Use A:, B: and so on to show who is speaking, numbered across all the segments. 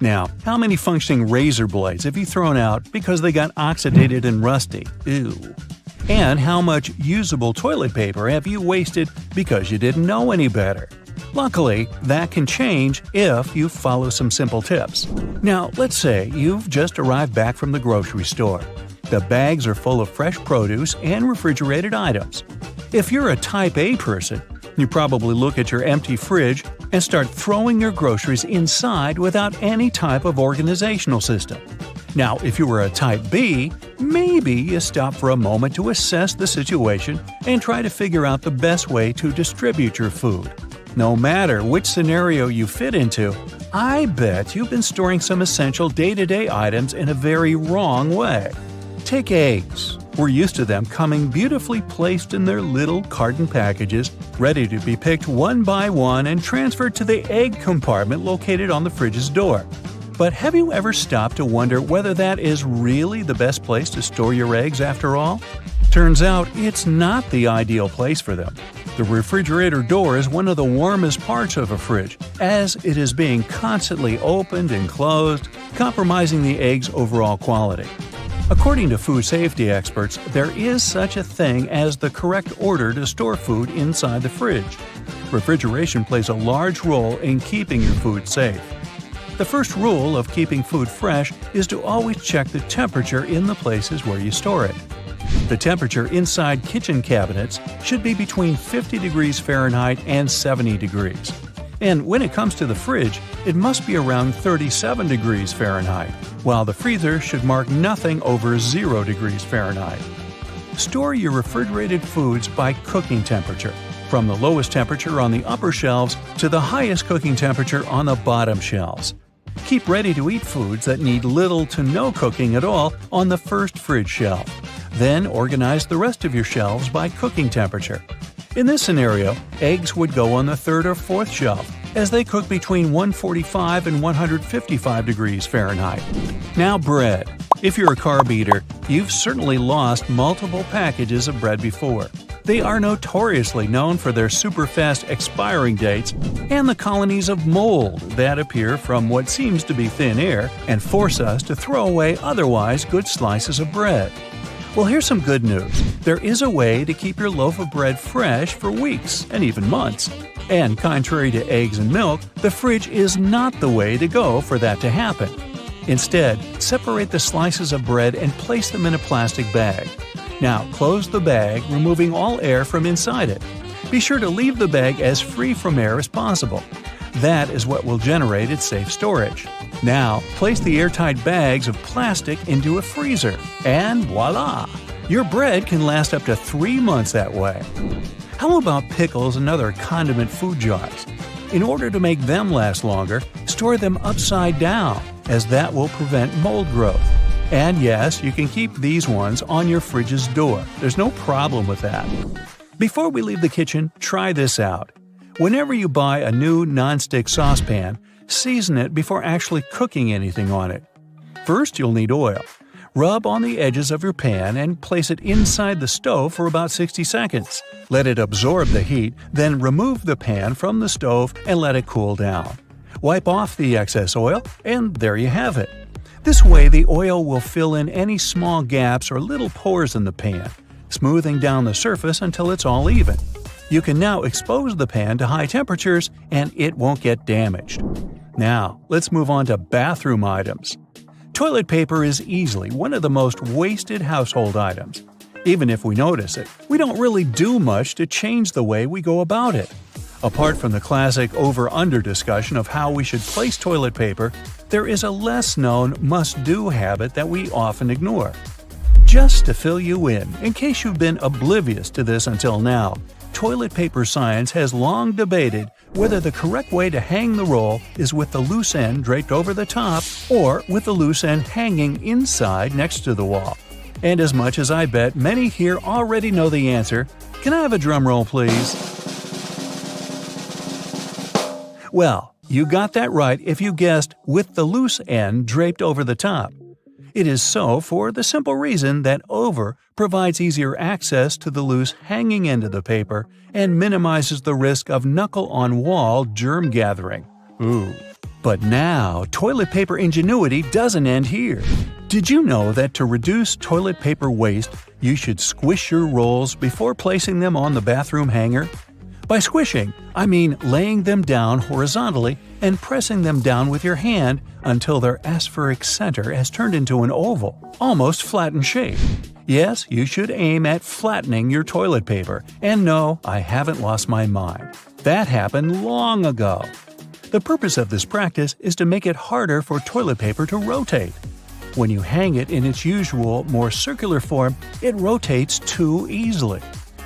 A: Now, how many functioning razor blades have you thrown out because they got oxidated and rusty? Ew. And how much usable toilet paper have you wasted because you didn't know any better? Luckily, that can change if you follow some simple tips. Now, let's say you've just arrived back from the grocery store. The bags are full of fresh produce and refrigerated items. If you're a Type A person, you probably look at your empty fridge and start throwing your groceries inside without any type of organizational system. Now, if you were a Type B, maybe you stop for a moment to assess the situation and try to figure out the best way to distribute your food. No matter which scenario you fit into, I bet you've been storing some essential day-to-day items in a very wrong way. Take eggs. We're used to them coming beautifully placed in their little carton packages, ready to be picked one by one and transferred to the egg compartment located on the fridge's door. But have you ever stopped to wonder whether that is really the best place to store your eggs after all? Turns out it's not the ideal place for them. The refrigerator door is one of the warmest parts of a fridge, as it is being constantly opened and closed, compromising the egg's overall quality. According to food safety experts, there is such a thing as the correct order to store food inside the fridge. Refrigeration plays a large role in keeping your food safe. The first rule of keeping food fresh is to always check the temperature in the places where you store it. The temperature inside kitchen cabinets should be between 50 degrees Fahrenheit and 70 degrees. And when it comes to the fridge, it must be around 37 degrees Fahrenheit, while the freezer should mark nothing over 0 degrees Fahrenheit. Store your refrigerated foods by cooking temperature, from the lowest temperature on the upper shelves to the highest cooking temperature on the bottom shelves. Keep ready-to-eat foods that need little to no cooking at all on the first fridge shelf. Then organize the rest of your shelves by cooking temperature. In this scenario, eggs would go on the third or fourth shelf, as they cook between 145 and 155 degrees Fahrenheit. Now bread. If you're a carb eater, you've certainly lost multiple packages of bread before. They are notoriously known for their super-fast expiring dates and the colonies of mold that appear from what seems to be thin air and force us to throw away otherwise good slices of bread. Well, here's some good news. There is a way to keep your loaf of bread fresh for weeks and even months. And contrary to eggs and milk, the fridge is not the way to go for that to happen. Instead, separate the slices of bread and place them in a plastic bag. Now, close the bag, removing all air from inside it. Be sure to leave the bag as free from air as possible. That is what will generate its safe storage. Now, place the airtight bags of plastic into a freezer, and voila! Your bread can last up to 3 months that way. How about pickles and other condiment food jars? In order to make them last longer, store them upside down, as that will prevent mold growth. And yes, you can keep these ones on your fridge's door. There's no problem with that. Before we leave the kitchen, try this out. Whenever you buy a new nonstick saucepan, season it before actually cooking anything on it. First, you'll need oil. Rub on the edges of your pan and place it inside the stove for about 60 seconds. Let it absorb the heat, then remove the pan from the stove and let it cool down. Wipe off the excess oil, and there you have it. This way, the oil will fill in any small gaps or little pores in the pan, smoothing down the surface until it's all even. You can now expose the pan to high temperatures and it won't get damaged. Now, let's move on to bathroom items. Toilet paper is easily one of the most wasted household items. Even if we notice it, we don't really do much to change the way we go about it. Apart from the classic over-under discussion of how we should place toilet paper, there is a less-known must-do habit that we often ignore. Just to fill you in case you've been oblivious to this until now, toilet paper science has long debated whether the correct way to hang the roll is with the loose end draped over the top or with the loose end hanging inside next to the wall. And as much as I bet many here already know the answer, can I have a drum roll, please? Well, you got that right if you guessed with the loose end draped over the top. It is so for the simple reason that over provides easier access to the loose hanging end of the paper and minimizes the risk of knuckle-on-wall germ gathering. Ooh. But now, toilet paper ingenuity doesn't end here. Did you know that to reduce toilet paper waste, you should squish your rolls before placing them on the bathroom hanger? By squishing, I mean laying them down horizontally and pressing them down with your hand until their aspheric center has turned into an oval, almost flattened shape. Yes, you should aim at flattening your toilet paper. And no, I haven't lost my mind. That happened long ago. The purpose of this practice is to make it harder for toilet paper to rotate. When you hang it in its usual, more circular form, it rotates too easily.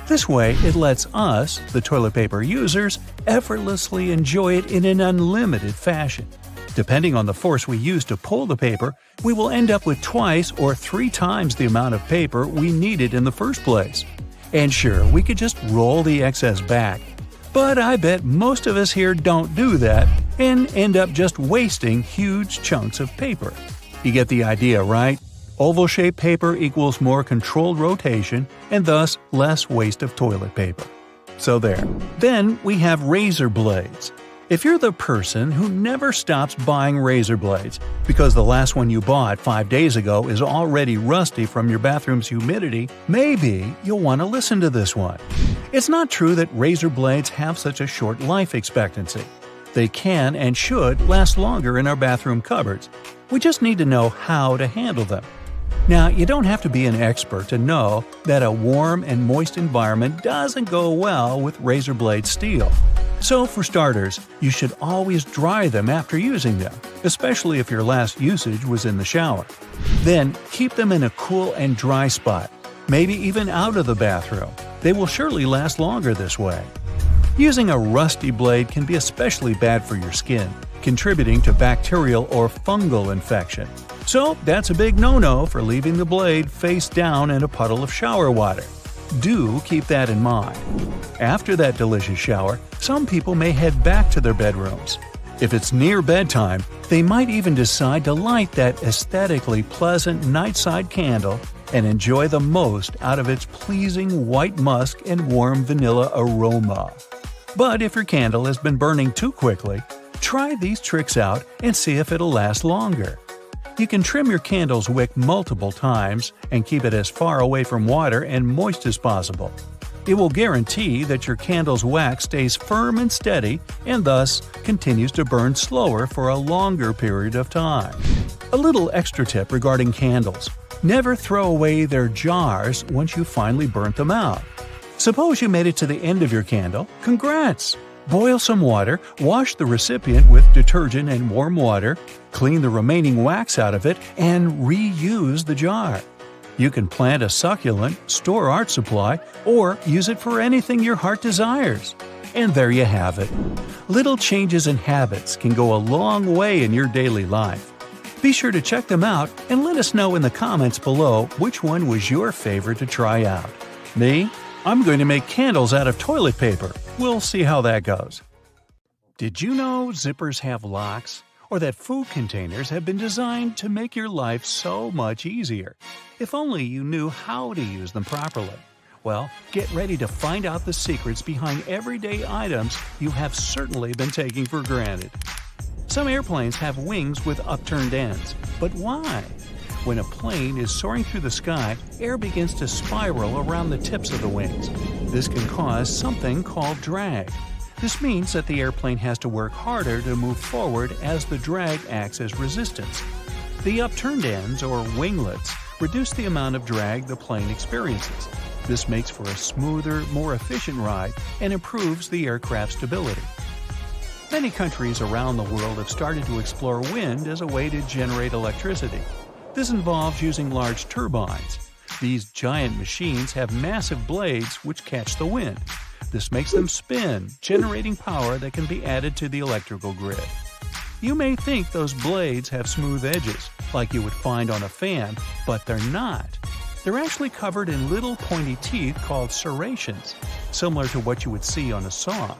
A: This way, it lets us, the toilet paper users, effortlessly enjoy it in an unlimited fashion. Depending on the force we use to pull the paper, we will end up with twice or 3 times the amount of paper we needed in the first place. And sure, we could just roll the excess back. But I bet most of us here don't do that and end up just wasting huge chunks of paper. You get the idea, right? Oval-shaped paper equals more controlled rotation and thus less waste of toilet paper. So there. Then we have razor blades. If you're the person who never stops buying razor blades because the last one you bought 5 days ago is already rusty from your bathroom's humidity, maybe you'll want to listen to this one. It's not true that razor blades have such a short life expectancy. They can and should last longer in our bathroom cupboards. We just need to know how to handle them. Now, you don't have to be an expert to know that a warm and moist environment doesn't go well with razor blade steel. So, for starters, you should always dry them after using them, especially if your last usage was in the shower. Then, keep them in a cool and dry spot, maybe even out of the bathroom. They will surely last longer this way. Using a rusty blade can be especially bad for your skin, contributing to bacterial or fungal infection. So, that's a big no-no for leaving the blade face down in a puddle of shower water. Do keep that in mind. After that delicious shower, some people may head back to their bedrooms. If it's near bedtime, they might even decide to light that aesthetically pleasant nightside candle and enjoy the most out of its pleasing white musk and warm vanilla aroma. But if your candle has been burning too quickly, try these tricks out and see if it'll last longer. You can trim your candle's wick multiple times and keep it as far away from water and moist as possible. It will guarantee that your candle's wax stays firm and steady and thus continues to burn slower for a longer period of time. A little extra tip regarding candles: never throw away their jars once you finally burnt them out. Suppose you made it to the end of your candle. Congrats! Boil some water, wash the recipient with detergent and warm water, clean the remaining wax out of it, and reuse the jar. You can plant a succulent, store art supply, or use it for anything your heart desires. And there you have it. Little changes in habits can go a long way in your daily life. Be sure to check them out and let us know in the comments below which one was your favorite to try out. Me? I'm going to make candles out of toilet paper. We'll see how that goes. Did you know zippers have locks? Or that food containers have been designed to make your life so much easier? If only you knew how to use them properly. Well, get ready to find out the secrets behind everyday items you have certainly been taking for granted. Some airplanes have wings with upturned ends. But why? When a plane is soaring through the sky, air begins to spiral around the tips of the wings. This can cause something called drag. This means that the airplane has to work harder to move forward as the drag acts as resistance. The upturned ends, or winglets, reduce the amount of drag the plane experiences. This makes for a smoother, more efficient ride and improves the aircraft's stability. Many countries around the world have started to explore wind as a way to generate electricity. This involves using large turbines. These giant machines have massive blades which catch the wind. This makes them spin, generating power that can be added to the electrical grid. You may think those blades have smooth edges, like you would find on a fan, but they're not. They're actually covered in little pointy teeth called serrations, similar to what you would see on a saw.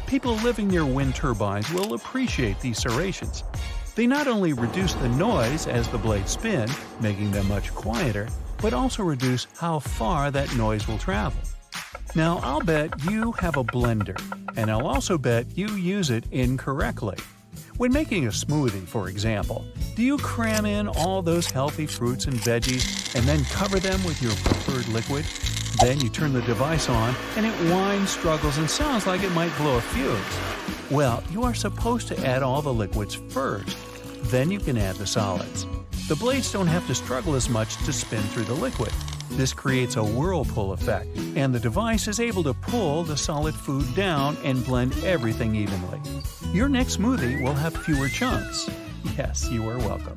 A: People living near wind turbines will appreciate these serrations. They not only reduce the noise as the blades spin, making them much quieter, but also reduce how far that noise will travel. Now, I'll bet you have a blender, and I'll also bet you use it incorrectly. When making a smoothie, for example, do you cram in all those healthy fruits and veggies and then cover them with your preferred liquid? Then you turn the device on and it whines, struggles, and sounds like it might blow a fuse. Well, you are supposed to add all the liquids first. Then you can add the solids. The blades don't have to struggle as much to spin through the liquid. This creates a whirlpool effect, and the device is able to pull the solid food down and blend everything evenly. Your next smoothie will have fewer chunks. Yes, you are welcome.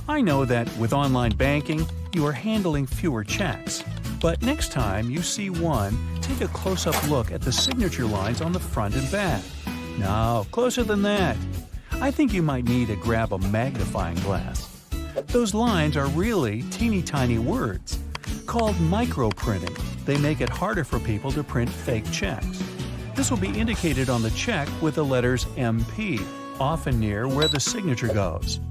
A: I know that with online banking, you are handling fewer checks. But next time you see one, take a close-up look at the signature lines on the front and back. No, closer than that. I think you might need to grab a magnifying glass. Those lines are really teeny tiny words. Called microprinting, they make it harder for people to print fake checks. This will be indicated on the check with the letters MP, often near where the signature goes.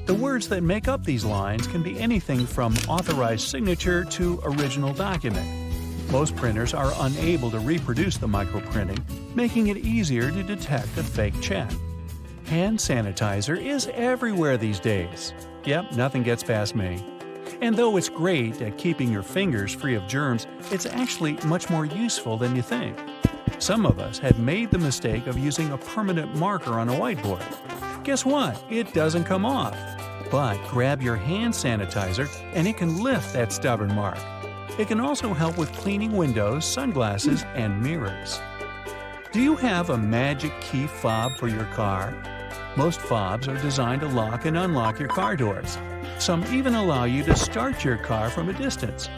A: The words that make up these lines can be anything from authorized signature to original document. Most printers are unable to reproduce the microprinting, making it easier to detect a fake check. Hand sanitizer is everywhere these days. Yep, nothing gets past me. And though it's great at keeping your fingers free of germs, it's actually much more useful than you think. Some of us have made the mistake of using a permanent marker on a whiteboard. Guess what? It doesn't come off. But grab your hand sanitizer and it can lift that stubborn mark. It can also help with cleaning windows, sunglasses, and mirrors. Do you have a magic key fob for your car? Most fobs are designed to lock and unlock your car doors. Some even allow you to start your car from a distance.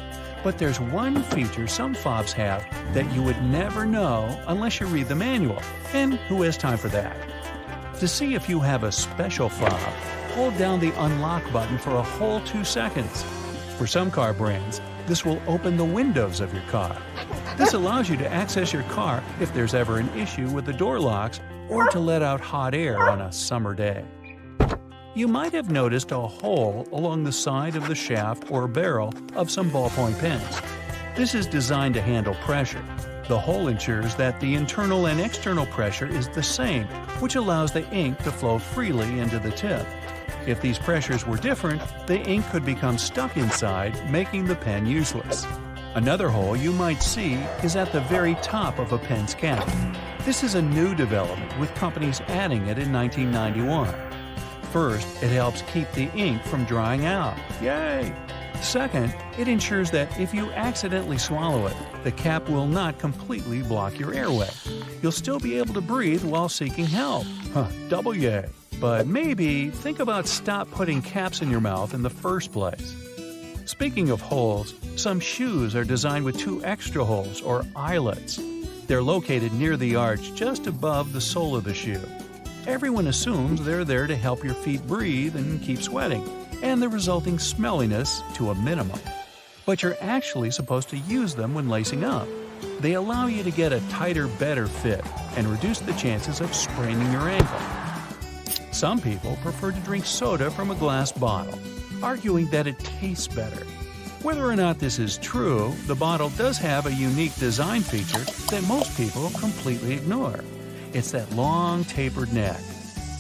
A: But there's one feature some fobs have that you would never know unless you read the manual. And who has time for that? To see if you have a special fob, hold down the unlock button for a whole 2 seconds. For some car brands, this will open the windows of your car. This allows you to access your car if there's ever an issue with the door locks or to let out hot air on a summer day. You might have noticed a hole along the side of the shaft or barrel of some ballpoint pens. This is designed to handle pressure. The hole ensures that the internal and external pressure is the same, which allows the ink to flow freely into the tip. If these pressures were different, the ink could become stuck inside, making the pen useless. Another hole you might see is at the very top of a pen's cap. This is a new development, with companies adding it in 1991. First, it helps keep the ink from drying out. Yay! Second, it ensures that if you accidentally swallow it, the cap will not completely block your airway. You'll still be able to breathe while seeking help. Double yay! But maybe think about stop putting caps in your mouth in the first place. Speaking of holes, some shoes are designed with 2 extra holes, or eyelets. They're located near the arch just above the sole of the shoe. Everyone assumes they're there to help your feet breathe and keep sweating, and the resulting smelliness to a minimum. But you're actually supposed to use them when lacing up. They allow you to get a tighter, better fit and reduce the chances of spraining your ankle. Some people prefer to drink soda from a glass bottle, arguing that it tastes better. Whether or not this is true, the bottle does have a unique design feature that most people completely ignore. It's that long, tapered neck.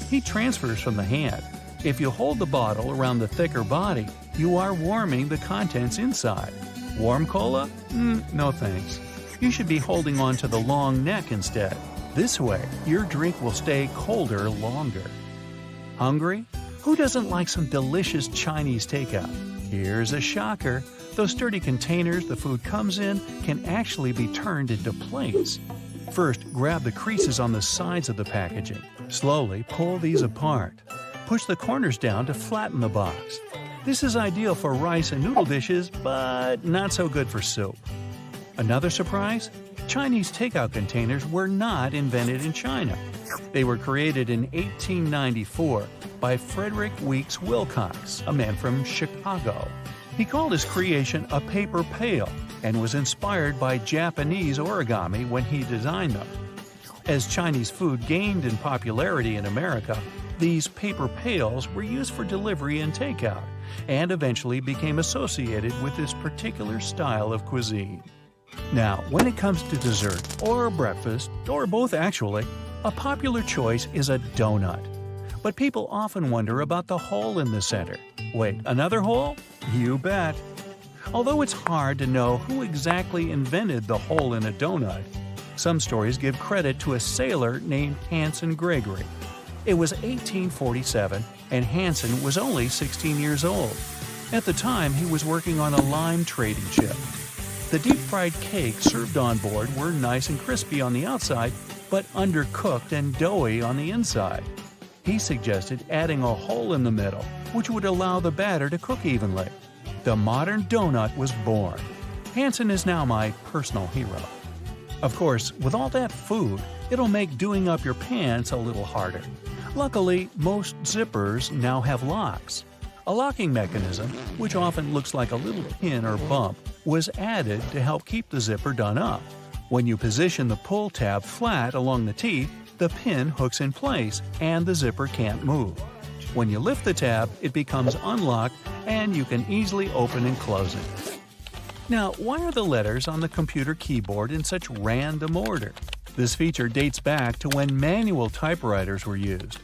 A: Heat transfers from the hand. If you hold the bottle around the thicker body, you are warming the contents inside. Warm cola? No thanks. You should be holding on to the long neck instead. This way, your drink will stay colder longer. Hungry? Who doesn't like some delicious Chinese takeout? Here's a shocker. Those sturdy containers the food comes in can actually be turned into plates. First, grab the creases on the sides of the packaging. Slowly pull these apart. Push the corners down to flatten the box. This is ideal for rice and noodle dishes, but not so good for soup. Another surprise? Chinese takeout containers were not invented in China. They were created in 1894 by Frederick Weeks Wilcox, a man from Chicago. He called his creation a paper pail and was inspired by Japanese origami when he designed them. As Chinese food gained in popularity in America, these paper pails were used for delivery and takeout, and eventually became associated with this particular style of cuisine. Now, when it comes to dessert, or breakfast, or both actually, a popular choice is a donut. But people often wonder about the hole in the center. Wait, another hole? You bet! Although it's hard to know who exactly invented the hole in a donut, some stories give credit to a sailor named Hanson Gregory. It was 1847, and Hanson was only 16 years old. At the time, he was working on a lime trading ship. The deep-fried cakes served on board were nice and crispy on the outside, but undercooked and doughy on the inside. He suggested adding a hole in the middle, which would allow the batter to cook evenly. The modern donut was born. Hanson is now my personal hero. Of course, with all that food, it'll make doing up your pants a little harder. Luckily, most zippers now have locks. A locking mechanism, which often looks like a little pin or bump, was added to help keep the zipper done up. When you position the pull tab flat along the teeth, the pin hooks in place and the zipper can't move. When you lift the tab, it becomes unlocked and you can easily open and close it. Now, why are the letters on the computer keyboard in such random order? This feature dates back to when manual typewriters were used.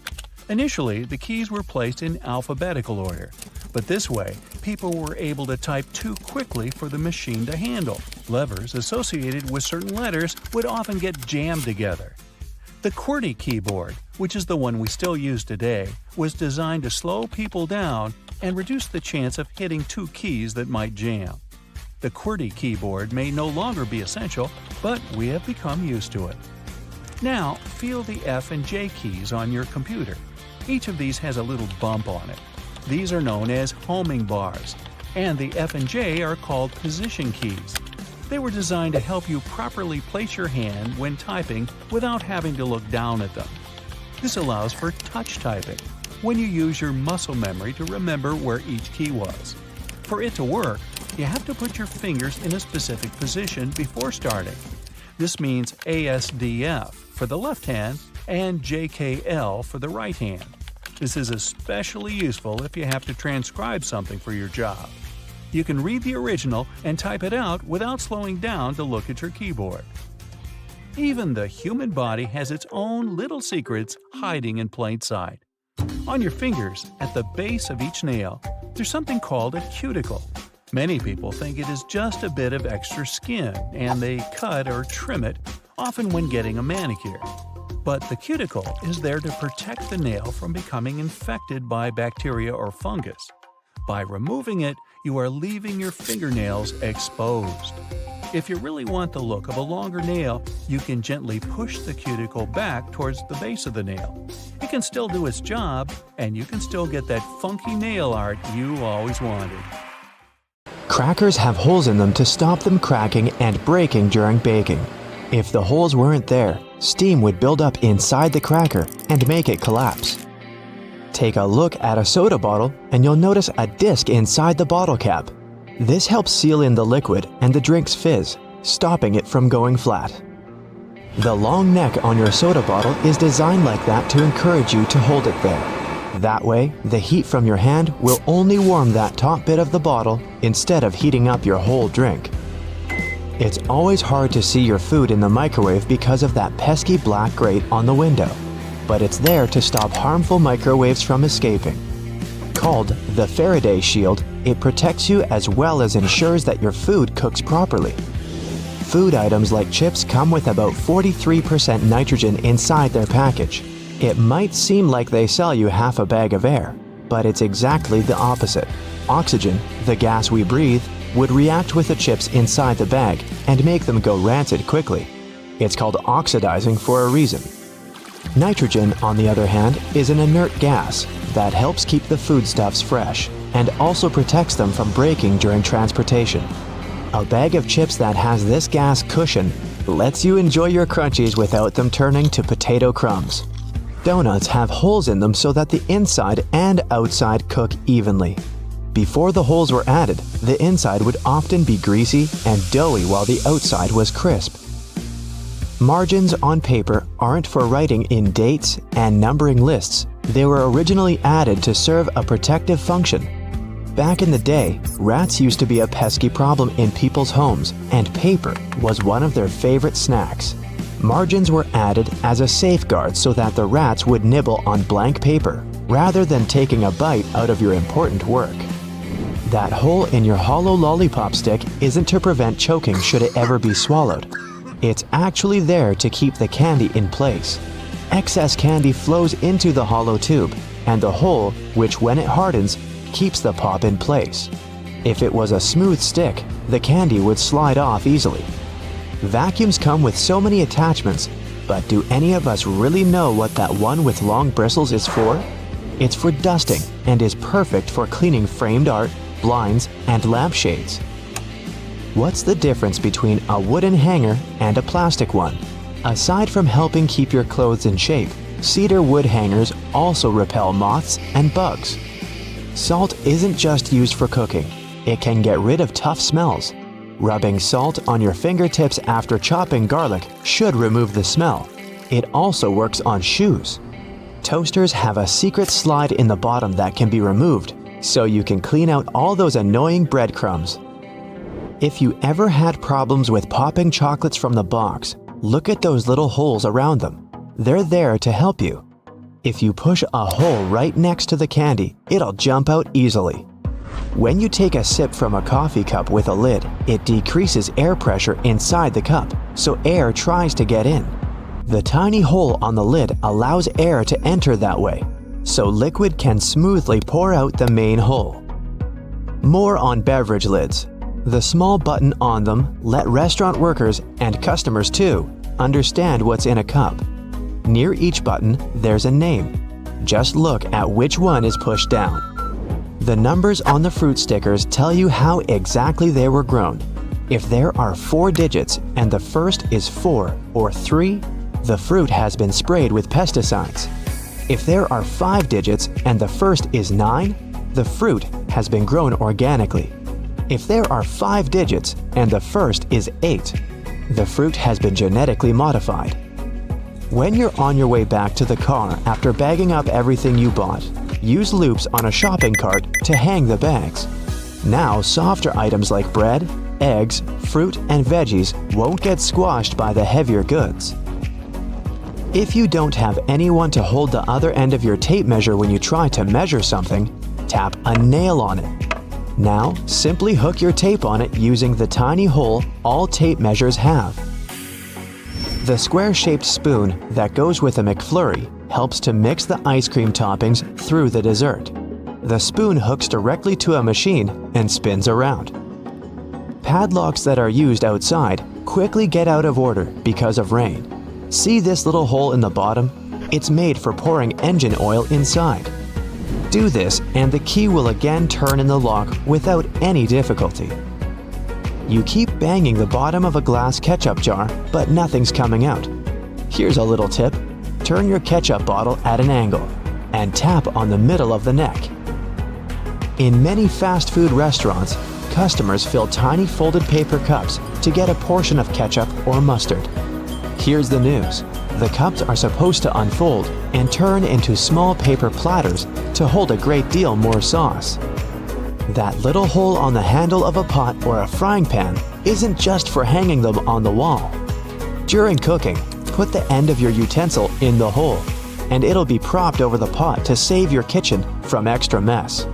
A: Initially, the keys were placed in alphabetical order, but this way, people were able to type too quickly for the machine to handle. Levers associated with certain letters would often get jammed together. The QWERTY keyboard, which is the one we still use today, was designed to slow people down and reduce the chance of hitting two keys that might jam. The QWERTY keyboard may no longer be essential, but we have become used to it. Now, feel the F and J keys on your computer. Each of these has a little bump on it. These are known as homing bars, and the F and J are called position keys. They were designed to help you properly place your hand when typing without having to look down at them. This allows for touch typing, when you use your muscle memory to remember where each key was. For it to work, you have to put your fingers in a specific position before starting. This means ASDF for the left hand and JKL for the right hand. This is especially useful if you have to transcribe something for your job. You can read the original and type it out without slowing down to look at your keyboard. Even the human body has its own little secrets hiding in plain sight. On your fingers, at the base of each nail, there's something called a cuticle. Many people think it is just a bit of extra skin, and they cut or trim it, often when getting a manicure. But the cuticle is there to protect the nail from becoming infected by bacteria or fungus. By removing it, you are leaving your fingernails exposed. If you really want the look of a longer nail, you can gently push the cuticle back towards the base of the nail. It can still do its job, and you can still get that funky nail art you always wanted.
B: Crackers have holes in them to stop them cracking and breaking during baking. If the holes weren't there, steam would build up inside the cracker and make it collapse. Take a look at a soda bottle and you'll notice a disc inside the bottle cap. This helps seal in the liquid and the drink's fizz, stopping it from going flat. The long neck on your soda bottle is designed like that to encourage you to hold it there. That way, the heat from your hand will only warm that top bit of the bottle instead of heating up your whole drink. It's always hard to see your food in the microwave because of that pesky black grate on the window, but it's there to stop harmful microwaves from escaping. Called the Faraday Shield, it protects you as well as ensures that your food cooks properly. Food items like chips come with about 43% nitrogen inside their package. It might seem like they sell you half a bag of air, but it's exactly the opposite. Oxygen, the gas we breathe, would react with the chips inside the bag and make them go rancid quickly. It's called oxidizing for a reason. Nitrogen, on the other hand, is an inert gas that helps keep the foodstuffs fresh and also protects them from breaking during transportation. A bag of chips that has this gas cushion lets you enjoy your crunchies without them turning to potato crumbs. Donuts have holes in them so that the inside and outside cook evenly. Before the holes were added, the inside would often be greasy and doughy while the outside was crisp. Margins on paper aren't for writing in dates and numbering lists. They were originally added to serve a protective function. Back in the day, rats used to be a pesky problem in people's homes, and paper was one of their favorite snacks. Margins were added as a safeguard so that the rats would nibble on blank paper rather than taking a bite out of your important work. That hole in your hollow lollipop stick isn't to prevent choking should it ever be swallowed. It's actually there to keep the candy in place. Excess candy flows into the hollow tube, and the hole, which when it hardens, keeps the pop in place. If it was a smooth stick, the candy would slide off easily. Vacuums come with so many attachments, but do any of us really know what that one with long bristles is for? It's for dusting and is perfect for cleaning framed art, blinds, and lampshades. What's the difference between a wooden hanger and a plastic one? Aside from helping keep your clothes in shape, cedar wood hangers also repel moths and bugs. Salt isn't just used for cooking. It can get rid of tough smells. Rubbing salt on your fingertips after chopping garlic should remove the smell. It also works on shoes. Toasters have a secret slide in the bottom that can be removed, so you can clean out all those annoying breadcrumbs. If you ever had problems with popping chocolates from the box, look at those little holes around them. They're there to help you. If you push a hole right next to the candy, it'll jump out easily. When you take a sip from a coffee cup with a lid, it decreases air pressure inside the cup, so air tries to get in. The tiny hole on the lid allows air to enter that way, so liquid can smoothly pour out the main hole. More on beverage lids. The small button on them let restaurant workers, and customers too, understand what's in a cup. Near each button, there's a name. Just look at which one is pushed down. The numbers on the fruit stickers tell you how exactly they were grown. If there are 4 digits and the first is 4 or 3, the fruit has been sprayed with pesticides. If there are 5 digits and the first is 9, the fruit has been grown organically. If there are 5 digits and the first is 8, the fruit has been genetically modified. When you're on your way back to the car after bagging up everything you bought, use loops on a shopping cart to hang the bags. Now, softer items like bread, eggs, fruit, and veggies won't get squashed by the heavier goods. If you don't have anyone to hold the other end of your tape measure when you try to measure something, tap a nail on it. Now, simply hook your tape on it using the tiny hole all tape measures have. The square-shaped spoon that goes with a McFlurry helps to mix the ice cream toppings through the dessert. The spoon hooks directly to a machine and spins around. Padlocks that are used outside quickly get out of order because of rain. See this little hole in the bottom? It's made for pouring engine oil inside. Do this and the key will again turn in the lock without any difficulty. You keep banging the bottom of a glass ketchup jar, but nothing's coming out. Here's a little tip. Turn your ketchup bottle at an angle and tap on the middle of the neck. In many fast food restaurants, customers fill tiny folded paper cups to get a portion of ketchup or mustard. Here's the news. The cups are supposed to unfold and turn into small paper platters to hold a great deal more sauce. That little hole on the handle of a pot or a frying pan isn't just for hanging them on the wall. During cooking, put the end of your utensil in the hole, and it'll be propped over the pot to save your kitchen from extra mess.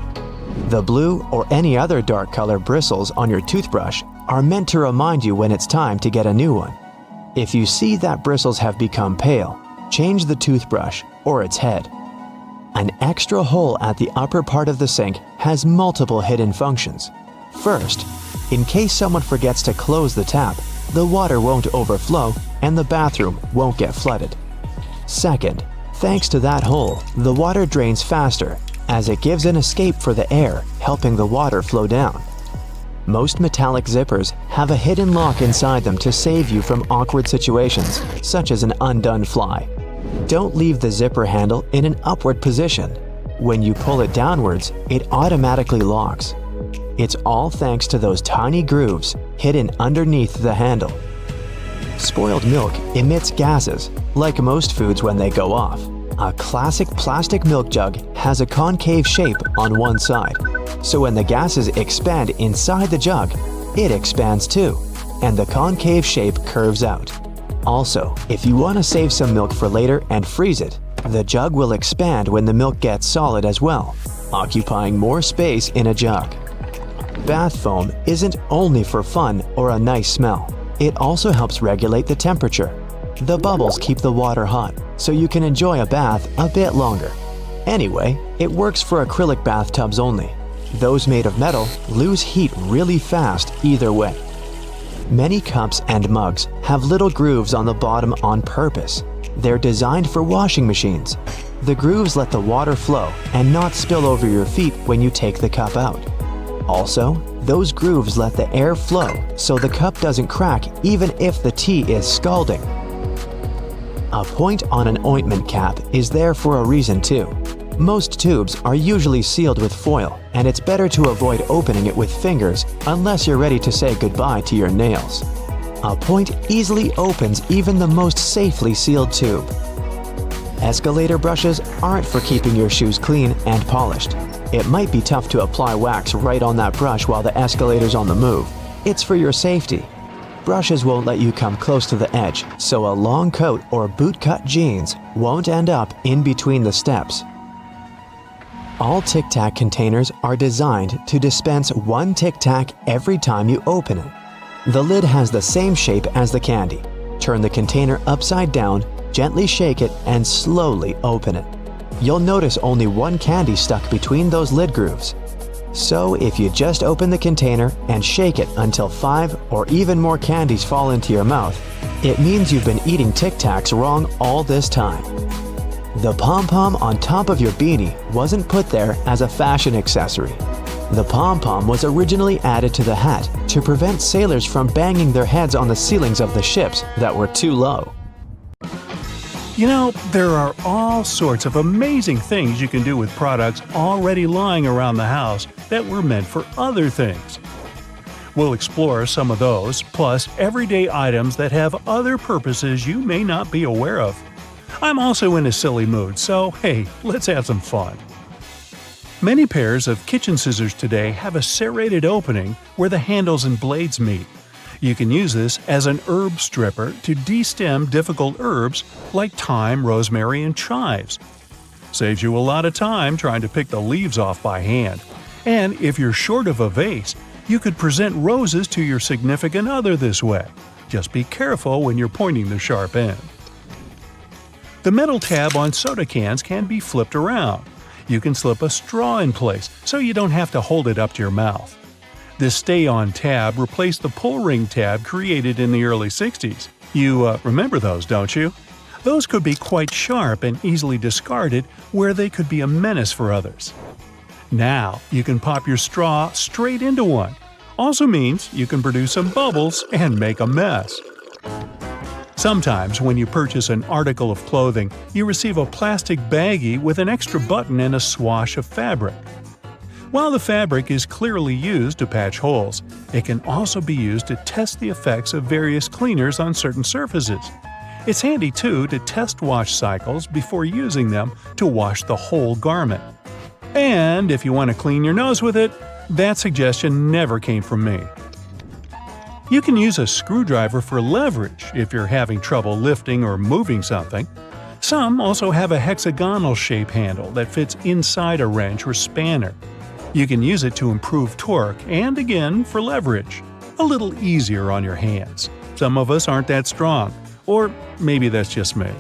B: The blue or any other dark color bristles on your toothbrush are meant to remind you when it's time to get a new one. If you see that bristles have become pale, change the toothbrush or its head. An extra hole at the upper part of the sink has multiple hidden functions. First, in case someone forgets to close the tap, the water won't overflow and the bathroom won't get flooded. Second, thanks to that hole, the water drains faster as it gives an escape for the air, helping the water flow down. Most metallic zippers have a hidden lock inside them to save you from awkward situations, such as an undone fly. Don't leave the zipper handle in an upward position. When you pull it downwards, it automatically locks. It's all thanks to those tiny grooves hidden underneath the handle. Spoiled milk emits gases, like most foods when they go off. A classic plastic milk jug has a concave shape on one side, so when the gases expand inside the jug, it expands too, and the concave shape curves out. Also, if you want to save some milk for later and freeze it, the jug will expand when the milk gets solid as well, occupying more space in a jug. Bath foam isn't only for fun or a nice smell. It also helps regulate the temperature. The bubbles keep the water hot, so you can enjoy a bath a bit longer. Anyway, it works for acrylic bathtubs only. Those made of metal lose heat really fast either way. Many cups and mugs have little grooves on the bottom on purpose. They're designed for washing machines. The grooves let the water flow and not spill over your feet when you take the cup out. Also, those grooves let the air flow so the cup doesn't crack even if the tea is scalding. A point on an ointment cap is there for a reason too. Most tubes are usually sealed with foil, and it's better to avoid opening it with fingers unless you're ready to say goodbye to your nails. A point easily opens even the most safely sealed tube. Escalator brushes aren't for keeping your shoes clean and polished. It might be tough to apply wax right on that brush while the escalator's on the move. It's for your safety. Brushes won't let you come close to the edge, so a long coat or bootcut jeans won't end up in between the steps. All Tic Tac containers are designed to dispense one Tic Tac every time you open it. The lid has the same shape as the candy. Turn the container upside down, gently shake it, and slowly open it. You'll notice only one candy stuck between those lid grooves. So if you just open the container and shake it until 5 or even more candies fall into your mouth, it means you've been eating Tic Tacs wrong all this time. The pom-pom on top of your beanie wasn't put there as a fashion accessory. The pom-pom was originally added to the hat to prevent sailors from banging their heads on the ceilings of the ships that were too low.
A: You know, there are all sorts of amazing things you can do with products already lying around the house that were meant for other things. We'll explore some of those, plus everyday items that have other purposes you may not be aware of. I'm also in a silly mood, so hey, let's have some fun. Many pairs of kitchen scissors today have a serrated opening where the handles and blades meet. You can use this as an herb stripper to destem difficult herbs like thyme, rosemary, and chives. Saves you a lot of time trying to pick the leaves off by hand. And if you're short of a vase, you could present roses to your significant other this way. Just be careful when you're pointing the sharp end. The metal tab on soda cans can be flipped around. You can slip a straw in place so you don't have to hold it up to your mouth. This stay-on tab replaced the pull ring tab created in the early 60s. You remember those, don't you? Those could be quite sharp and easily discarded where they could be a menace for others. Now you can pop your straw straight into one. Also means you can produce some bubbles and make a mess. Sometimes when you purchase an article of clothing, you receive a plastic baggie with an extra button and a swash of fabric. While the fabric is clearly used to patch holes, it can also be used to test the effects of various cleaners on certain surfaces. It's handy too to test wash cycles before using them to wash the whole garment. And if you want to clean your nose with it, that suggestion never came from me. You can use a screwdriver for leverage if you're having trouble lifting or moving something. Some also have a hexagonal shape handle that fits inside a wrench or spanner. You can use it to improve torque and, again, for leverage. A little easier on your hands. Some of us aren't that strong, or maybe that's just me.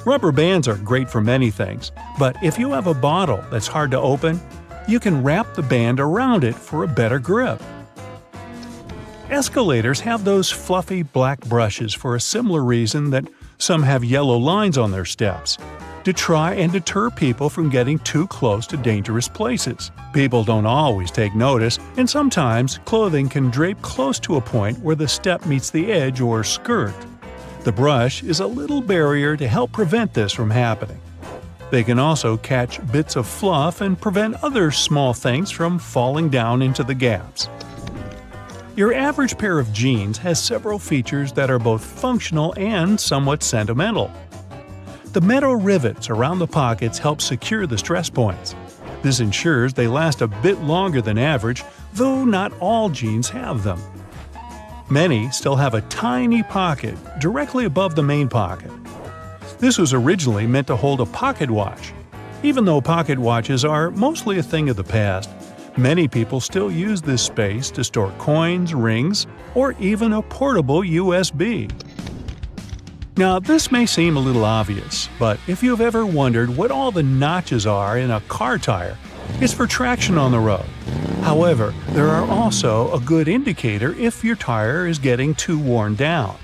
A: Rubber bands are great for many things, but if you have a bottle that's hard to open, you can wrap the band around it for a better grip. Escalators have those fluffy black brushes for a similar reason that some have yellow lines on their steps, to try and deter people from getting too close to dangerous places. People don't always take notice, and sometimes clothing can drape close to a point where the step meets the edge or skirt. The brush is a little barrier to help prevent this from happening. They can also catch bits of fluff and prevent other small things from falling down into the gaps. Your average pair of jeans has several features that are both functional and somewhat sentimental. The metal rivets around the pockets help secure the stress points. This ensures they last a bit longer than average, though not all jeans have them. Many still have a tiny pocket directly above the main pocket. This was originally meant to hold a pocket watch. Even though pocket watches are mostly a thing of the past, many people still use this space to store coins, rings, or even a portable USB. Now, this may seem a little obvious, but if you've ever wondered what all the notches are in a car tire, it's for traction on the road. However, there are also a good indicator if your tire is getting too worn down.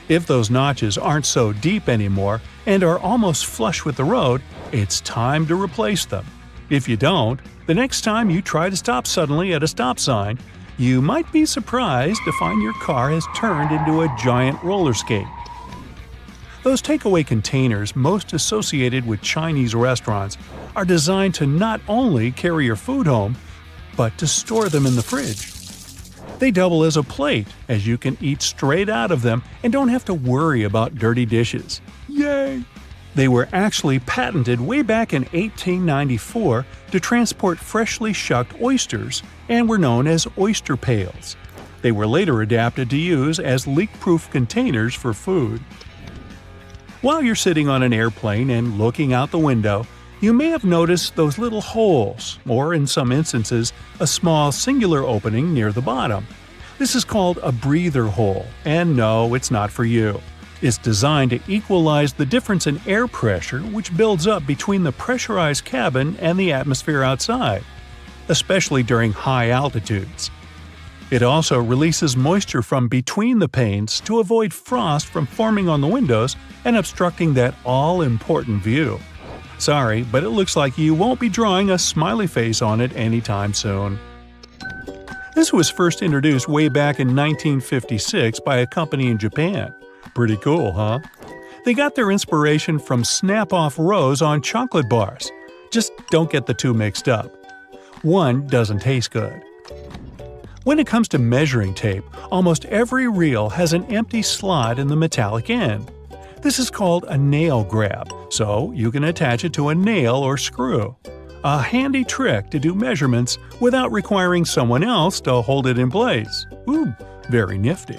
A: If those notches aren't so deep anymore and are almost flush with the road, it's time to replace them. If you don't, the next time you try to stop suddenly at a stop sign, you might be surprised to find your car has turned into a giant roller skate. Those takeaway containers most associated with Chinese restaurants are designed to not only carry your food home, but to store them in the fridge. They double as a plate, as you can eat straight out of them and don't have to worry about dirty dishes. Yay! They were actually patented way back in 1894 to transport freshly shucked oysters and were known as oyster pails. They were later adapted to use as leak-proof containers for food. While you're sitting on an airplane and looking out the window, you may have noticed those little holes, or in some instances, a small singular opening near the bottom. This is called a breather hole, and no, it's not for you. It's designed to equalize the difference in air pressure which builds up between the pressurized cabin and the atmosphere outside, especially during high altitudes. It also releases moisture from between the panes to avoid frost from forming on the windows and obstructing that all-important view. Sorry, but it looks like you won't be drawing a smiley face on it anytime soon. This was first introduced way back in 1956 by a company in Japan. Pretty cool, huh? They got their inspiration from snap-off rows on chocolate bars. Just don't get the two mixed up. One doesn't taste good. When it comes to measuring tape, almost every reel has an empty slot in the metallic end. This is called a nail grab, so you can attach it to a nail or screw. A handy trick to do measurements without requiring someone else to hold it in place. Ooh, very nifty.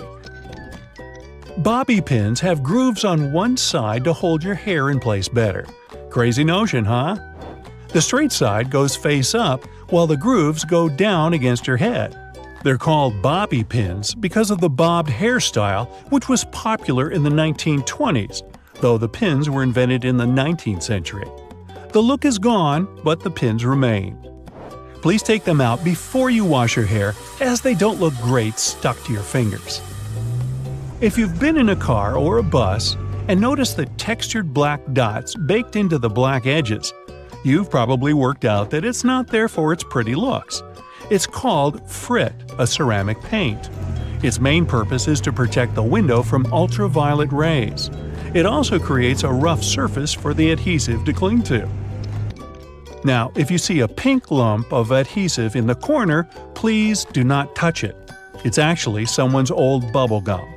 A: Bobby pins have grooves on one side to hold your hair in place better. Crazy notion, huh? The straight side goes face up, while the grooves go down against your head. They're called bobby pins because of the bobbed hairstyle, which was popular in the 1920s, though the pins were invented in the 19th century. The look is gone, but the pins remain. Please take them out before you wash your hair, as they don't look great stuck to your fingers. If you've been in a car or a bus and noticed the textured black dots baked into the black edges, you've probably worked out that it's not there for its pretty looks. It's called frit, a ceramic paint. Its main purpose is to protect the window from ultraviolet rays. It also creates a rough surface for the adhesive to cling to. Now, if you see a pink lump of adhesive in the corner, please do not touch it. It's actually someone's old bubble gum.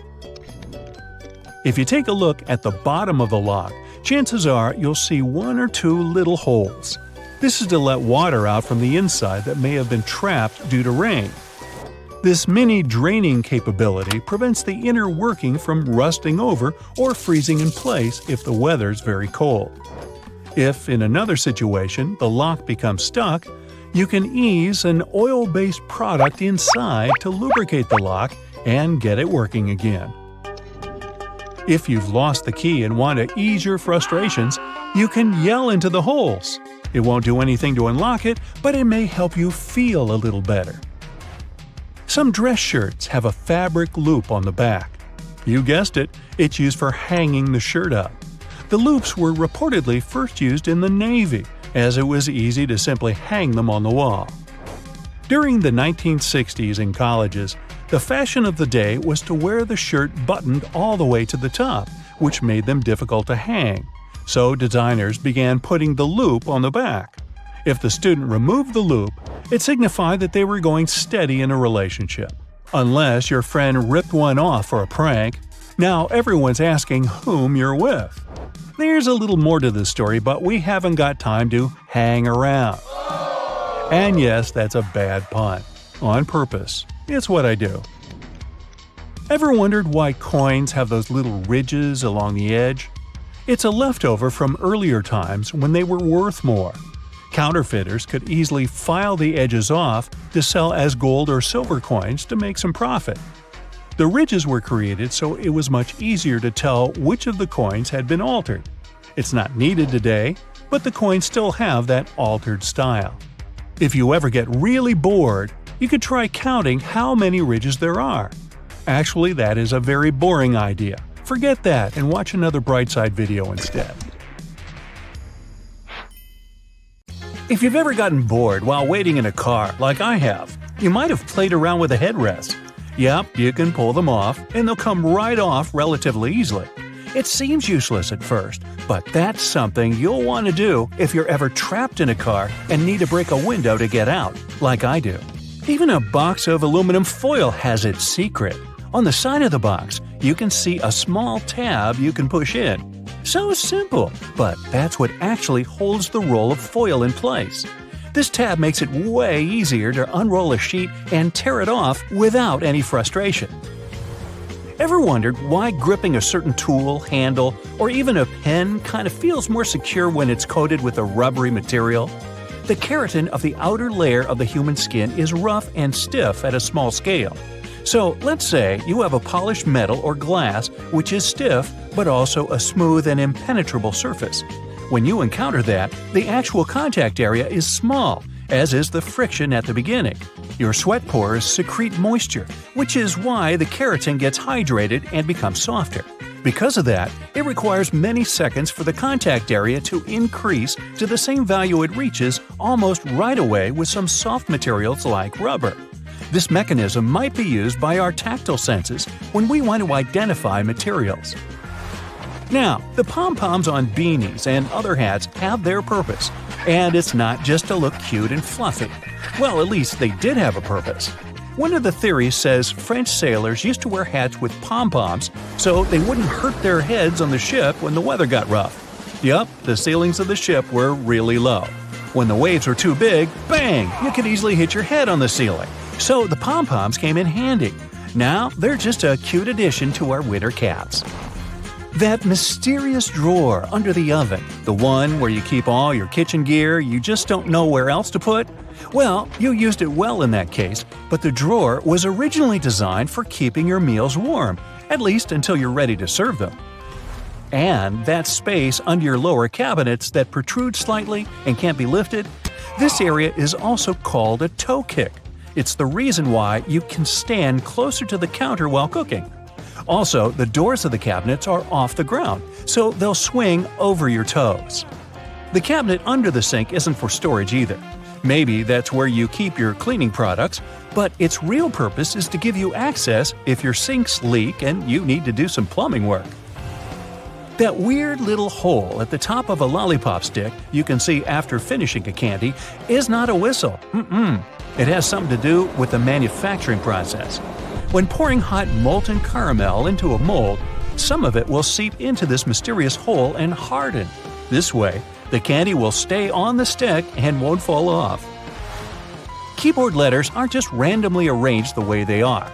A: If you take a look at the bottom of the lock, chances are you'll see one or two little holes. This is to let water out from the inside that may have been trapped due to rain. This mini draining capability prevents the inner working from rusting over or freezing in place if the weather's very cold. If, in another situation, the lock becomes stuck, you can ease an oil-based product inside to lubricate the lock and get it working again. If you've lost the key and want to ease your frustrations, you can yell into the holes. It won't do anything to unlock it, but it may help you feel a little better. Some dress shirts have a fabric loop on the back. You guessed it, it's used for hanging the shirt up. The loops were reportedly first used in the Navy, as it was easy to simply hang them on the wall. During the 1960s in colleges, the fashion of the day was to wear the shirt buttoned all the way to the top, which made them difficult to hang. So designers began putting the loop on the back. If the student removed the loop, it signified that they were going steady in a relationship. Unless your friend ripped one off for a prank, now everyone's asking whom you're with. There's a little more to this story, but we haven't got time to hang around. And yes, that's a bad pun. On purpose. It's what I do. Ever wondered why coins have those little ridges along the edge? It's a leftover from earlier times when they were worth more. Counterfeiters could easily file the edges off to sell as gold or silver coins to make some profit. The ridges were created so it was much easier to tell which of the coins had been altered. It's not needed today, but the coins still have that altered style. If you ever get really bored, you could try counting how many ridges there are. Actually, that is a very boring idea. Forget that and watch another Brightside video instead. If you've ever gotten bored while waiting in a car, like I have, you might have played around with a headrest. Yep, you can pull them off, and they'll come right off relatively easily. It seems useless at first, but that's something you'll want to do if you're ever trapped in a car and need to break a window to get out, like I do. Even a box of aluminum foil has its secret. On the side of the box, you can see a small tab you can push in. So simple, but that's what actually holds the roll of foil in place. This tab makes it way easier to unroll a sheet and tear it off without any frustration. Ever wondered why gripping a certain tool, handle, or even a pen kind of feels more secure when it's coated with a rubbery material? The keratin of the outer layer of the human skin is rough and stiff at a small scale. So let's say you have a polished metal or glass which is stiff but also a smooth and impenetrable surface. When you encounter that, the actual contact area is small, as is the friction at the beginning. Your sweat pores secrete moisture, which is why the keratin gets hydrated and becomes softer. Because of that, it requires many seconds for the contact area to increase to the same value it reaches almost right away with some soft materials like rubber. This mechanism might be used by our tactile senses when we want to identify materials. Now, the pom-poms on beanies and other hats have their purpose, and it's not just to look cute and fluffy. Well, at least they did have a purpose. One of the theories says French sailors used to wear hats with pom-poms so they wouldn't hurt their heads on the ship when the weather got rough. Yup, the ceilings of the ship were really low. When the waves were too big, bang, you could easily hit your head on the ceiling. So the pom-poms came in handy. Now they're just a cute addition to our winter caps. That mysterious drawer under the oven, the one where you keep all your kitchen gear you just don't know where else to put? Well, you used it well in that case, but the drawer was originally designed for keeping your meals warm, at least until you're ready to serve them. And that space under your lower cabinets that protrude slightly and can't be lifted, this area is also called a toe kick. It's the reason why you can stand closer to the counter while cooking. Also, the doors of the cabinets are off the ground, so they'll swing over your toes. The cabinet under the sink isn't for storage either. Maybe that's where you keep your cleaning products, but its real purpose is to give you access if your sinks leak and you need to do some plumbing work. That weird little hole at the top of a lollipop stick you can see after finishing a candy is not a whistle. It has something to do with the manufacturing process. When pouring hot molten caramel into a mold, some of it will seep into this mysterious hole and harden. This way, the candy will stay on the stick and won't fall off. Keyboard letters aren't just randomly arranged the way they are.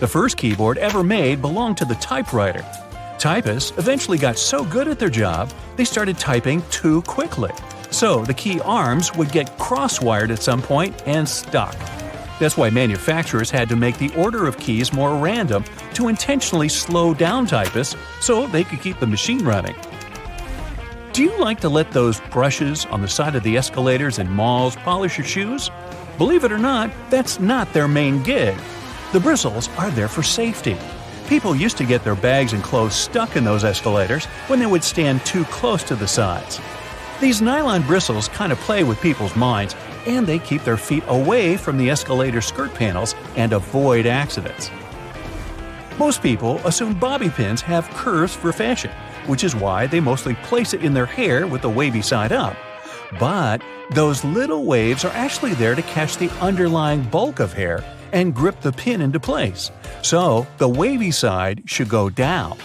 A: The first keyboard ever made belonged to the typewriter. Typists eventually got so good at their job, they started typing too quickly. So the key arms would get cross-wired at some point and stuck. That's why manufacturers had to make the order of keys more random to intentionally slow down typists so they could keep the machine running. Do you like to let those brushes on the side of the escalators in malls polish your shoes? Believe it or not, that's not their main gig. The bristles are there for safety. People used to get their bags and clothes stuck in those escalators when they would stand too close to the sides. These nylon bristles kind of play with people's minds, and they keep their feet away from the escalator skirt panels and avoid accidents. Most people assume bobby pins have curves for fashion, which is why they mostly place it in their hair with the wavy side up. But those little waves are actually there to catch the underlying bulk of hair and grip the pin into place. So the wavy side should go down.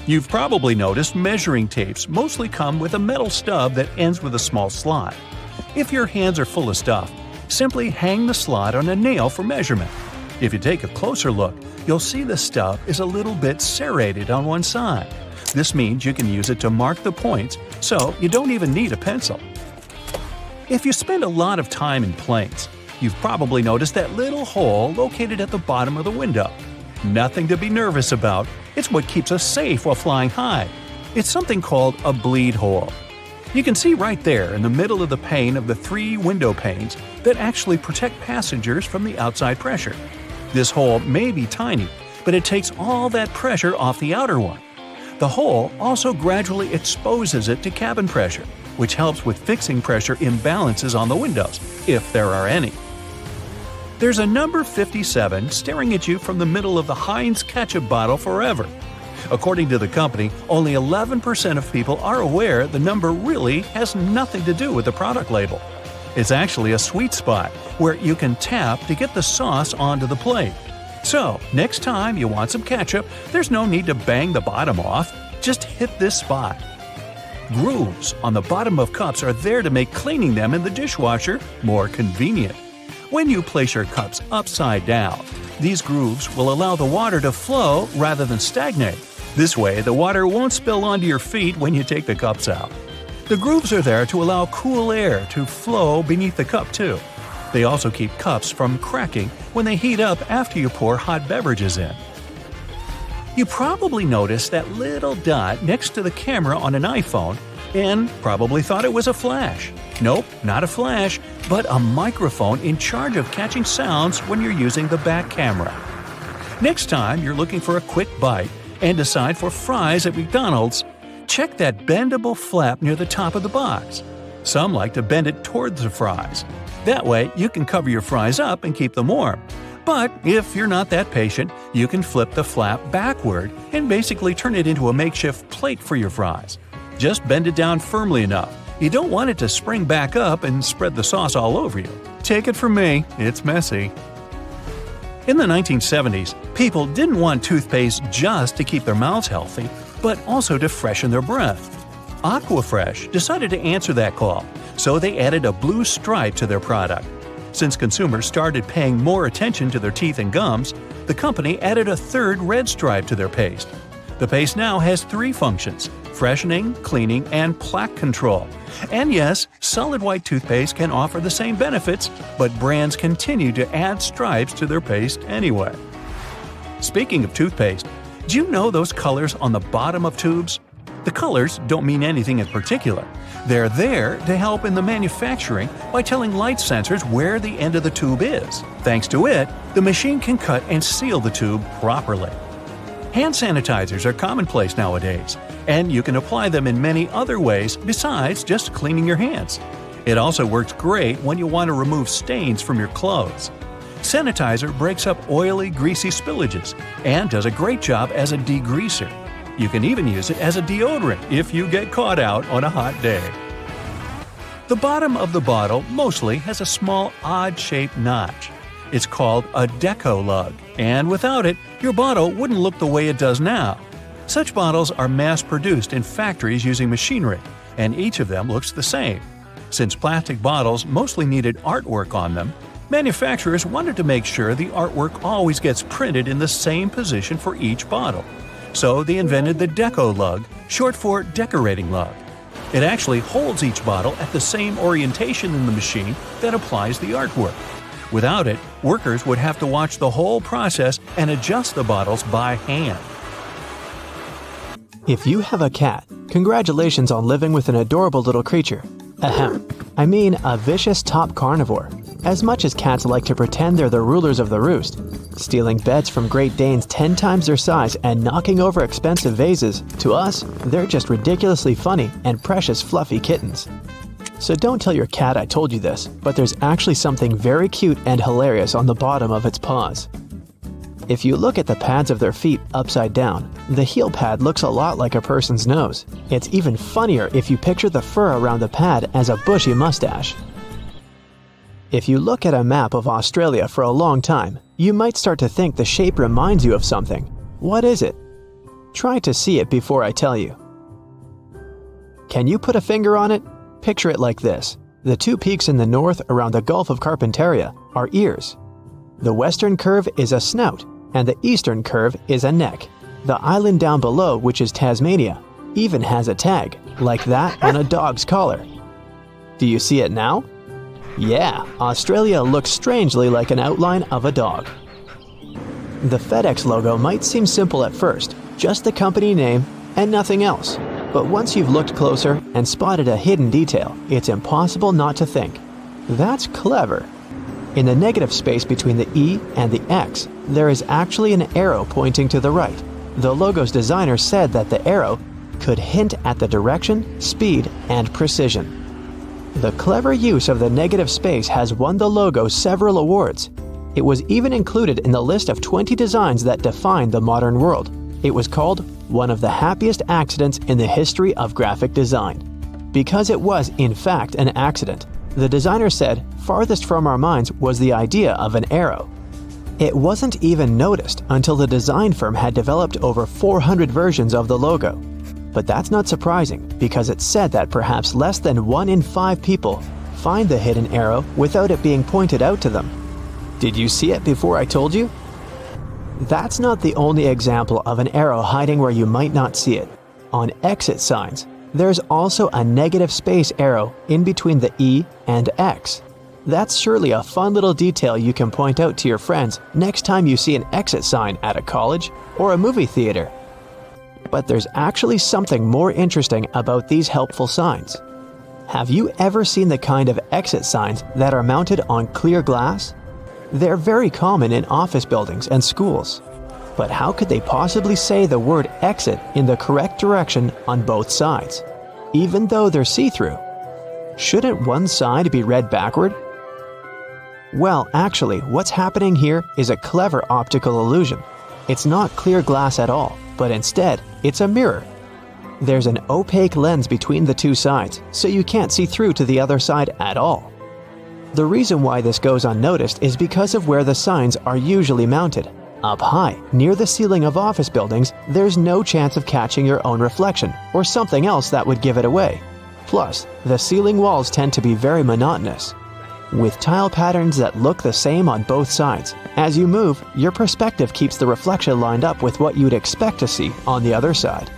A: You've probably noticed measuring tapes mostly come with a metal stub that ends with a small slot. If your hands are full of stuff, simply hang the slot on a nail for measurement. If you take a closer look, you'll see the stub is a little bit serrated on one side. This means you can use it to mark the points, so you don't even need a pencil. If you spend a lot of time in planes, you've probably noticed that little hole located at the bottom of the window. Nothing to be nervous about. It's what keeps us safe while flying high. It's something called a bleed hole. You can see right there in the middle of the pane of the 3 window panes that actually protect passengers from the outside pressure. This hole may be tiny, but it takes all that pressure off the outer one. The hole also gradually exposes it to cabin pressure, which helps with fixing pressure imbalances on the windows, if there are any. There's a number 57 staring at you from the middle of the Heinz ketchup bottle forever. According to the company, only 11% of people are aware the number really has nothing to do with the product label. It's actually a sweet spot where you can tap to get the sauce onto the plate. So, next time you want some ketchup, there's no need to bang the bottom off. Just hit this spot. Grooves on the bottom of cups are there to make cleaning them in the dishwasher more convenient. When you place your cups upside down, these grooves will allow the water to flow rather than stagnate. This way, the water won't spill onto your feet when you take the cups out. The grooves are there to allow cool air to flow beneath the cup too. They also keep cups from cracking when they heat up after you pour hot beverages in. You probably noticed that little dot next to the camera on an iPhone and probably thought it was a flash. Nope, not a flash, but a microphone in charge of catching sounds when you're using the back camera. Next time you're looking for a quick bite and decide for fries at McDonald's, check that bendable flap near the top of the box. Some like to bend it towards the fries. That way, you can cover your fries up and keep them warm. But if you're not that patient, you can flip the flap backward and basically turn it into a makeshift plate for your fries. Just bend it down firmly enough. You don't want it to spring back up and spread the sauce all over you. Take it from me, it's messy. In the 1970s, people didn't want toothpaste just to keep their mouths healthy, but also to freshen their breath. Aquafresh decided to answer that call, so they added a blue stripe to their product. Since consumers started paying more attention to their teeth and gums, the company added a third red stripe to their paste. The paste now has 3 functions: freshening, cleaning, and plaque control. And yes, solid white toothpaste can offer the same benefits, but brands continue to add stripes to their paste anyway. Speaking of toothpaste, do you know those colors on the bottom of tubes? The colors don't mean anything in particular. They're there to help in the manufacturing by telling light sensors where the end of the tube is. Thanks to it, the machine can cut and seal the tube properly. Hand sanitizers are commonplace nowadays, and you can apply them in many other ways besides just cleaning your hands. It also works great when you want to remove stains from your clothes. Sanitizer breaks up oily, greasy spillages and does a great job as a degreaser. You can even use it as a deodorant if you get caught out on a hot day. The bottom of the bottle mostly has a small odd-shaped notch. It's called a deco lug, and without it, your bottle wouldn't look the way it does now. Such bottles are mass-produced in factories using machinery, and each of them looks the same. Since plastic bottles mostly needed artwork on them, manufacturers wanted to make sure the artwork always gets printed in the same position for each bottle. So they invented the deco lug, short for decorating lug. It actually holds each bottle at the same orientation in the machine that applies the artwork. Without it, workers would have to watch the whole process and adjust the bottles by hand.
B: If you have a cat, congratulations on living with an adorable little creature. Ahem. I mean a vicious top carnivore. As much as cats like to pretend they're the rulers of the roost, stealing beds from Great Danes 10 times their size and knocking over expensive vases, to us, they're just ridiculously funny and precious fluffy kittens. So don't tell your cat I told you this, but there's actually something very cute and hilarious on the bottom of its paws. If you look at the pads of their feet upside down, the heel pad looks a lot like a person's nose. It's even funnier if you picture the fur around the pad as a bushy mustache. If you look at a map of Australia for a long time, you might start to think the shape reminds you of something. What is it? Try to see it before I tell you. Can you put a finger on it? Picture it like this. The 2 peaks in the north around the Gulf of Carpentaria are ears. The western curve is a snout, and the eastern curve is a neck. The island down below, which is Tasmania, even has a tag, like that on a dog's collar. Do you see it now? Yeah, Australia looks strangely like an outline of a dog. The FedEx logo might seem simple at first, just the company name and nothing else. But once you've looked closer and spotted a hidden detail, it's impossible not to think, that's clever. In the negative space between the E and the X, there is actually an arrow pointing to the right. The logo's designer said that the arrow could hint at the direction, speed, and precision. The clever use of the negative space has won the logo several awards. It was even included in the list of 20 designs that define the modern world. It was called one of the happiest accidents in the history of graphic design. Because it was, in fact, an accident, the designer said farthest from our minds was the idea of an arrow. It wasn't even noticed until the design firm had developed over 400 versions of the logo. But that's not surprising, because it's said that perhaps less than 1 in 5 people find the hidden arrow without it being pointed out to them. Did you see it before I told you? That's not the only example of an arrow hiding where you might not see it. On exit signs, there's also a negative space arrow in between the E and X. That's surely a fun little detail you can point out to your friends next time you see an exit sign at a college or a movie theater. But there's actually something more interesting about these helpful signs. Have you ever seen the kind of exit signs that are mounted on clear glass? They're very common in office buildings and schools. But how could they possibly say the word exit in the correct direction on both sides, even though they're see-through? Shouldn't one side be read backward? Well, actually, what's happening here is a clever optical illusion. It's not clear glass at all, but instead, it's a mirror. There's an opaque lens between the two sides, so you can't see through to the other side at all. The reason why this goes unnoticed is because of where the signs are usually mounted. Up high, near the ceiling of office buildings, there's no chance of catching your own reflection or something else that would give it away. Plus, the ceiling walls tend to be very monotonous, with tile patterns that look the same on both sides. As you move, your perspective keeps the reflection lined up with what you'd expect to see on the other side.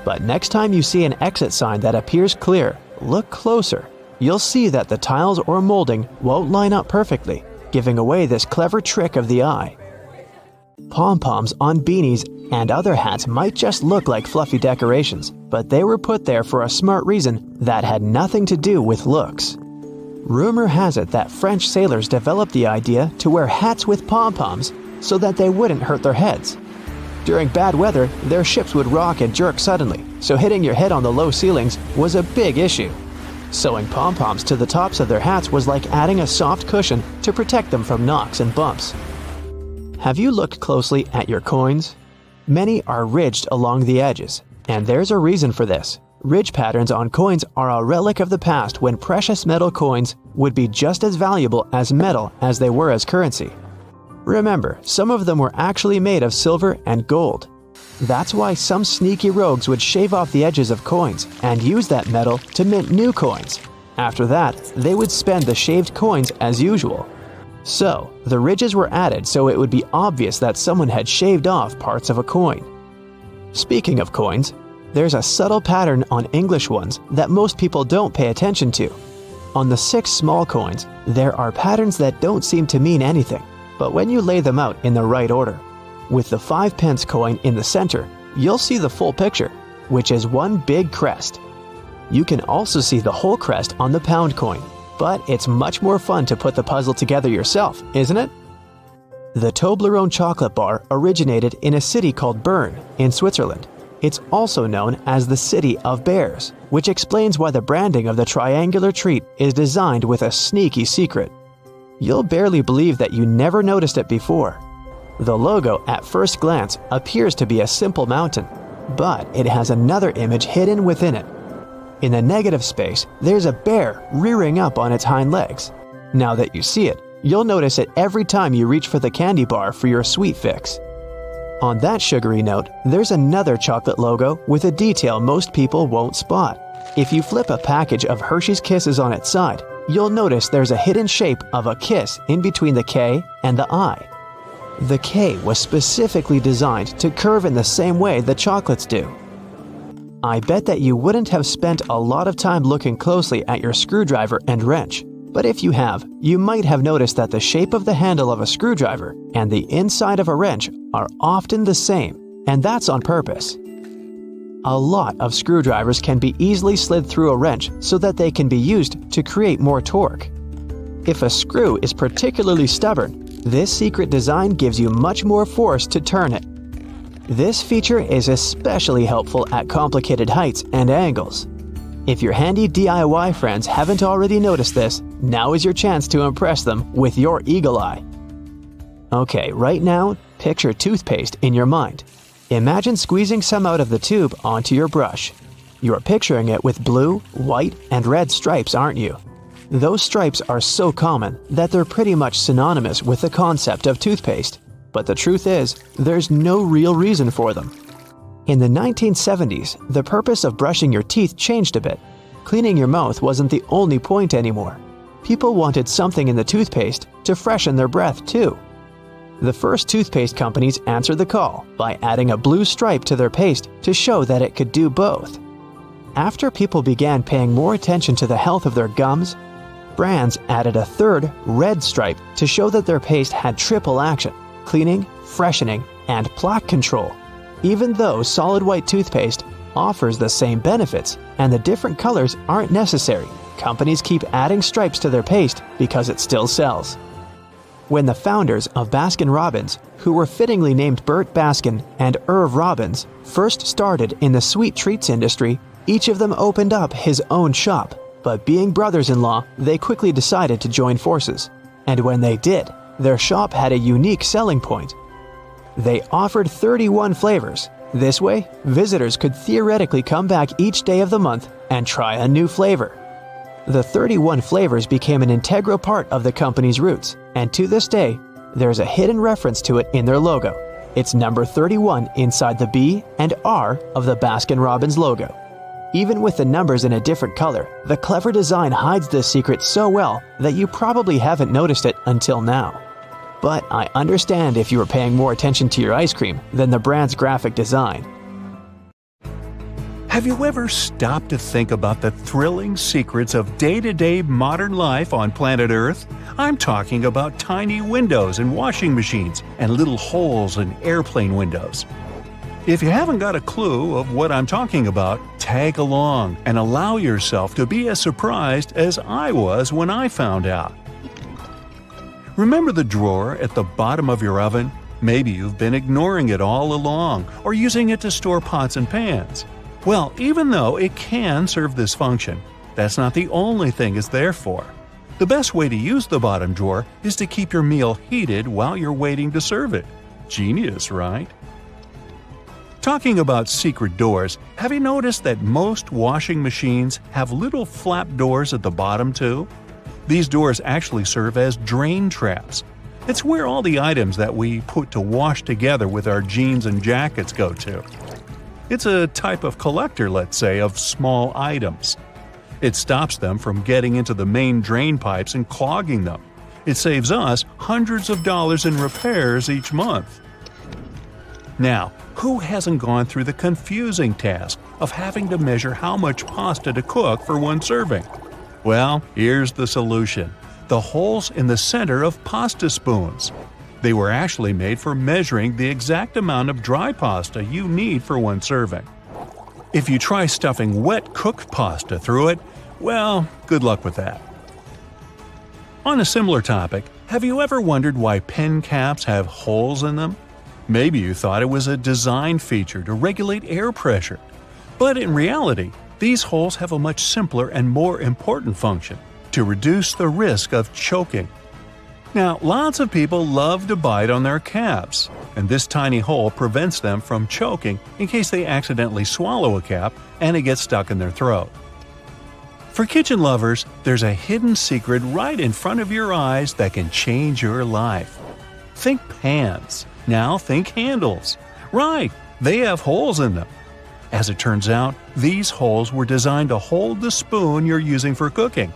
B: But next time you see an exit sign that appears clear, look closer. You'll see that the tiles or molding won't line up perfectly, giving away this clever trick of the eye. Pom-poms on beanies and other hats might just look like fluffy decorations, but they were put there for a smart reason that had nothing to do with looks. Rumor has it that French sailors developed the idea to wear hats with pom-poms so that they wouldn't hurt their heads. During bad weather, their ships would rock and jerk suddenly, so hitting your head on the low ceilings was a big issue. Sewing pom-poms to the tops of their hats was like adding a soft cushion to protect them from knocks and bumps. Have you looked closely at your coins? Many are ridged along the edges, and there's a reason for this. Ridge patterns on coins are a relic of the past when precious metal coins would be just as valuable as metal as they were as currency. Remember, some of them were actually made of silver and gold. That's why some sneaky rogues would shave off the edges of coins and use that metal to mint new coins. After that, they would spend the shaved coins as usual. So, the ridges were added so it would be obvious that someone had shaved off parts of a coin. Speaking of coins, there's a subtle pattern on English ones that most people don't pay attention to. On the 6 small coins, there are patterns that don't seem to mean anything, but when you lay them out in the right order. With the 5-pence coin in the center, you'll see the full picture, which is one big crest. You can also see the whole crest on the pound coin, but it's much more fun to put the puzzle together yourself, isn't it? The Toblerone chocolate bar originated in a city called Bern in Switzerland. It's also known as the City of Bears, which explains why the branding of the triangular treat is designed with a sneaky secret. You'll barely believe that you never noticed it before. The logo, at first glance, appears to be a simple mountain, but it has another image hidden within it. In the negative space, there's a bear rearing up on its hind legs. Now that you see it, you'll notice it every time you reach for the candy bar for your sweet fix. On that sugary note, there's another chocolate logo with a detail most people won't spot. If you flip a package of Hershey's Kisses on its side, you'll notice there's a hidden shape of a kiss in between the K and the I. The K was specifically designed to curve in the same way the chocolates do. I bet that you wouldn't have spent a lot of time looking closely at your screwdriver and wrench, but if you have, you might have noticed that the shape of the handle of a screwdriver and the inside of a wrench are often the same, and that's on purpose. A lot of screwdrivers can be easily slid through a wrench so that they can be used to create more torque. If a screw is particularly stubborn, this secret design gives you much more force to turn it. This feature is especially helpful at complicated heights and angles. If your handy DIY friends haven't already noticed this, now is your chance to impress them with your eagle eye. Okay, right now, picture toothpaste in your mind. Imagine squeezing some out of the tube onto your brush. You're picturing it with blue, white, and red stripes, aren't you? Those stripes are so common that they're pretty much synonymous with the concept of toothpaste. But the truth is, there's no real reason for them. In the 1970s, the purpose of brushing your teeth changed a bit. Cleaning your mouth wasn't the only point anymore. People wanted something in the toothpaste to freshen their breath too. The first toothpaste companies answered the call by adding a blue stripe to their paste to show that it could do both. After people began paying more attention to the health of their gums, brands added a third, red stripe to show that their paste had triple action: cleaning, freshening, and plaque control. Even though solid white toothpaste offers the same benefits and the different colors aren't necessary, companies keep adding stripes to their paste because it still sells. When the founders of Baskin-Robbins, who were fittingly named Burt Baskin and Irv Robbins, first started in the sweet treats industry, each of them opened up his own shop. But being brothers-in-law, they quickly decided to join forces. And when they did, their shop had a unique selling point. They offered 31 flavors. This way, visitors could theoretically come back each day of the month and try a new flavor. The 31 flavors became an integral part of the company's roots, and to this day, there's a hidden reference to it in their logo. It's number 31 inside the B and R of the Baskin-Robbins logo. Even with the numbers in a different color, the clever design hides this secret so well that you probably haven't noticed it until now. But I understand if you were paying more attention to your ice cream than the brand's graphic design.
A: Have you ever stopped to think about the thrilling secrets of day-to-day modern life on planet Earth? I'm talking about tiny windows in washing machines and little holes in airplane windows. If you haven't got a clue of what I'm talking about, tag along and allow yourself to be as surprised as I was when I found out. Remember the drawer at the bottom of your oven? Maybe you've been ignoring it all along or using it to store pots and pans. Well, even though it can serve this function, that's not the only thing it's there for. The best way to use the bottom drawer is to keep your meal heated while you're waiting to serve it. Genius, right? Talking about secret doors, have you noticed that most washing machines have little flap doors at the bottom too? These doors actually serve as drain traps. It's where all the items that we put to wash together with our jeans and jackets go to. It's a type of collector, let's say, of small items. It stops them from getting into the main drain pipes and clogging them. It saves us hundreds of dollars in repairs each month. Now, who hasn't gone through the confusing task of having to measure how much pasta to cook for one serving? Well, here's the solution: the holes in the center of pasta spoons. They were actually made for measuring the exact amount of dry pasta you need for one serving. If you try stuffing wet cooked pasta through it, well, good luck with that. On a similar topic, have you ever wondered why pen caps have holes in them? Maybe you thought it was a design feature to regulate air pressure. But in reality, these holes have a much simpler and more important function: to reduce the risk of choking. Now, lots of people love to bite on their caps, and this tiny hole prevents them from choking in case they accidentally swallow a cap and it gets stuck in their throat. For kitchen lovers, there's a hidden secret right in front of your eyes that can change your life. Think pans. Now think handles. Right, they have holes in them. As it turns out, these holes were designed to hold the spoon you're using for cooking.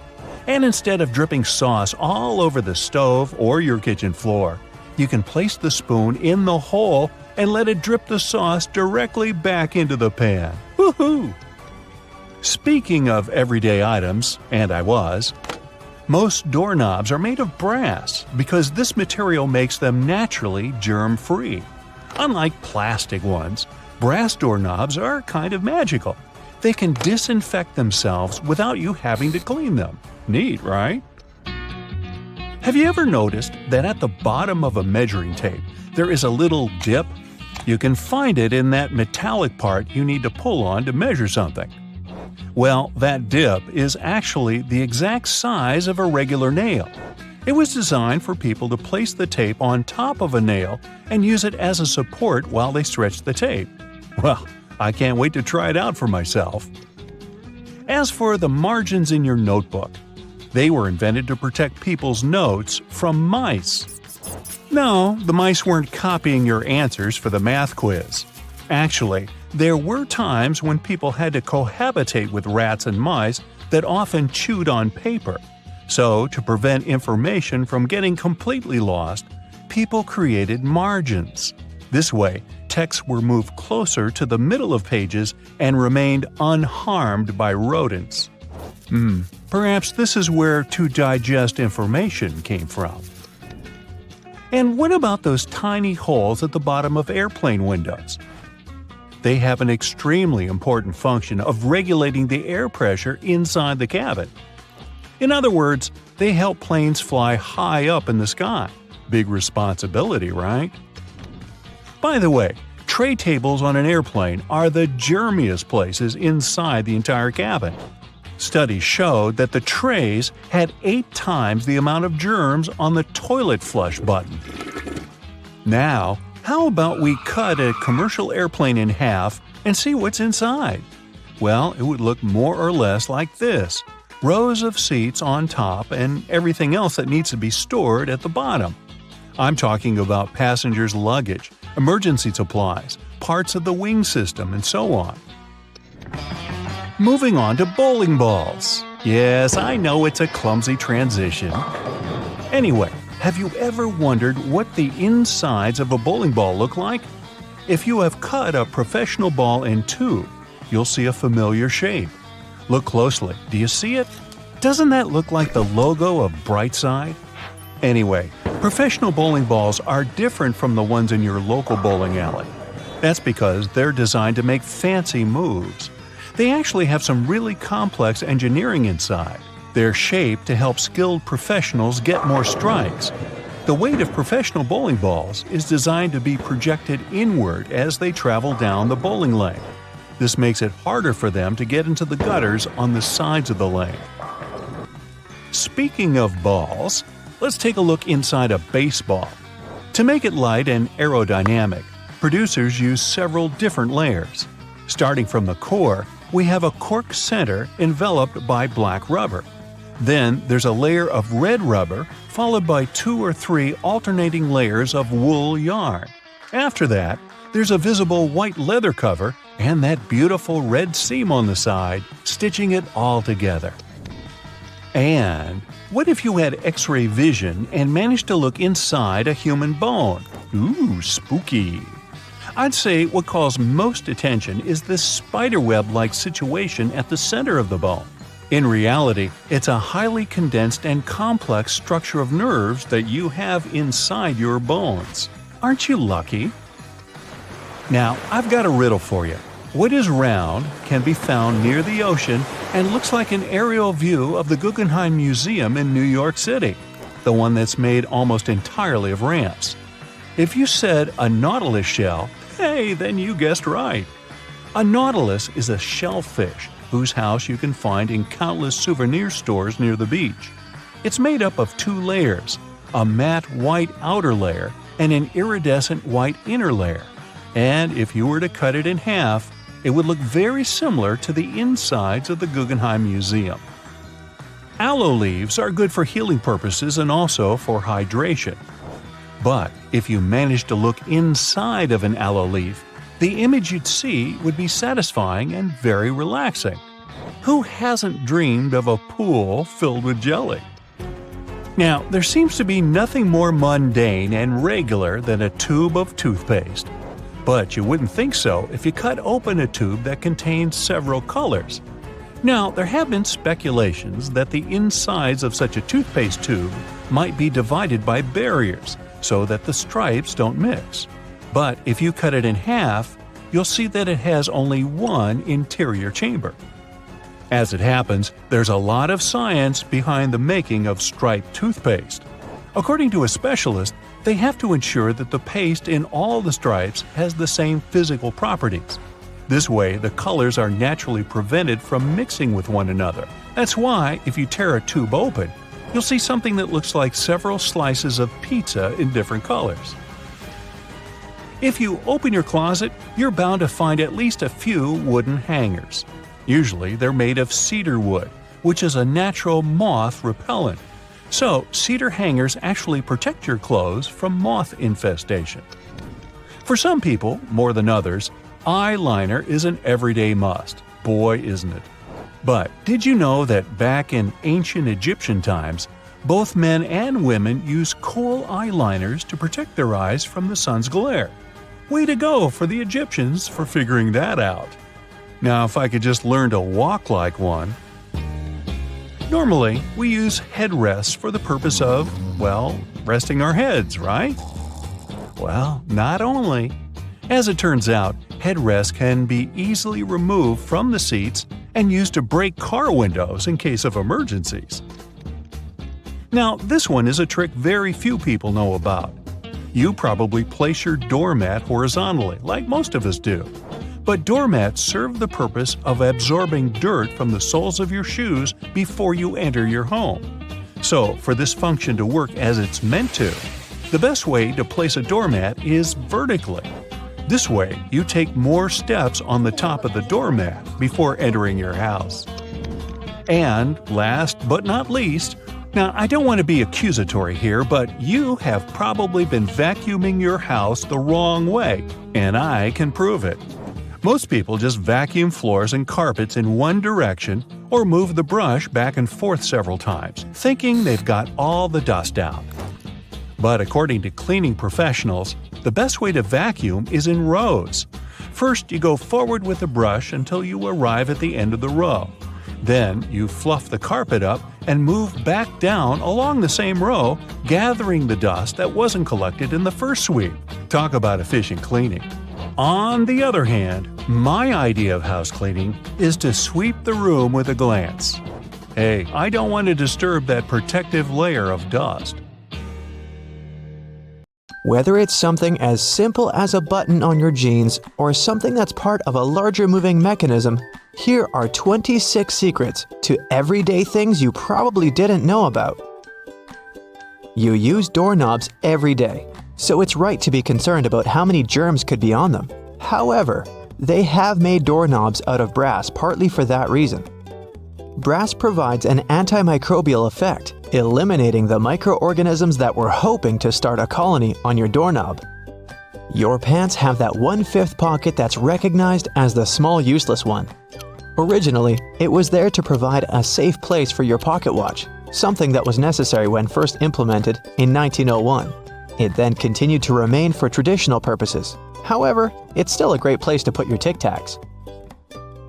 A: And instead of dripping sauce all over the stove or your kitchen floor, You can place the spoon in the hole and let it drip the sauce directly back into the pan. Woohoo! Speaking of everyday items, and I was, most doorknobs are made of brass because this material makes them naturally germ-free. Unlike plastic ones, brass doorknobs are kind of magical. They can disinfect themselves without you having to clean them. Neat, right? Have you ever noticed that at the bottom of a measuring tape there is a little dip? You can find it in that metallic part you need to pull on to measure something. Well, that dip is actually the exact size of a regular nail. It was designed for people to place the tape on top of a nail and use it as a support while they stretch the tape. Well, I can't wait to try it out for myself. As for the margins in your notebook, they were invented to protect people's notes from mice. No, the mice weren't copying your answers for the math quiz. Actually, there were times when people had to cohabitate with rats and mice that often chewed on paper. So, to prevent information from getting completely lost, people created margins. This way, texts were moved closer to the middle of pages and remained unharmed by rodents. Perhaps this is where to digest information came from. And what about those tiny holes at the bottom of airplane windows? They have an extremely important function of regulating the air pressure inside the cabin. In other words, they help planes fly high up in the sky. Big responsibility, right? By the way, tray tables on an airplane are the germiest places inside the entire cabin. Studies showed that the trays had 8 times the amount of germs on the toilet flush button. Now, how about we cut a commercial airplane in half and see what's inside? Well, it would look more or less like this: rows of seats on top and everything else that needs to be stored at the bottom. I'm talking about passengers' luggage, emergency supplies, parts of the wing system, and so on. Moving on to bowling balls. Yes, I know it's a clumsy transition. Anyway, have you ever wondered what the insides of a bowling ball look like? If you have cut a professional ball in two, you'll see a familiar shape. Look closely. Do you see it? Doesn't that look like the logo of Brightside? Anyway, professional bowling balls are different from the ones in your local bowling alley. That's because they're designed to make fancy moves. They actually have some really complex engineering inside. They're shaped to help skilled professionals get more strikes. The weight of professional bowling balls is designed to be projected inward as they travel down the bowling lane. This makes it harder for them to get into the gutters on the sides of the lane. Speaking of balls, let's take a look inside a baseball. To make it light and aerodynamic, producers use several different layers. Starting from the core, we have a cork center enveloped by black rubber. Then there's a layer of red rubber, followed by 2 or 3 alternating layers of wool yarn. After that, there's a visible white leather cover and that beautiful red seam on the side, stitching it all together. And what if you had X-ray vision and managed to look inside a human bone? Ooh, spooky! I'd say what calls most attention is this spiderweb-like situation at the center of the bone. In reality, it's a highly condensed and complex structure of nerves that you have inside your bones. Aren't you lucky? Now, I've got a riddle for you. What is round, can be found near the ocean, and looks like an aerial view of the Guggenheim Museum in New York City, the one that's made almost entirely of ramps? If you said a nautilus shell, hey, then you guessed right. A nautilus is a shellfish whose house you can find in countless souvenir stores near the beach. It's made up of 2 layers, a matte white outer layer and an iridescent white inner layer. And if you were to cut it in half, it would look very similar to the insides of the Guggenheim Museum. Aloe leaves are good for healing purposes and also for hydration. But if you managed to look inside of an aloe leaf, the image you'd see would be satisfying and very relaxing. Who hasn't dreamed of a pool filled with jelly? Now, there seems to be nothing more mundane and regular than a tube of toothpaste. But you wouldn't think so if you cut open a tube that contains several colors. Now, there have been speculations that the insides of such a toothpaste tube might be divided by barriers so that the stripes don't mix. But if you cut it in half, you'll see that it has only one interior chamber. As it happens, there's a lot of science behind the making of striped toothpaste. According to a specialist, they have to ensure that the paste in all the stripes has the same physical properties. This way, the colors are naturally prevented from mixing with one another. That's why, if you tear a tube open, you'll see something that looks like several slices of pizza in different colors. If you open your closet, you're bound to find at least a few wooden hangers. Usually, they're made of cedar wood, which is a natural moth repellent. So, cedar hangers actually protect your clothes from moth infestation. For some people, more than others, eyeliner is an everyday must. Boy, isn't it. But did you know that back in ancient Egyptian times, both men and women used kohl eyeliners to protect their eyes from the sun's glare? Way to go for the Egyptians for figuring that out. Now, if I could just learn to walk like one. Normally, we use headrests for the purpose of, well, resting our heads, right? Well, not only. As it turns out, headrests can be easily removed from the seats and used to break car windows in case of emergencies. Now, this one is a trick very few people know about. You probably place your doormat horizontally, like most of us do. But doormats serve the purpose of absorbing dirt from the soles of your shoes before you enter your home. So, for this function to work as it's meant to, the best way to place a doormat is vertically. This way, you take more steps on the top of the doormat before entering your house. And last but not least, now I don't want to be accusatory here, but you have probably been vacuuming your house the wrong way, and I can prove it. Most people just vacuum floors and carpets in one direction or move the brush back and forth several times, thinking they've got all the dust out. But according to cleaning professionals, the best way to vacuum is in rows. First, you go forward with the brush until you arrive at the end of the row. Then, you fluff the carpet up and move back down along the same row, gathering the dust that wasn't collected in the first sweep. Talk about efficient cleaning. On the other hand, my idea of house cleaning is to sweep the room with a glance. Hey, I don't want to disturb that protective layer of dust.
B: Whether it's something as simple as a button on your jeans or something that's part of a larger moving mechanism, here are 26 secrets to everyday things you probably didn't know about. You use doorknobs every day, so it's right to be concerned about how many germs could be on them. However, they have made doorknobs out of brass partly for that reason. Brass provides an antimicrobial effect, eliminating the microorganisms that were hoping to start a colony on your doorknob. Your pants have that 1/5 pocket that's recognized as the small useless one. Originally, it was there to provide a safe place for your pocket watch, something that was necessary when first implemented in 1901. It then continued to remain for traditional purposes. However, it's still a great place to put your Tic Tacs.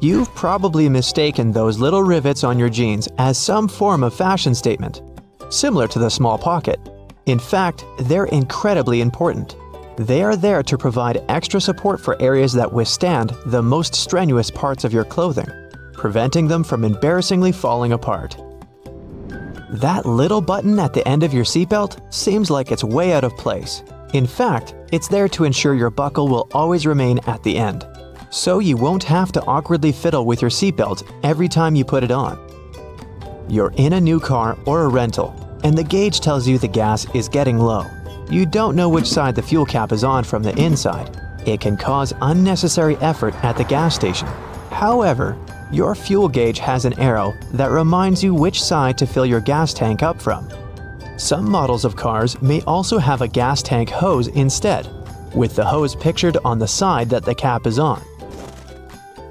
B: You've probably mistaken those little rivets on your jeans as some form of fashion statement, similar to the small pocket. In fact, they're incredibly important. They are there to provide extra support for areas that withstand the most strenuous parts of your clothing, preventing them from embarrassingly falling apart. That little button at the end of your seatbelt seems like it's way out of place. In fact, it's there to ensure your buckle will always remain at the end, so you won't have to awkwardly fiddle with your seatbelt every time you put it on. You're in a new car or a rental, and the gauge tells you the gas is getting low. You don't know which side the fuel cap is on from the inside. It can cause unnecessary effort at the gas station. However, your fuel gauge has an arrow that reminds you which side to fill your gas tank up from. Some models of cars may also have a gas tank hose instead, with the hose pictured on the side that the cap is on.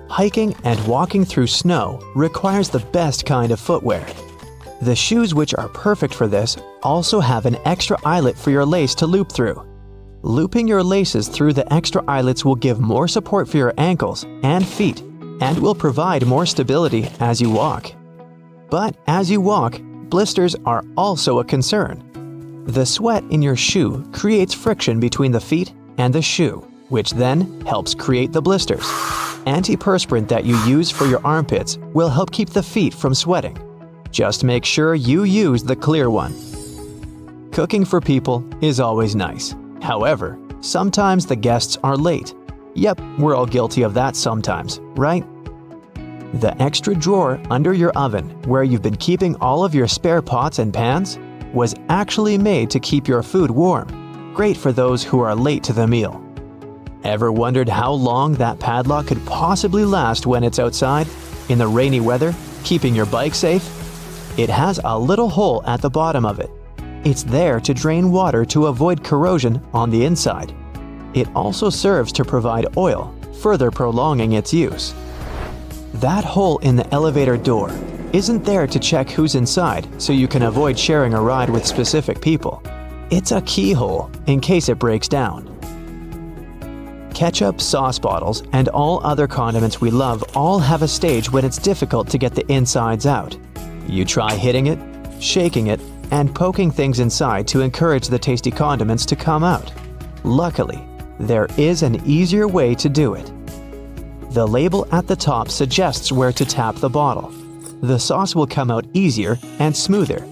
B: Hiking and walking through snow requires the best kind of footwear. The shoes which are perfect for this also have an extra eyelet for your lace to loop through. Looping your laces through the extra eyelets will give more support for your ankles and feet and will provide more stability as you walk. But as you walk, blisters are also a concern. The sweat in your shoe creates friction between the feet and the shoe, which then helps create the blisters. Antiperspirant that you use for your armpits will help keep the feet from sweating. Just make sure you use the clear one. Cooking for people is always nice. However, sometimes the guests are late. Yep, we're all guilty of that sometimes, right? The extra drawer under your oven, where you've been keeping all of your spare pots and pans, was actually made to keep your food warm. Great for those who are late to the meal. Ever wondered how long that padlock could possibly last when it's outside, in the rainy weather, keeping your bike safe? It has a little hole at the bottom of it. It's there to drain water to avoid corrosion on the inside. It also serves to provide oil, further prolonging its use. That hole in the elevator door isn't there to check who's inside so you can avoid sharing a ride with specific people. It's a keyhole in case it breaks down. Ketchup, sauce bottles, and all other condiments we love all have a stage when it's difficult to get the insides out. You try hitting it, shaking it, and poking things inside to encourage the tasty condiments to come out. Luckily, there is an easier way to do it. The label at the top suggests where to tap the bottle. The sauce will come out easier and smoother,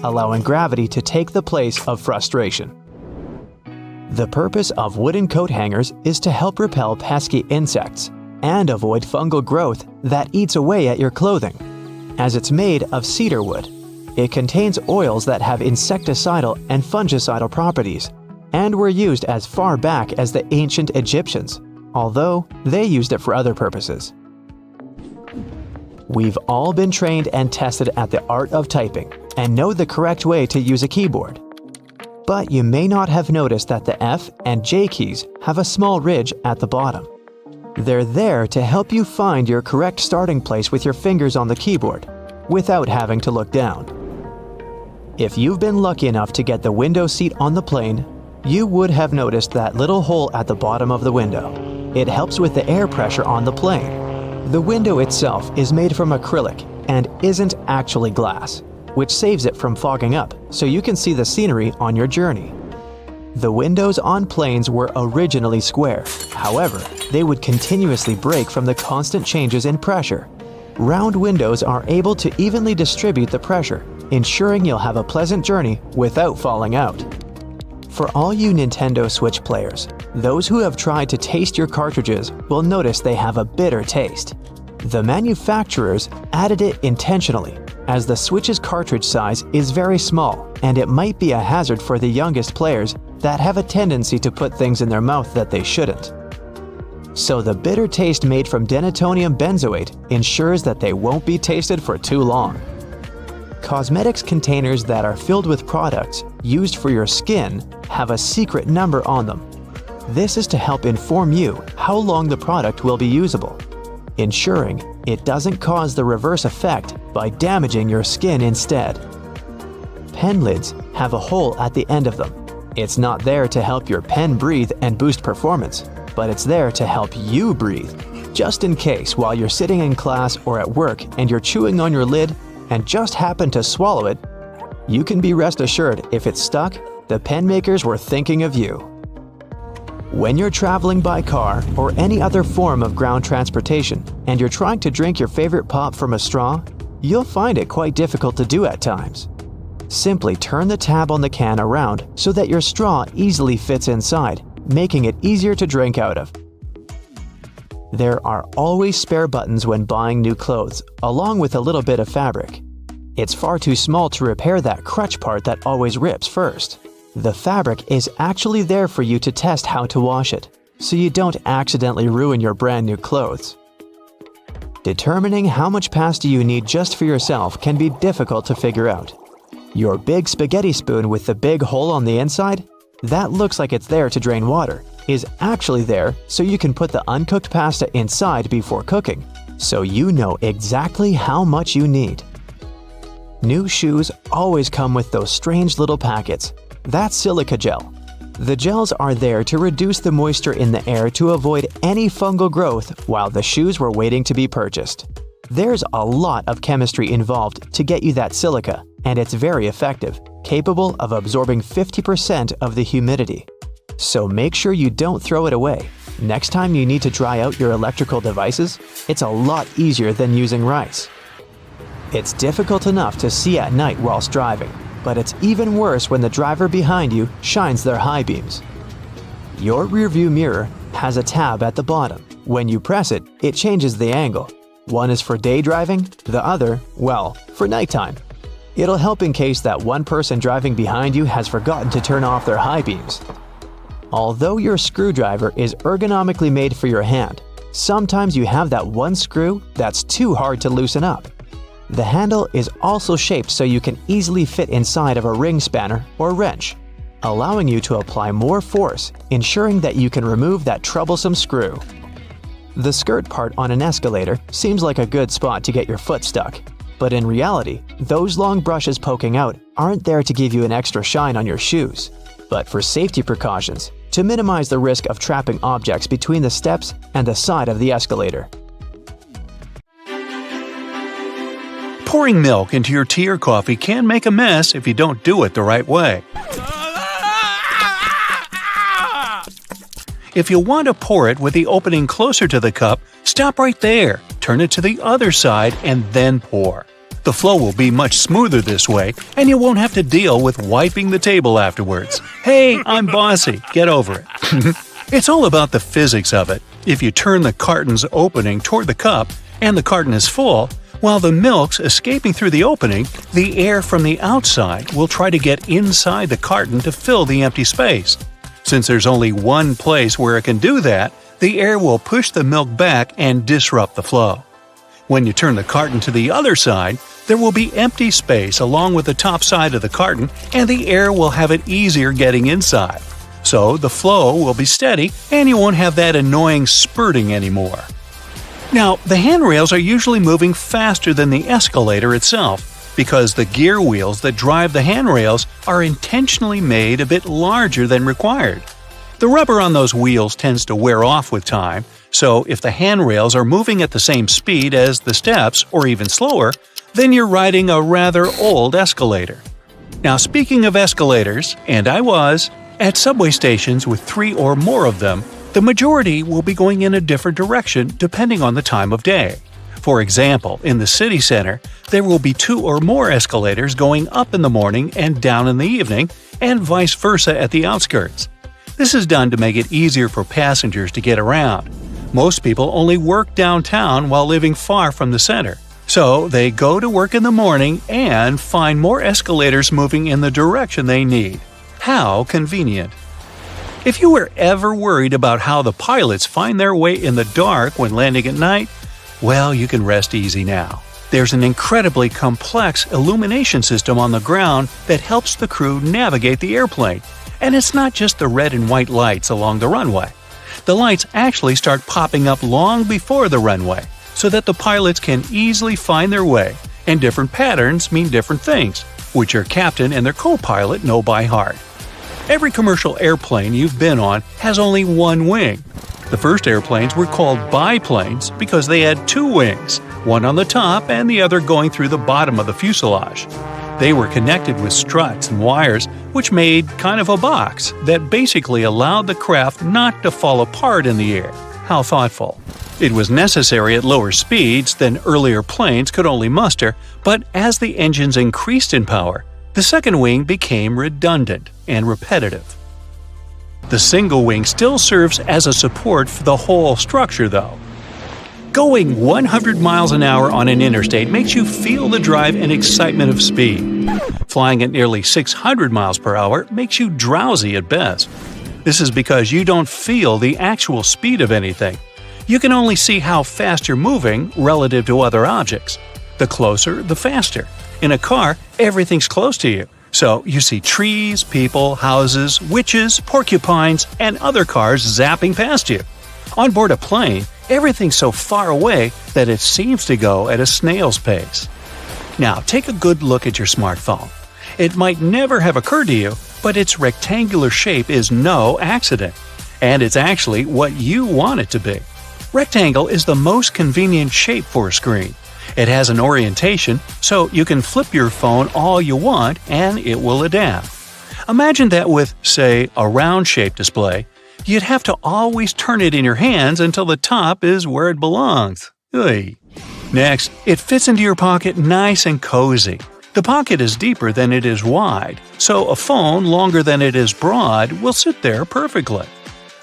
B: allowing gravity to take the place of frustration. The purpose of wooden coat hangers is to help repel pesky insects and avoid fungal growth that eats away at your clothing. As it's made of cedar wood, it contains oils that have insecticidal and fungicidal properties and were used as far back as the ancient Egyptians, although they used it for other purposes. We've all been trained and tested at the art of typing and know the correct way to use a keyboard. But you may not have noticed that the F and J keys have a small ridge at the bottom. They're there to help you find your correct starting place with your fingers on the keyboard, without having to look down. If you've been lucky enough to get the window seat on the plane, you would have noticed that little hole at the bottom of the window. It helps with the air pressure on the plane. The window itself is made from acrylic and isn't actually glass, which saves it from fogging up so you can see the scenery on your journey. The windows on planes were originally square. However, they would continuously break from the constant changes in pressure. Round windows are able to evenly distribute the pressure, ensuring you'll have a pleasant journey without falling out. For all you Nintendo Switch players, those who have tried to taste your cartridges will notice they have a bitter taste. The manufacturers added it intentionally, as the Switch's cartridge size is very small and it might be a hazard for the youngest players that have a tendency to put things in their mouth that they shouldn't. So the bitter taste made from denatonium benzoate ensures that they won't be tasted for too long. Cosmetics containers that are filled with products used for your skin have a secret number on them. This is to help inform you how long the product will be usable, ensuring it doesn't cause the reverse effect by damaging your skin instead. Pen lids have a hole at the end of them. It's not there to help your pen breathe and boost performance, but it's there to help you breathe, just in case while you're sitting in class or at work and you're chewing on your lid and just happen to swallow it. You can be rest assured if it's stuck, the pen makers were thinking of you. When you're traveling by car or any other form of ground transportation and you're trying to drink your favorite pop from a straw, you'll find it quite difficult to do at times. Simply turn the tab on the can around so that your straw easily fits inside, making it easier to drink out of. There are always spare buttons when buying new clothes, along with a little bit of fabric. It's far too small to repair that crutch part that always rips first. The fabric is actually there for you to test how to wash it, so you don't accidentally ruin your brand new clothes. Determining how much pasta you need just for yourself can be difficult to figure out. Your big spaghetti spoon with the big hole on the inside, that looks like it's there to drain water, is actually there so you can put the uncooked pasta inside before cooking, so you know exactly how much you need. New shoes always come with those strange little packets. That's silica gel. The gels are there to reduce the moisture in the air to avoid any fungal growth while the shoes were waiting to be purchased. There's a lot of chemistry involved to get you that silica, and it's very effective, capable of absorbing 50% of the humidity. So make sure you don't throw it away. Next time you need to dry out your electrical devices, it's a lot easier than using rice. It's difficult enough to see at night whilst driving, but it's even worse when the driver behind you shines their high beams. Your rearview mirror has a tab at the bottom. When you press it, it changes the angle. One is for day driving, the other, well, for nighttime. It'll help in case that one person driving behind you has forgotten to turn off their high beams. Although your screwdriver is ergonomically made for your hand, sometimes you have that one screw that's too hard to loosen up. The handle is also shaped so you can easily fit inside of a ring spanner or wrench, allowing you to apply more force, ensuring that you can remove that troublesome screw. The skirt part on an escalator seems like a good spot to get your foot stuck, but in reality, those long brushes poking out aren't there to give you an extra shine on your shoes, but for safety precautions, to minimize the risk of trapping objects between the steps and the side of the escalator.
A: Pouring milk into your tea or coffee can make a mess if you don't do it the right way. If you want to pour it with the opening closer to the cup, stop right there, turn it to the other side, and then pour. The flow will be much smoother this way, and you won't have to deal with wiping the table afterwards. Hey, I'm bossy. Get over it. It's all about the physics of it. If you turn the carton's opening toward the cup and the carton is full, while the milk's escaping through the opening, the air from the outside will try to get inside the carton to fill the empty space. Since there's only one place where it can do that, the air will push the milk back and disrupt the flow. When you turn the carton to the other side, there will be empty space along with the top side of the carton, and the air will have it easier getting inside. So the flow will be steady, and you won't have that annoying spurting anymore. Now, the handrails are usually moving faster than the escalator itself, because the gear wheels that drive the handrails are intentionally made a bit larger than required. The rubber on those wheels tends to wear off with time, so if the handrails are moving at the same speed as the steps or even slower, then you're riding a rather old escalator. Now, speaking of escalators, and I was, at subway stations with 3 or more of them, the majority will be going in a different direction depending on the time of day. For example, in the city center, there will be 2 or more escalators going up in the morning and down in the evening, and vice versa at the outskirts. This is done to make it easier for passengers to get around. Most people only work downtown while living far from the center, so they go to work in the morning and find more escalators moving in the direction they need. How convenient! If you were ever worried about how the pilots find their way in the dark when landing at night, well, you can rest easy now. There's an incredibly complex illumination system on the ground that helps the crew navigate the airplane. And it's not just the red and white lights along the runway. The lights actually start popping up long before the runway, so that the pilots can easily find their way, and different patterns mean different things, which your captain and their co-pilot know by heart. Every commercial airplane you've been on has only one wing. The first airplanes were called biplanes because they had 2 wings, one on the top and the other going through the bottom of the fuselage. They were connected with struts and wires, which made kind of a box that basically allowed the craft not to fall apart in the air. How thoughtful. It was necessary at lower speeds than earlier planes could only muster, but as the engines increased in power, the second wing became redundant and repetitive. The single wing still serves as a support for the whole structure, though. Going 100 miles an hour on an interstate makes you feel the drive and excitement of speed. Flying at nearly 600 miles per hour makes you drowsy at best. This is because you don't feel the actual speed of anything. You can only see how fast you're moving relative to other objects. The closer, the faster. In a car, everything's close to you. So you see trees, people, houses, witches, porcupines, and other cars zapping past you. On board a plane, everything's so far away that it seems to go at a snail's pace. Now take a good look at your smartphone. It might never have occurred to you, but its rectangular shape is no accident. And it's actually what you want it to be. Rectangle is the most convenient shape for a screen. It has an orientation, so you can flip your phone all you want and it will adapt. Imagine that with, say, a round-shaped display, you'd have to always turn it in your hands until the top is where it belongs. Oy. Next, it fits into your pocket nice and cozy. The pocket is deeper than it is wide, so a phone longer than it is broad will sit there perfectly.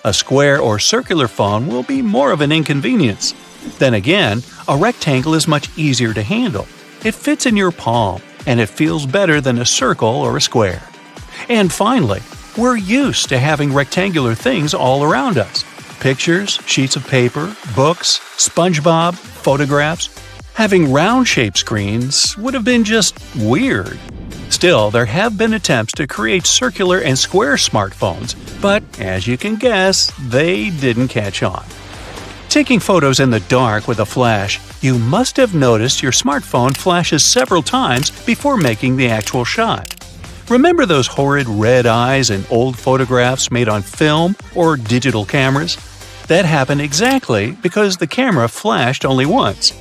A: A square or circular phone will be more of an inconvenience. Then again, a rectangle is much easier to handle. It fits in your palm, and it feels better than a circle or a square. And finally, we're used to having rectangular things all around us. Pictures, sheets of paper, books, SpongeBob, photographs. Having round-shaped screens would have been just weird. Still, there have been attempts to create circular and square smartphones, but as you can guess, they didn't catch on. Taking photos in the dark with a flash, you must have noticed your smartphone flashes several times before making the actual shot. Remember those horrid red eyes in old photographs made on film or digital cameras? That happened exactly because the camera flashed only once.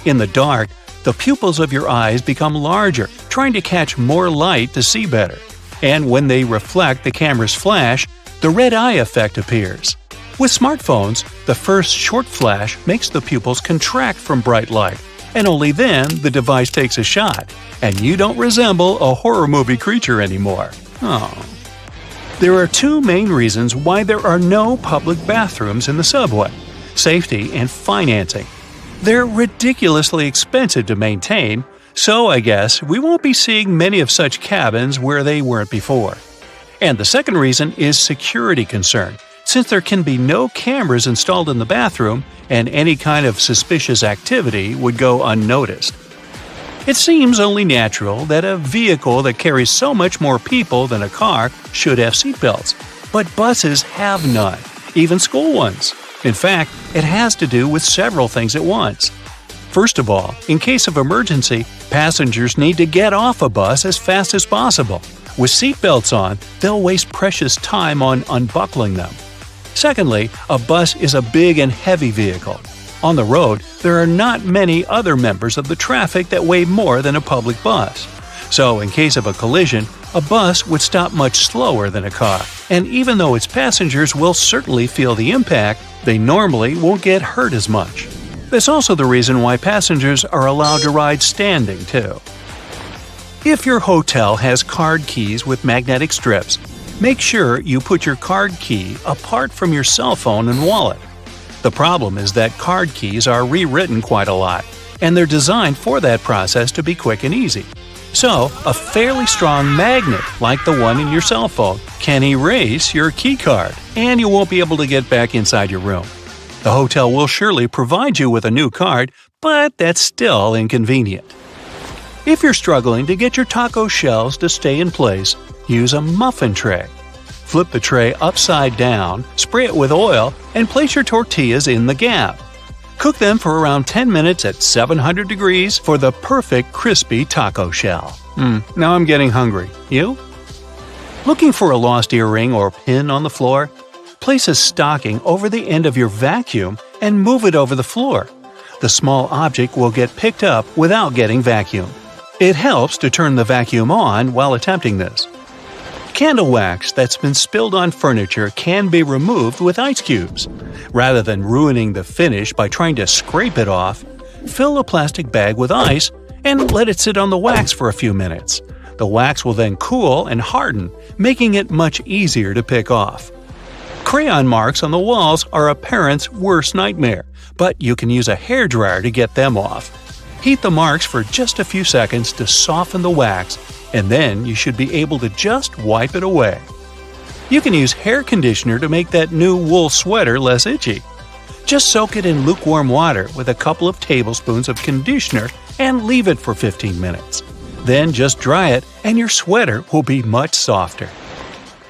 A: In the dark, the pupils of your eyes become larger, trying to catch more light to see better. And when they reflect the camera's flash, the red eye effect appears. With smartphones, the first short flash makes the pupils contract from bright light, and only then the device takes a shot, and you don't resemble a horror movie creature anymore. Oh. There are two main reasons why there are no public bathrooms in the subway: safety and financing. They're ridiculously expensive to maintain, so I guess we won't be seeing many of such cabins where they weren't before. And the second reason is security concern, since there can be no cameras installed in the bathroom and any kind of suspicious activity would go unnoticed. It seems only natural that a vehicle that carries so much more people than a car should have seatbelts, but buses have none, even school ones. In fact, it has to do with several things at once. First of all, in case of emergency, passengers need to get off a bus as fast as possible. With seatbelts on, they'll waste precious time on unbuckling them. Secondly, a bus is a big and heavy vehicle. On the road, there are not many other members of the traffic that weigh more than a public bus. So, in case of a collision, a bus would stop much slower than a car, and even though its passengers will certainly feel the impact, they normally won't get hurt as much. That's also the reason why passengers are allowed to ride standing, too. If your hotel has card keys with magnetic strips, make sure you put your card key apart from your cell phone and wallet. The problem is that card keys are rewritten quite a lot, and they're designed for that process to be quick and easy. So, a fairly strong magnet, like the one in your cell phone, can erase your key card, and you won't be able to get back inside your room. The hotel will surely provide you with a new card, but that's still inconvenient. If you're struggling to get your taco shells to stay in place, use a muffin tray. Flip the tray upside down, spray it with oil, and place your tortillas in the gap. Cook them for around 10 minutes at 700 degrees for the perfect crispy taco shell. Now I'm getting hungry. You? Looking for a lost earring or pin on the floor? Place a stocking over the end of your vacuum and move it over the floor. The small object will get picked up without getting vacuumed. It helps to turn the vacuum on while attempting this. Candle wax that's been spilled on furniture can be removed with ice cubes. Rather than ruining the finish by trying to scrape it off, fill a plastic bag with ice and let it sit on the wax for a few minutes. The wax will then cool and harden, making it much easier to pick off. Crayon marks on the walls are a parent's worst nightmare, but you can use a hairdryer to get them off. Heat the marks for just a few seconds to soften the wax, and then you should be able to just wipe it away. You can use hair conditioner to make that new wool sweater less itchy. Just soak it in lukewarm water with a couple of tablespoons of conditioner and leave it for 15 minutes. Then just dry it and your sweater will be much softer.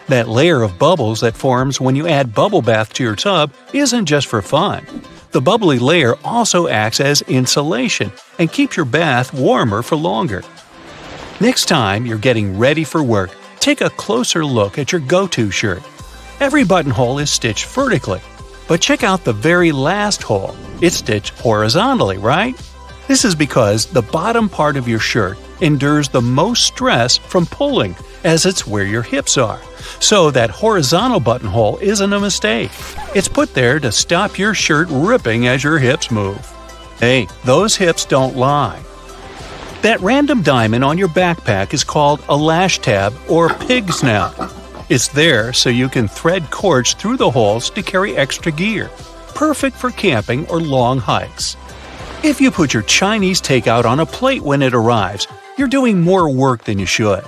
A: That layer of bubbles that forms when you add bubble bath to your tub isn't just for fun. The bubbly layer also acts as insulation and keeps your bath warmer for longer. Next time you're getting ready for work, take a closer look at your go-to shirt. Every buttonhole is stitched vertically, but check out the very last hole. It's stitched horizontally, right? This is because the bottom part of your shirt endures the most stress from pulling, as it's where your hips are. So that horizontal buttonhole isn't a mistake. It's put there to stop your shirt ripping as your hips move. Hey, those hips don't lie. That random diamond on your backpack is called a lash tab or pig snout. It's there so you can thread cords through the holes to carry extra gear. Perfect for camping or long hikes. If you put your Chinese takeout on a plate when it arrives, you're doing more work than you should.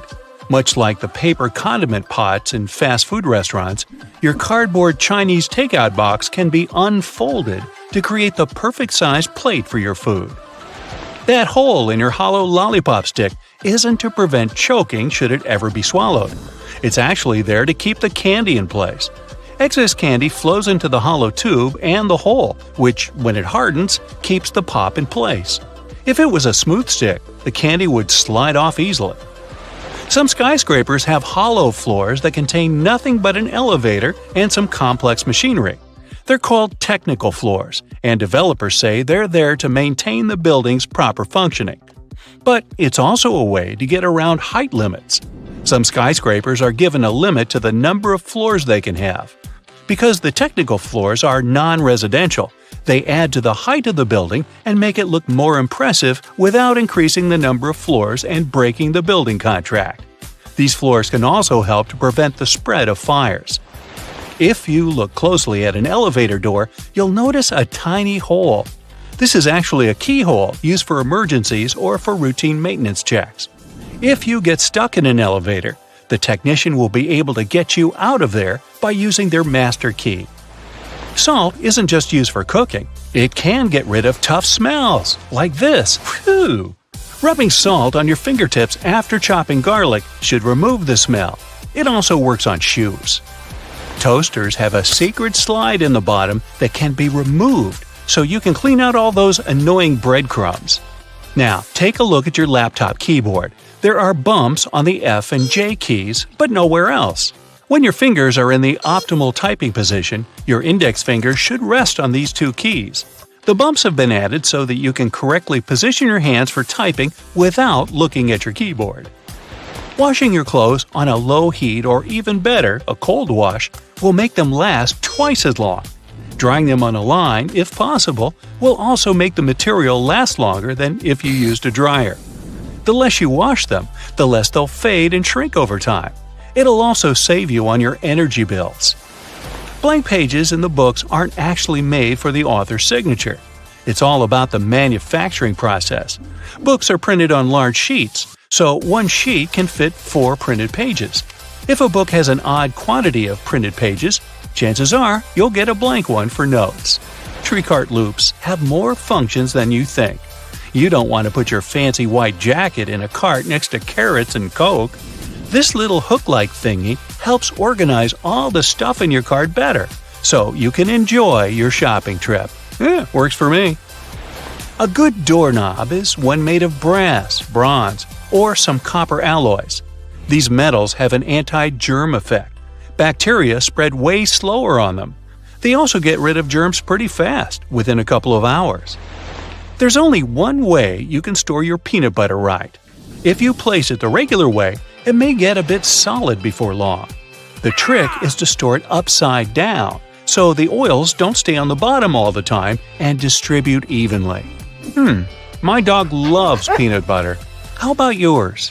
A: Much like the paper condiment pots in fast food restaurants, your cardboard Chinese takeout box can be unfolded to create the perfect sized plate for your food. That hole in your hollow lollipop stick isn't to prevent choking should it ever be swallowed. It's actually there to keep the candy in place. Excess candy flows into the hollow tube and the hole, which, when it hardens, keeps the pop in place. If it was a smooth stick, the candy would slide off easily. Some skyscrapers have hollow floors that contain nothing but an elevator and some complex machinery. They're called technical floors, and developers say they're there to maintain the building's proper functioning. But it's also a way to get around height limits. Some skyscrapers are given a limit to the number of floors they can have. Because the technical floors are non-residential, they add to the height of the building and make it look more impressive without increasing the number of floors and breaking the building contract. These floors can also help to prevent the spread of fires. If you look closely at an elevator door, you'll notice a tiny hole. This is actually a keyhole used for emergencies or for routine maintenance checks. If you get stuck in an elevator, the technician will be able to get you out of there by using their master key. Salt isn't just used for cooking. It can get rid of tough smells, like this. Whew! Rubbing salt on your fingertips after chopping garlic should remove the smell. It also works on shoes. Toasters have a secret slide in the bottom that can be removed so you can clean out all those annoying breadcrumbs. Now, take a look at your laptop keyboard. There are bumps on the F and J keys, but nowhere else. When your fingers are in the optimal typing position, your index finger should rest on these two keys. The bumps have been added so that you can correctly position your hands for typing without looking at your keyboard. Washing your clothes on a low heat or even better, a cold wash, will make them last twice as long. Drying them on a line, if possible, will also make the material last longer than if you used a dryer. The less you wash them, the less they'll fade and shrink over time. It'll also save you on your energy bills. Blank pages in the books aren't actually made for the author's signature. It's all about the manufacturing process. Books are printed on large sheets, so one sheet can fit 4 printed pages. If a book has an odd quantity of printed pages, chances are you'll get a blank one for notes. Tree cart loops have more functions than you think. You don't want to put your fancy white jacket in a cart next to carrots and Coke. This little hook-like thingy helps organize all the stuff in your cart better, so you can enjoy your shopping trip. Works for me. A good doorknob is one made of brass, bronze, or some copper alloys. These metals have an anti-germ effect. Bacteria spread way slower on them. They also get rid of germs pretty fast, within a couple of hours. There's only one way you can store your peanut butter right. If you place it the regular way, it may get a bit solid before long. The trick is to store it upside down, so the oils don't stay on the bottom all the time and distribute evenly. My dog loves peanut butter. How about yours?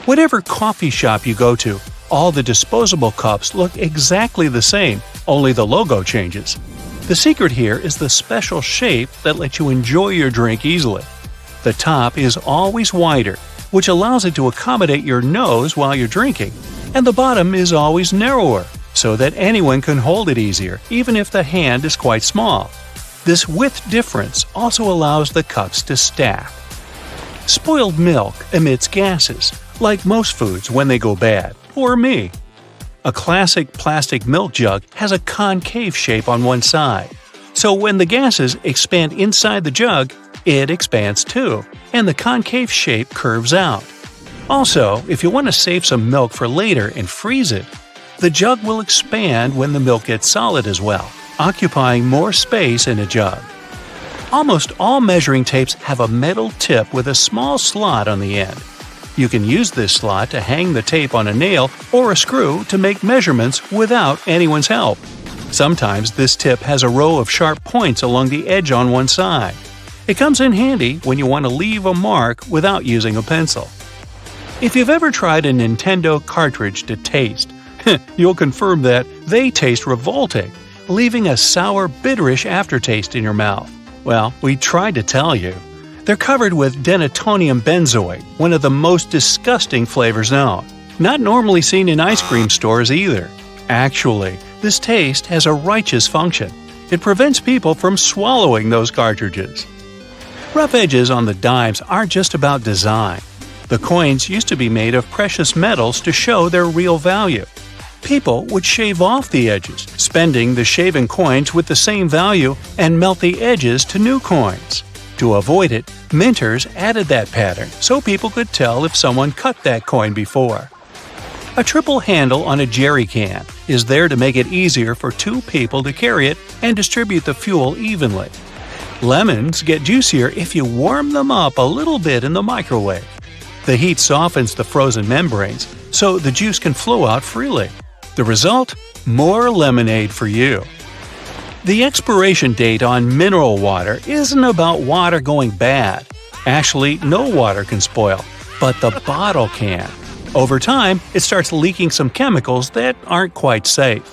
A: Whatever coffee shop you go to, all the disposable cups look exactly the same, only the logo changes. The secret here is the special shape that lets you enjoy your drink easily. The top is always wider, which allows it to accommodate your nose while you're drinking, and the bottom is always narrower, so that anyone can hold it easier, even if the hand is quite small. This width difference also allows the cups to stack. Spoiled milk emits gases, like most foods when they go bad, or me. A classic plastic milk jug has a concave shape on one side, So when the gases expand inside the jug, it expands too, and the concave shape curves out. Also, if you want to save some milk for later and freeze it, the jug will expand when the milk gets solid as well, occupying more space in a jug. Almost all measuring tapes have a metal tip with a small slot on the end. You can use this slot to hang the tape on a nail or a screw to make measurements without anyone's help. Sometimes this tip has a row of sharp points along the edge on one side. It comes in handy when you want to leave a mark without using a pencil. If you've ever tried a Nintendo cartridge to taste, you'll confirm that they taste revolting, leaving a sour, bitterish aftertaste in your mouth. Well, we tried to tell you. They're covered with denatonium benzoate, one of the most disgusting flavors known. Not normally seen in ice cream stores either. Actually, this taste has a righteous function. It prevents people from swallowing those cartridges. Rough edges on the dimes aren't just about design. The coins used to be made of precious metals to show their real value. People would shave off the edges, spending the shaven coins with the same value and melt the edges to new coins. To avoid it, minters added that pattern so people could tell if someone cut that coin before. A triple handle on a jerry can is there to make it easier for two people to carry it and distribute the fuel evenly. Lemons get juicier if you warm them up a little bit in the microwave. The heat softens the frozen membranes, so the juice can flow out freely. The result? More lemonade for you. The expiration date on mineral water isn't about water going bad. Actually, no water can spoil, but the bottle can. Over time, it starts leaking some chemicals that aren't quite safe.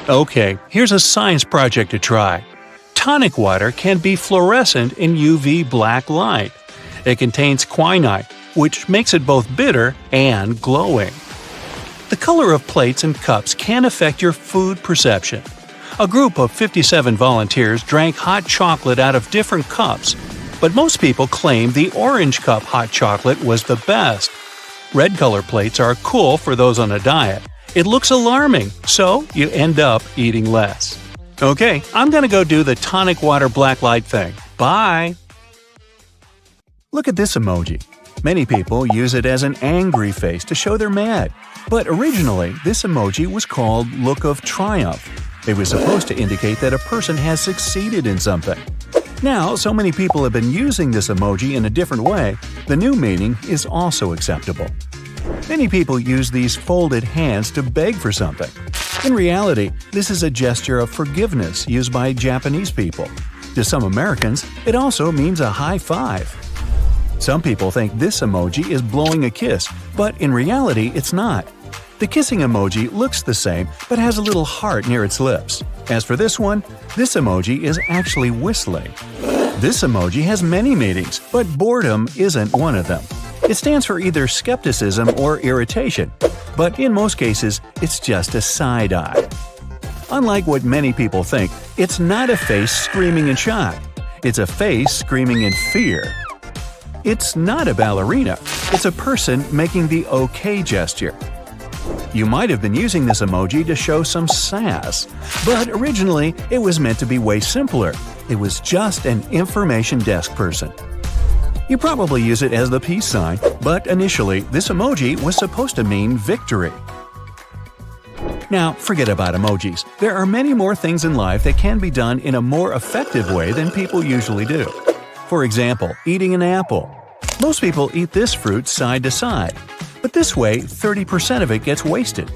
A: Okay, here's a science project to try. Tonic water can be fluorescent in UV black light. It contains quinine, which makes it both bitter and glowing. The color of plates and cups can affect your food perception. A group of 57 volunteers drank hot chocolate out of different cups, but most people claim the orange cup hot chocolate was the best. Red color plates are cool for those on a diet. It looks alarming, so you end up eating less. Okay, I'm gonna go do the tonic water black light thing. Bye! Look at this emoji. Many people use it as an angry face to show they're mad. But originally, this emoji was called Look of Triumph. It was supposed to indicate that a person has succeeded in something. Now, so many people have been using this emoji in a different way, the new meaning is also acceptable. Many people use these folded hands to beg for something. In reality, this is a gesture of forgiveness used by Japanese people. To some Americans, it also means a high five. Some people think this emoji is blowing a kiss, but in reality, it's not. The kissing emoji looks the same, but has a little heart near its lips. As for this one, this emoji is actually whistling. This emoji has many meanings, but boredom isn't one of them. It stands for either skepticism or irritation, but in most cases, it's just a side eye. Unlike what many people think, it's not a face screaming in shock. It's a face screaming in fear. It's not a ballerina. It's a person making the OK gesture. You might have been using this emoji to show some sass, but originally it was meant to be way simpler. It was just an information desk person. You probably use it as the peace sign, but initially this emoji was supposed to mean victory. Now, forget about emojis. There are many more things in life that can be done in a more effective way than people usually do. For example, eating an apple. Most people eat this fruit side to side, but this way 30% of it gets wasted.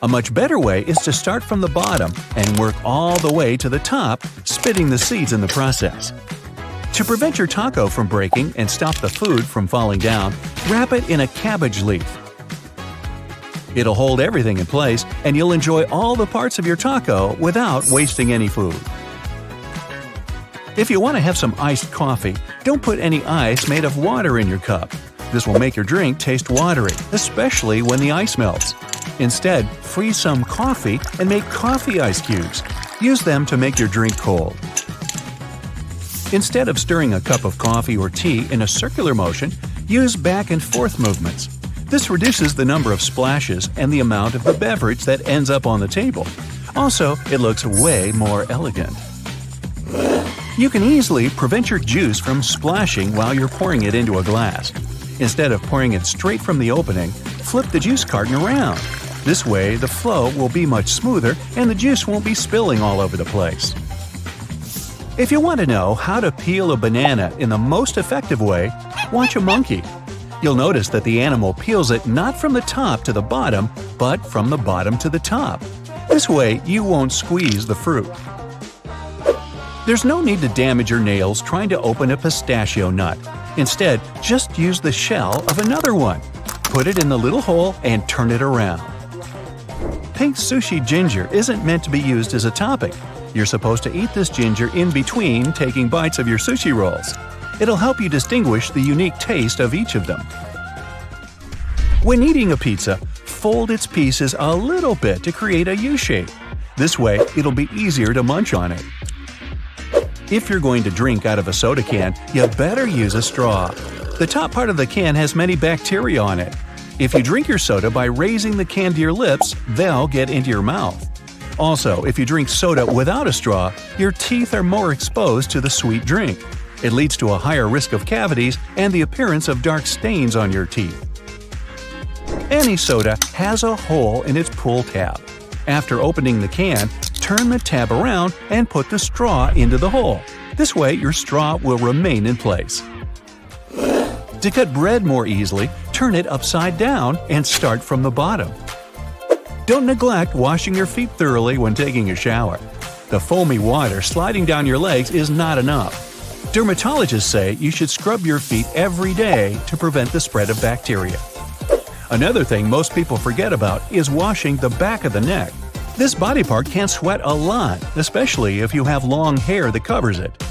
A: A much better way is to start from the bottom and work all the way to the top, spitting the seeds in the process. To prevent your taco from breaking and stop the food from falling down, wrap it in a cabbage leaf. It'll hold everything in place, and you'll enjoy all the parts of your taco without wasting any food. If you want to have some iced coffee, don't put any ice made of water in your cup. This will make your drink taste watery, especially when the ice melts. Instead, freeze some coffee and make coffee ice cubes. Use them to make your drink cold. Instead of stirring a cup of coffee or tea in a circular motion, use back and forth movements. This reduces the number of splashes and the amount of the beverage that ends up on the table. Also, it looks way more elegant. You can easily prevent your juice from splashing while you're pouring it into a glass. Instead of pouring it straight from the opening, flip the juice carton around. This way, the flow will be much smoother and the juice won't be spilling all over the place. If you want to know how to peel a banana in the most effective way, watch a monkey. You'll notice that the animal peels it not from the top to the bottom, but from the bottom to the top. This way, you won't squeeze the fruit. There's no need to damage your nails trying to open a pistachio nut. Instead, just use the shell of another one. Put it in the little hole and turn it around. Pink sushi ginger isn't meant to be used as a topping. You're supposed to eat this ginger in between taking bites of your sushi rolls. It'll help you distinguish the unique taste of each of them. When eating a pizza, fold its pieces a little bit to create a U shape. This way, it'll be easier to munch on it. If you're going to drink out of a soda can, you better use a straw. The top part of the can has many bacteria on it. If you drink your soda by raising the can to your lips, they'll get into your mouth. Also, if you drink soda without a straw, your teeth are more exposed to the sweet drink. It leads to a higher risk of cavities and the appearance of dark stains on your teeth. Any soda has a hole in its pull tab. After opening the can, turn the tab around and put the straw into the hole. This way, your straw will remain in place. To cut bread more easily, turn it upside down and start from the bottom. Don't neglect washing your feet thoroughly when taking a shower. The foamy water sliding down your legs is not enough. Dermatologists say you should scrub your feet every day to prevent the spread of bacteria. Another thing most people forget about is washing the back of the neck. This body part can sweat a lot, especially if you have long hair that covers it.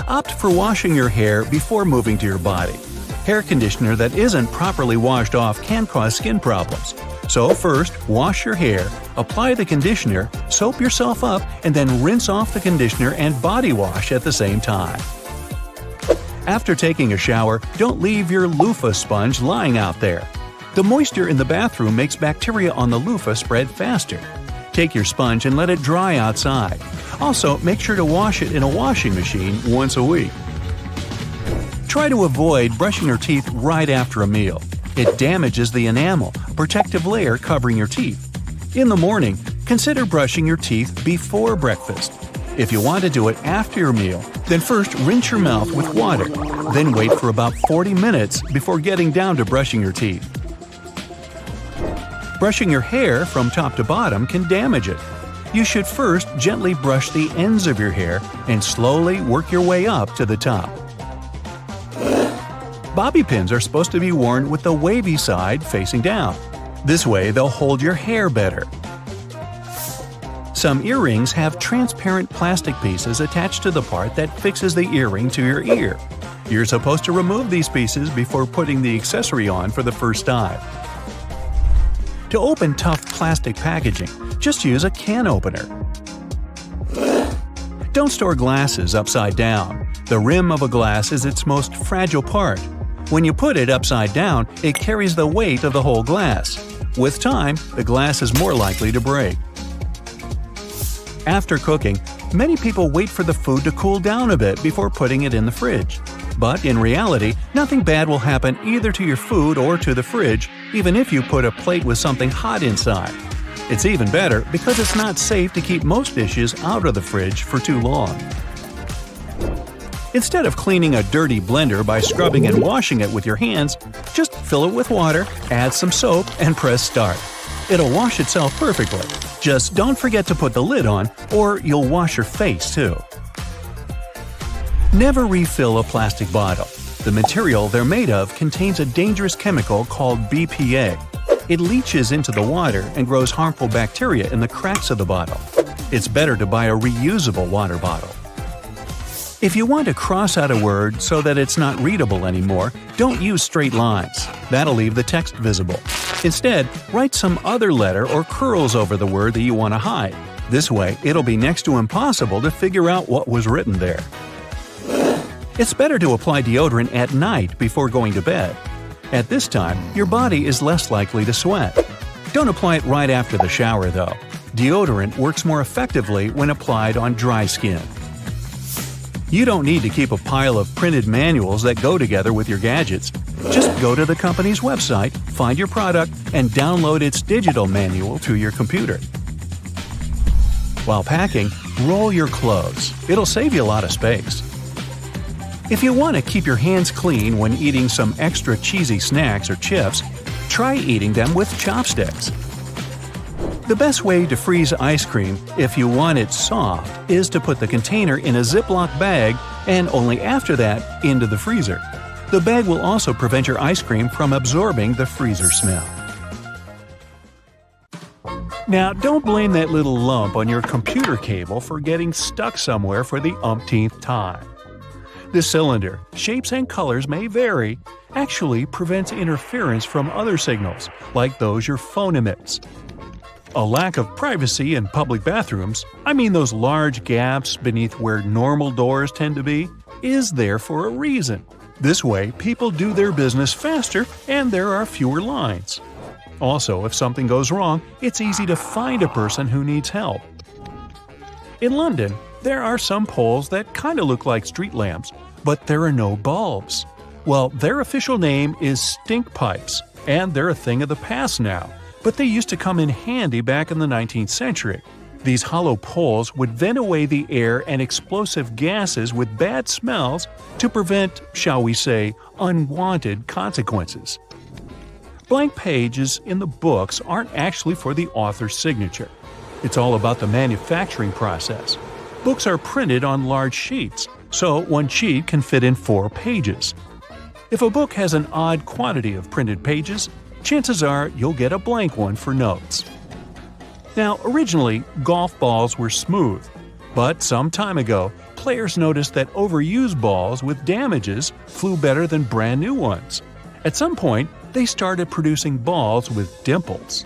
A: Opt for washing your hair before moving to your body. Hair conditioner that isn't properly washed off can cause skin problems. So first, wash your hair, apply the conditioner, soap yourself up, and then rinse off the conditioner and body wash at the same time. After taking a shower, don't leave your loofah sponge lying out there. The moisture in the bathroom makes bacteria on the loofah spread faster. Take your sponge and let it dry outside. Also, make sure to wash it in a washing machine once a week. Try to avoid brushing your teeth right after a meal. It damages the enamel, protective layer covering your teeth. In the morning, consider brushing your teeth before breakfast. If you want to do it after your meal, then first rinse your mouth with water, then wait for about 40 minutes before getting down to brushing your teeth. Brushing your hair from top to bottom can damage it. You should first gently brush the ends of your hair and slowly work your way up to the top. Bobby pins are supposed to be worn with the wavy side facing down. This way, they'll hold your hair better. Some earrings have transparent plastic pieces attached to the part that fixes the earring to your ear. You're supposed to remove these pieces before putting the accessory on for the first time. To open tough plastic packaging, just use a can opener. Don't store glasses upside down. The rim of a glass is its most fragile part. When you put it upside down, it carries the weight of the whole glass. With time, the glass is more likely to break. After cooking, many people wait for the food to cool down a bit before putting it in the fridge. But in reality, nothing bad will happen either to your food or to the fridge, even if you put a plate with something hot inside. It's even better because it's not safe to keep most dishes out of the fridge for too long. Instead of cleaning a dirty blender by scrubbing and washing it with your hands, just fill it with water, add some soap, and press start. It'll wash itself perfectly. Just don't forget to put the lid on, or you'll wash your face too. Never refill a plastic bottle. The material they're made of contains a dangerous chemical called BPA. It leaches into the water and grows harmful bacteria in the cracks of the bottle. It's better to buy a reusable water bottle. If you want to cross out a word so that it's not readable anymore, don't use straight lines. That'll leave the text visible. Instead, write some other letter or curls over the word that you want to hide. This way, it'll be next to impossible to figure out what was written there. It's better to apply deodorant at night before going to bed. At this time, your body is less likely to sweat. Don't apply it right after the shower, though. Deodorant works more effectively when applied on dry skin. You don't need to keep a pile of printed manuals that go together with your gadgets. Just go to the company's website, find your product, and download its digital manual to your computer. While packing, roll your clothes. It'll save you a lot of space. If you want to keep your hands clean when eating some extra cheesy snacks or chips, try eating them with chopsticks. The best way to freeze ice cream, if you want it soft, is to put the container in a Ziploc bag and only after that into the freezer. The bag will also prevent your ice cream from absorbing the freezer smell. Now, don't blame that little lump on your computer cable for getting stuck somewhere for the umpteenth time. The cylinder, shapes and colors may vary, actually prevents interference from other signals, like those your phone emits. A lack of privacy in public bathrooms, I mean those large gaps beneath where normal doors tend to be, is there for a reason. This way, people do their business faster and there are fewer lines. Also, if something goes wrong, it's easy to find a person who needs help. In London, there are some poles that kind of look like street lamps, but there are no bulbs. Well, their official name is stink pipes, and they're a thing of the past now, but they used to come in handy back in the 19th century. These hollow poles would vent away the air and explosive gases with bad smells to prevent, shall we say, unwanted consequences. Blank pages in the books aren't actually for the author's signature. It's all about the manufacturing process. Books are printed on large sheets, so one sheet can fit in 4 pages. If a book has an odd quantity of printed pages, chances are you'll get a blank one for notes. Now, originally, golf balls were smooth, but some time ago, players noticed that overused balls with damages flew better than brand new ones. At some point, they started producing balls with dimples.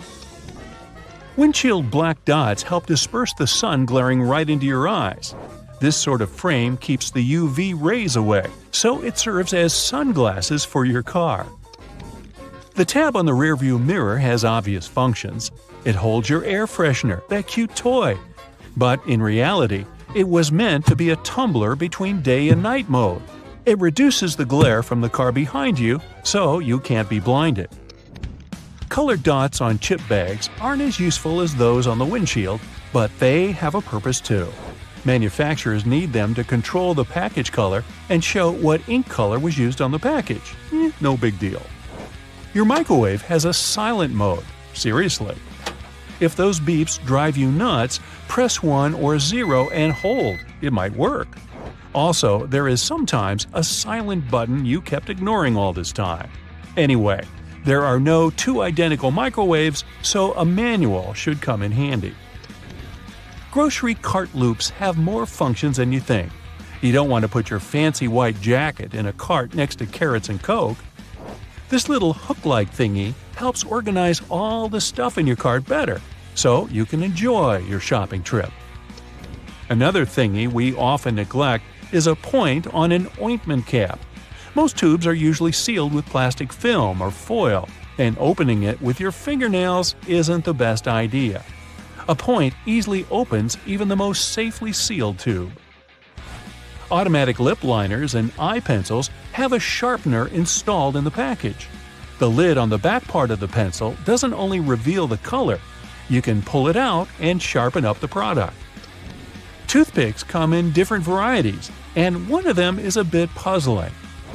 A: Windshield black dots help disperse the sun glaring right into your eyes. This sort of frame keeps the UV rays away, so it serves as sunglasses for your car. The tab on the rearview mirror has obvious functions. It holds your air freshener, that cute toy. But in reality, it was meant to be a tumbler between day and night mode. It reduces the glare from the car behind you, so you can't be blinded. Colored dots on chip bags aren't as useful as those on the windshield, but they have a purpose too. Manufacturers need them to control the package color and show what ink color was used on the package. No big deal. Your microwave has a silent mode. Seriously. If those beeps drive you nuts, press 1 or 0 and hold. It might work. Also, there is sometimes a silent button you kept ignoring all this time. Anyway, there are no 2 identical microwaves, so a manual should come in handy. Grocery cart loops have more functions than you think. You don't want to put your fancy white jacket in a cart next to carrots and Coke. This little hook-like thingy helps organize all the stuff in your cart better, so you can enjoy your shopping trip. Another thingy we often neglect is a point on an ointment cap. Most tubes are usually sealed with plastic film or foil, and opening it with your fingernails isn't the best idea. A point easily opens even the most safely sealed tube. Automatic lip liners and eye pencils have a sharpener installed in the package. The lid on the back part of the pencil doesn't only reveal the color, you can pull it out and sharpen up the product. Toothpicks come in different varieties, and one of them is a bit puzzling.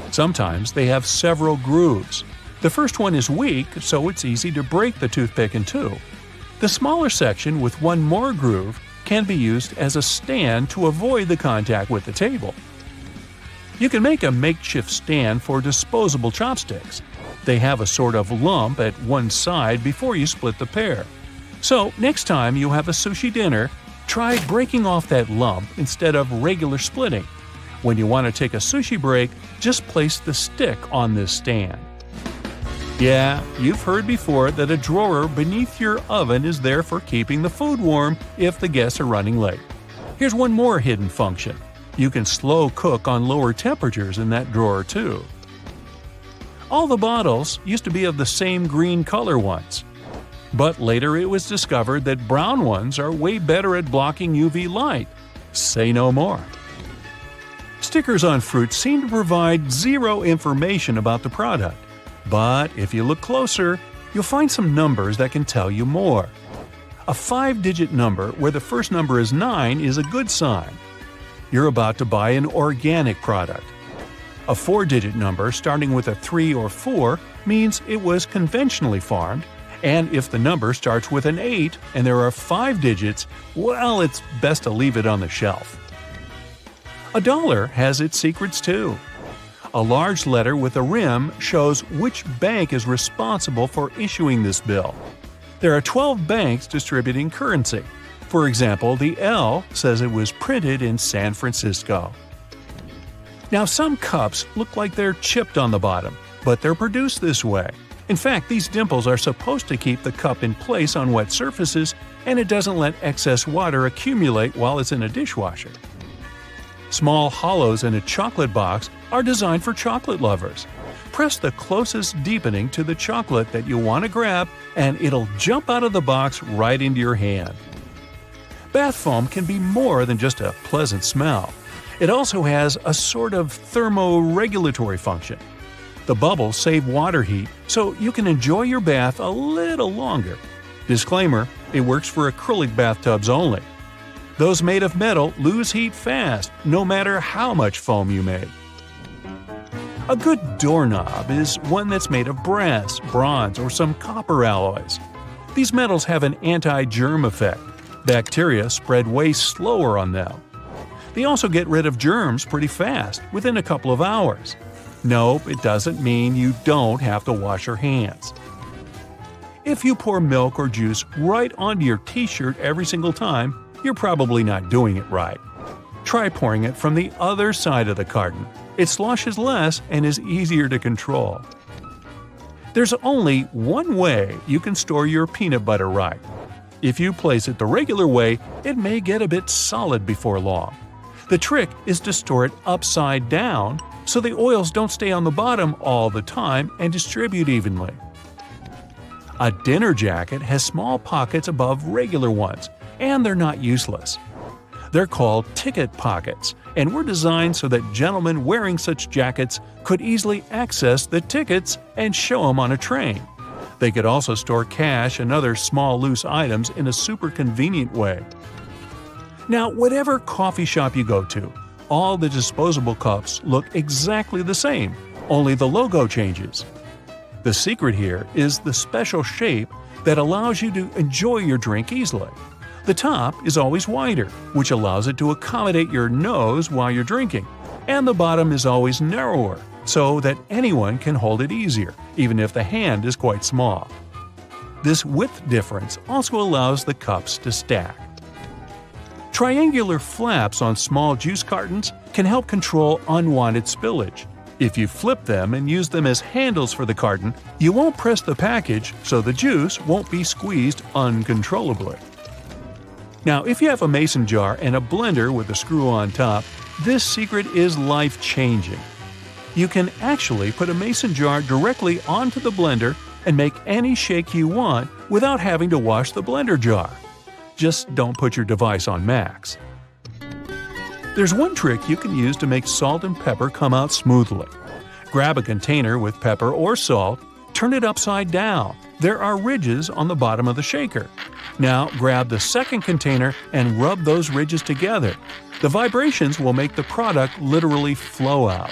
A: Sometimes they have several grooves. The first one is weak, so it's easy to break the toothpick in 2. The smaller section with one more groove can be used as a stand to avoid the contact with the table. You can make a makeshift stand for disposable chopsticks. They have a sort of lump at one side before you split the pair. So next time you have a sushi dinner, try breaking off that lump instead of regular splitting. When you want to take a sushi break, just place the stick on this stand. Yeah, you've heard before that a drawer beneath your oven is there for keeping the food warm if the guests are running late. Here's one more hidden function. You can slow cook on lower temperatures in that drawer too. All the bottles used to be of the same green color once. But later it was discovered that brown ones are way better at blocking UV light. Say no more. Stickers on fruit seem to provide zero information about the product. But if you look closer, you'll find some numbers that can tell you more. A 5-digit number where the first number is 9 is a good sign. You're about to buy an organic product. A 4-digit number starting with a 3 or 4 means it was conventionally farmed, and if the number starts with an 8 and there are 5 digits, well, it's best to leave it on the shelf. A dollar has its secrets too. A large letter with a rim shows which bank is responsible for issuing this bill. There are 12 banks distributing currency. For example, the L says it was printed in San Francisco. Now, some cups look like they're chipped on the bottom, but they're produced this way. In fact, these dimples are supposed to keep the cup in place on wet surfaces, and it doesn't let excess water accumulate while it's in a dishwasher. Small hollows in a chocolate box are designed for chocolate lovers. Press the closest deepening to the chocolate that you want to grab, and it'll jump out of the box right into your hand. Bath foam can be more than just a pleasant smell. It also has a sort of thermoregulatory function. The bubbles save water heat, so you can enjoy your bath a little longer. Disclaimer: it works for acrylic bathtubs only. Those made of metal lose heat fast, no matter how much foam you make. A good doorknob is one that's made of brass, bronze, or some copper alloys. These metals have an anti-germ effect. Bacteria spread way slower on them. They also get rid of germs pretty fast, within a couple of hours. Nope, it doesn't mean you don't have to wash your hands. If you pour milk or juice right onto your t-shirt every single time, you're probably not doing it right. Try pouring it from the other side of the carton. It sloshes less and is easier to control. There's only one way you can store your peanut butter right. If you place it the regular way, it may get a bit solid before long. The trick is to store it upside down so the oils don't stay on the bottom all the time and distribute evenly. A dinner jacket has small pockets above regular ones, and they're not useless. They're called ticket pockets, and were designed so that gentlemen wearing such jackets could easily access the tickets and show them on a train. They could also store cash and other small loose items in a super convenient way. Now, whatever coffee shop you go to, all the disposable cups look exactly the same, only the logo changes. The secret here is the special shape that allows you to enjoy your drink easily. The top is always wider, which allows it to accommodate your nose while you're drinking, and the bottom is always narrower, so that anyone can hold it easier, even if the hand is quite small. This width difference also allows the cups to stack. Triangular flaps on small juice cartons can help control unwanted spillage. If you flip them and use them as handles for the carton, you won't press the package, so the juice won't be squeezed uncontrollably. Now, if you have a mason jar and a blender with a screw on top, this secret is life-changing. You can actually put a mason jar directly onto the blender and make any shake you want without having to wash the blender jar. Just don't put your device on max. There's one trick you can use to make salt and pepper come out smoothly. Grab a container with pepper or salt, turn it upside down. There are ridges on the bottom of the shaker. Now grab the second container and rub those ridges together. The vibrations will make the product literally flow out.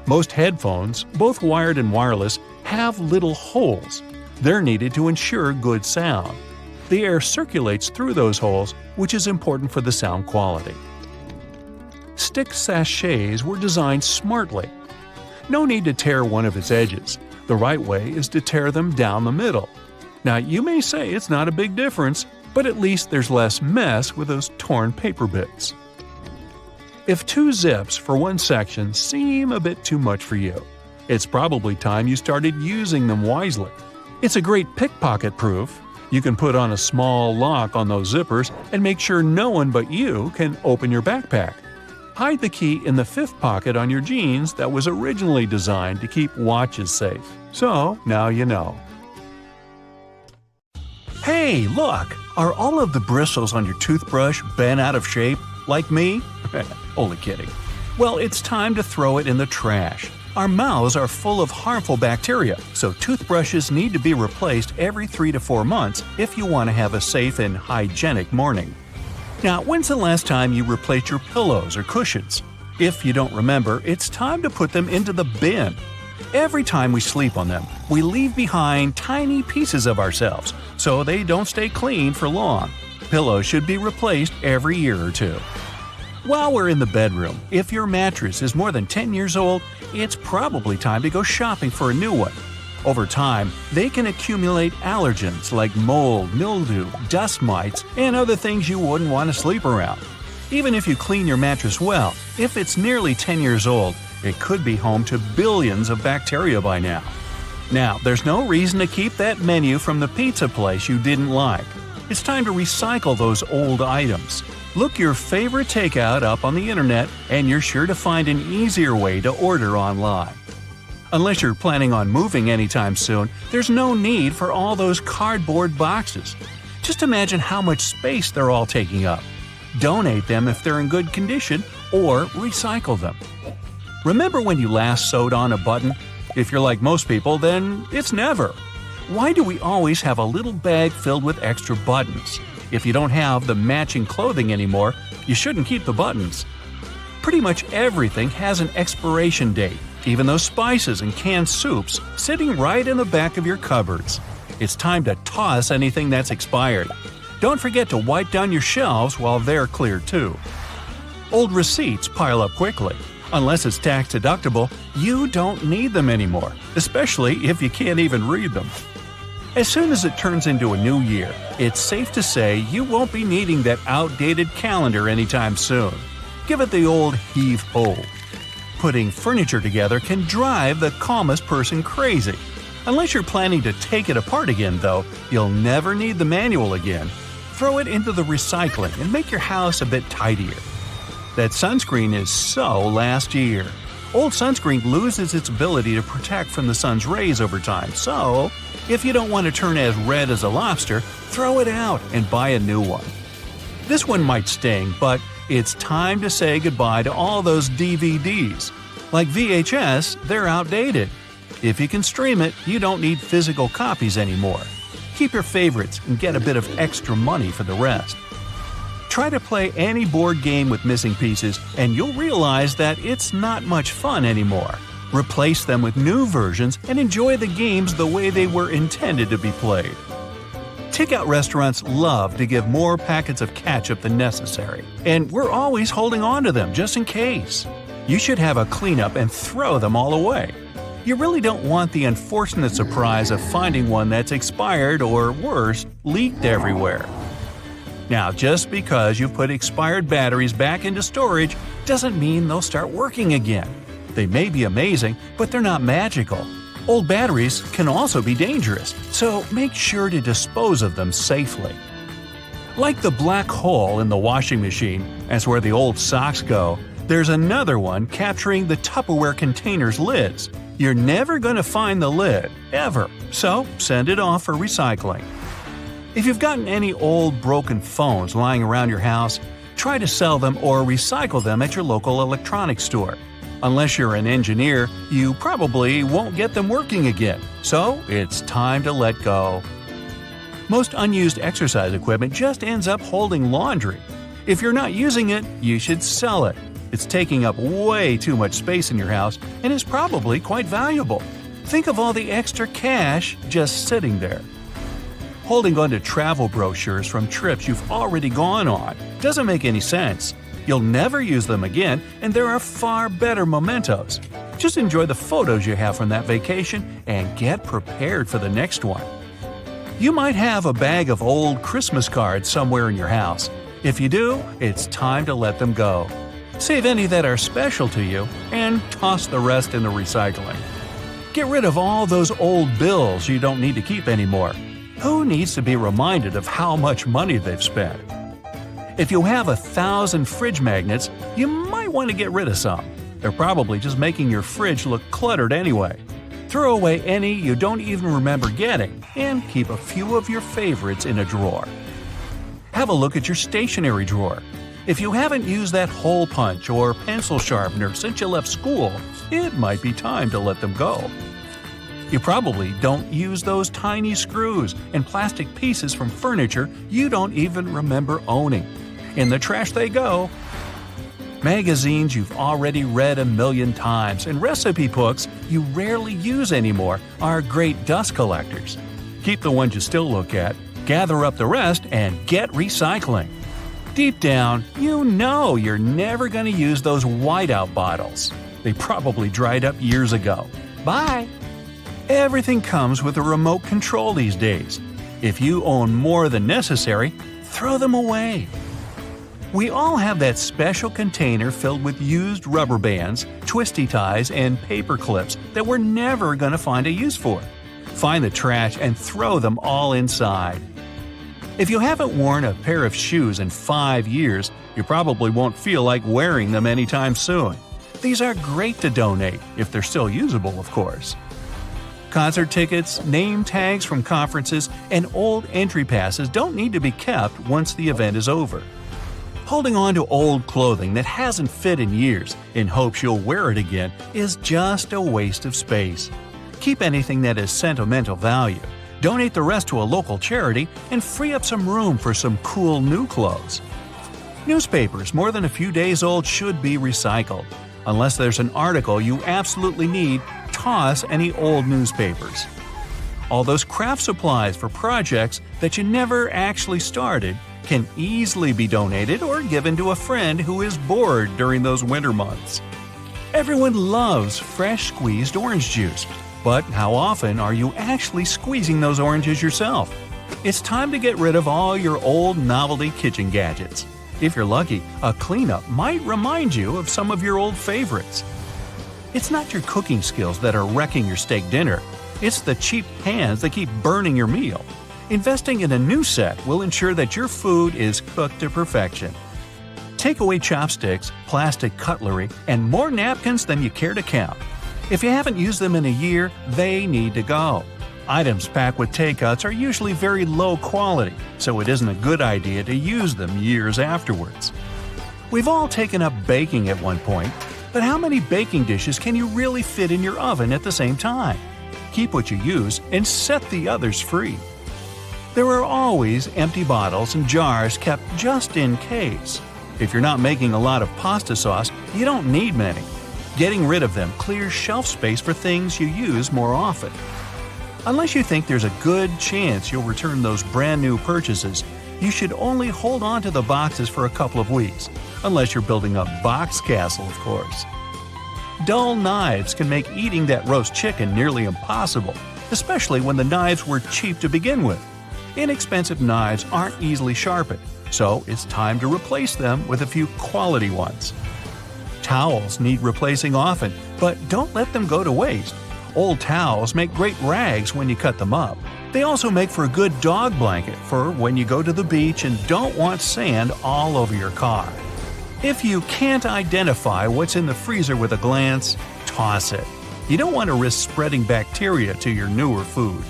A: Most headphones, both wired and wireless, have little holes. They're needed to ensure good sound. The air circulates through those holes, which is important for the sound quality. Stick sachets were designed smartly. No need to tear one of its edges. The right way is to tear them down the middle. Now, you may say it's not a big difference, but at least there's less mess with those torn paper bits. If 2 zips for one section seem a bit too much for you, it's probably time you started using them wisely. It's a great pickpocket proof. You can put on a small lock on those zippers and make sure no one but you can open your backpack. Hide the key in the 5th pocket on your jeans that was originally designed to keep watches safe. So, now you know. Hey, look! Are all of the bristles on your toothbrush bent out of shape, like me? Only kidding. Well, it's time to throw it in the trash. Our mouths are full of harmful bacteria, so toothbrushes need to be replaced every 3 to 4 months if you want to have a safe and hygienic morning. Now, when's the last time you replaced your pillows or cushions? If you don't remember, it's time to put them into the bin. Every time we sleep on them, we leave behind tiny pieces of ourselves, so they don't stay clean for long. Pillows should be replaced every year or two. While we're in the bedroom, if your mattress is more than 10 years old, it's probably time to go shopping for a new one. Over time, they can accumulate allergens like mold, mildew, dust mites, and other things you wouldn't want to sleep around. Even if you clean your mattress well, if it's nearly 10 years old, it could be home to billions of bacteria by now. Now, there's no reason to keep that menu from the pizza place you didn't like. It's time to recycle those old items. Look your favorite takeout up on the internet, and you're sure to find an easier way to order online. Unless you're planning on moving anytime soon, there's no need for all those cardboard boxes. Just imagine how much space they're all taking up. Donate them if they're in good condition, or recycle them. Remember when you last sewed on a button? If you're like most people, then it's never. Why do we always have a little bag filled with extra buttons? If you don't have the matching clothing anymore, you shouldn't keep the buttons. Pretty much everything has an expiration date, even those spices and canned soups sitting right in the back of your cupboards. It's time to toss anything that's expired. Don't forget to wipe down your shelves while they're clear too. Old receipts pile up quickly. Unless it's tax deductible, you don't need them anymore, especially if you can't even read them. As soon as it turns into a new year, it's safe to say you won't be needing that outdated calendar anytime soon. Give it the old heave-ho. Putting furniture together can drive the calmest person crazy. Unless you're planning to take it apart again, though, you'll never need the manual again. Throw it into the recycling and make your house a bit tidier. That sunscreen is so last year. Old sunscreen loses its ability to protect from the sun's rays over time, so if you don't want to turn as red as a lobster, throw it out and buy a new one. This one might sting, but it's time to say goodbye to all those DVDs. Like VHS, they're outdated. If you can stream it, you don't need physical copies anymore. Keep your favorites and get a bit of extra money for the rest. Try to play any board game with missing pieces, and you'll realize that it's not much fun anymore. Replace them with new versions and enjoy the games the way they were intended to be played. Takeout restaurants love to give more packets of ketchup than necessary, and we're always holding on to them just in case. You should have a cleanup and throw them all away. You really don't want the unfortunate surprise of finding one that's expired or, worse, leaked everywhere. Now, just because you put expired batteries back into storage doesn't mean they'll start working again. They may be amazing, but they're not magical. Old batteries can also be dangerous, so make sure to dispose of them safely. Like the black hole in the washing machine, as where the old socks go, there's another one capturing the Tupperware container's lids. You're never going to find the lid, ever, so send it off for recycling. If you've gotten any old broken phones lying around your house, try to sell them or recycle them at your local electronics store. Unless you're an engineer, you probably won't get them working again, so it's time to let go. Most unused exercise equipment just ends up holding laundry. If you're not using it, you should sell it. It's taking up way too much space in your house and is probably quite valuable. Think of all the extra cash just sitting there. Holding on to travel brochures from trips you've already gone on doesn't make any sense. You'll never use them again, and there are far better mementos. Just enjoy the photos you have from that vacation and get prepared for the next one. You might have a bag of old Christmas cards somewhere in your house. If you do, it's time to let them go. Save any that are special to you and toss the rest in the recycling. Get rid of all those old bills you don't need to keep anymore. Who needs to be reminded of how much money they've spent? If you have 1,000 fridge magnets, you might want to get rid of some. They're probably just making your fridge look cluttered anyway. Throw away any you don't even remember getting, and keep a few of your favorites in a drawer. Have a look at your stationery drawer. If you haven't used that hole punch or pencil sharpener since you left school, it might be time to let them go. You probably don't use those tiny screws and plastic pieces from furniture you don't even remember owning. In the trash they go. Magazines you've already read a million times and recipe books you rarely use anymore are great dust collectors. Keep the ones you still look at, gather up the rest, and get recycling. Deep down, you know you're never going to use those whiteout bottles. They probably dried up years ago. Bye! Everything comes with a remote control these days. If you own more than necessary, throw them away. We all have that special container filled with used rubber bands, twisty ties, and paper clips that we're never going to find a use for. Find the trash and throw them all inside. If you haven't worn a pair of shoes in 5 years, you probably won't feel like wearing them anytime soon. These are great to donate, if they're still usable, of course. Concert tickets, name tags from conferences, and old entry passes don't need to be kept once the event is over. Holding on to old clothing that hasn't fit in years in hopes you'll wear it again is just a waste of space. Keep anything that is sentimental value, donate the rest to a local charity, and free up some room for some cool new clothes. Newspapers more than a few days old should be recycled. Unless there's an article you absolutely need, toss any old newspapers. All those craft supplies for projects that you never actually started can easily be donated or given to a friend who is bored during those winter months. Everyone loves fresh squeezed orange juice, but how often are you actually squeezing those oranges yourself? It's time to get rid of all your old novelty kitchen gadgets. If you're lucky, a cleanup might remind you of some of your old favorites. It's not your cooking skills that are wrecking your steak dinner. It's the cheap pans that keep burning your meal. Investing in a new set will ensure that your food is cooked to perfection. Take away chopsticks, plastic cutlery, and more napkins than you care to count. If you haven't used them in a year, they need to go. Items packed with takeouts are usually very low quality, so it isn't a good idea to use them years afterwards. We've all taken up baking at one point, but how many baking dishes can you really fit in your oven at the same time? Keep what you use and set the others free. There are always empty bottles and jars kept just in case. If you're not making a lot of pasta sauce, you don't need many. Getting rid of them clears shelf space for things you use more often. Unless you think there's a good chance you'll return those brand new purchases, you should only hold on to the boxes for a couple of weeks, unless you're building a box castle, of course. Dull knives can make eating that roast chicken nearly impossible, especially when the knives were cheap to begin with. Inexpensive knives aren't easily sharpened, so it's time to replace them with a few quality ones. Towels need replacing often, but don't let them go to waste. Old towels make great rags when you cut them up. They also make for a good dog blanket for when you go to the beach and don't want sand all over your car. If you can't identify what's in the freezer with a glance, toss it. You don't want to risk spreading bacteria to your newer food.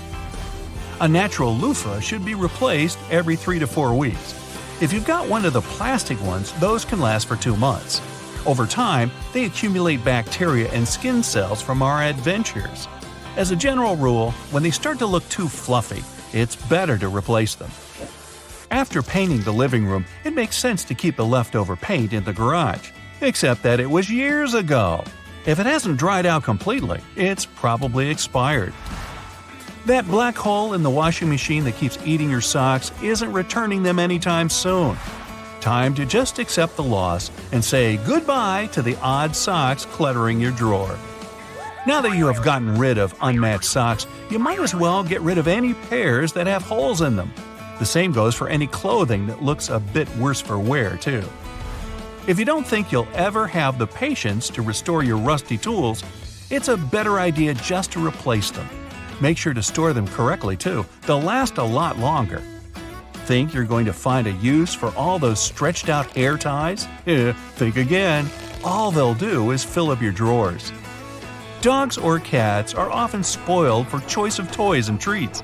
A: A natural loofah should be replaced every 3 to 4 weeks. If you've got one of the plastic ones, those can last for 2 months. Over time, they accumulate bacteria and skin cells from our adventures. As a general rule, when they start to look too fluffy, it's better to replace them. After painting the living room, it makes sense to keep the leftover paint in the garage. Except that it was years ago. If it hasn't dried out completely, it's probably expired. That black hole in the washing machine that keeps eating your socks isn't returning them anytime soon. Time to just accept the loss and say goodbye to the odd socks cluttering your drawer. Now that you have gotten rid of unmatched socks, you might as well get rid of any pairs that have holes in them. The same goes for any clothing that looks a bit worse for wear, too. If you don't think you'll ever have the patience to restore your rusty tools, it's a better idea just to replace them. Make sure to store them correctly, too. They'll last a lot longer. Think you're going to find a use for all those stretched out hair ties? Think again. All they'll do is fill up your drawers. Dogs or cats are often spoiled for choice of toys and treats.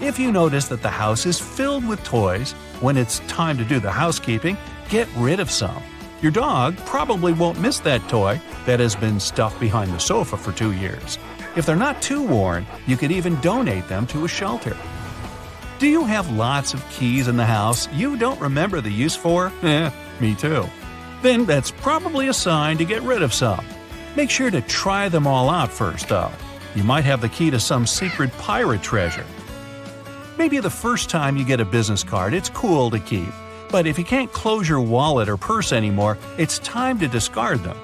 A: If you notice that the house is filled with toys, when it's time to do the housekeeping, get rid of some. Your dog probably won't miss that toy that has been stuffed behind the sofa for 2 years. If they're not too worn, you could even donate them to a shelter. Do you have lots of keys in the house you don't remember the use for? Me too. Then that's probably a sign to get rid of some. Make sure to try them all out first, though. You might have the key to some secret pirate treasure. Maybe the first time you get a business card, it's cool to keep. But if you can't close your wallet or purse anymore, it's time to discard them.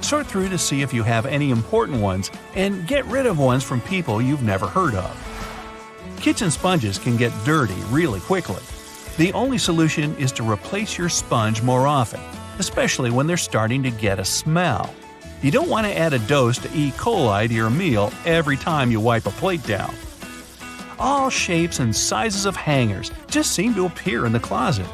A: Sort through to see if you have any important ones and get rid of ones from people you've never heard of. Kitchen sponges can get dirty really quickly. The only solution is to replace your sponge more often, especially when they're starting to get a smell. You don't want to add a dose to E. coli to your meal every time you wipe a plate down. All shapes and sizes of hangers just seem to appear in the closet.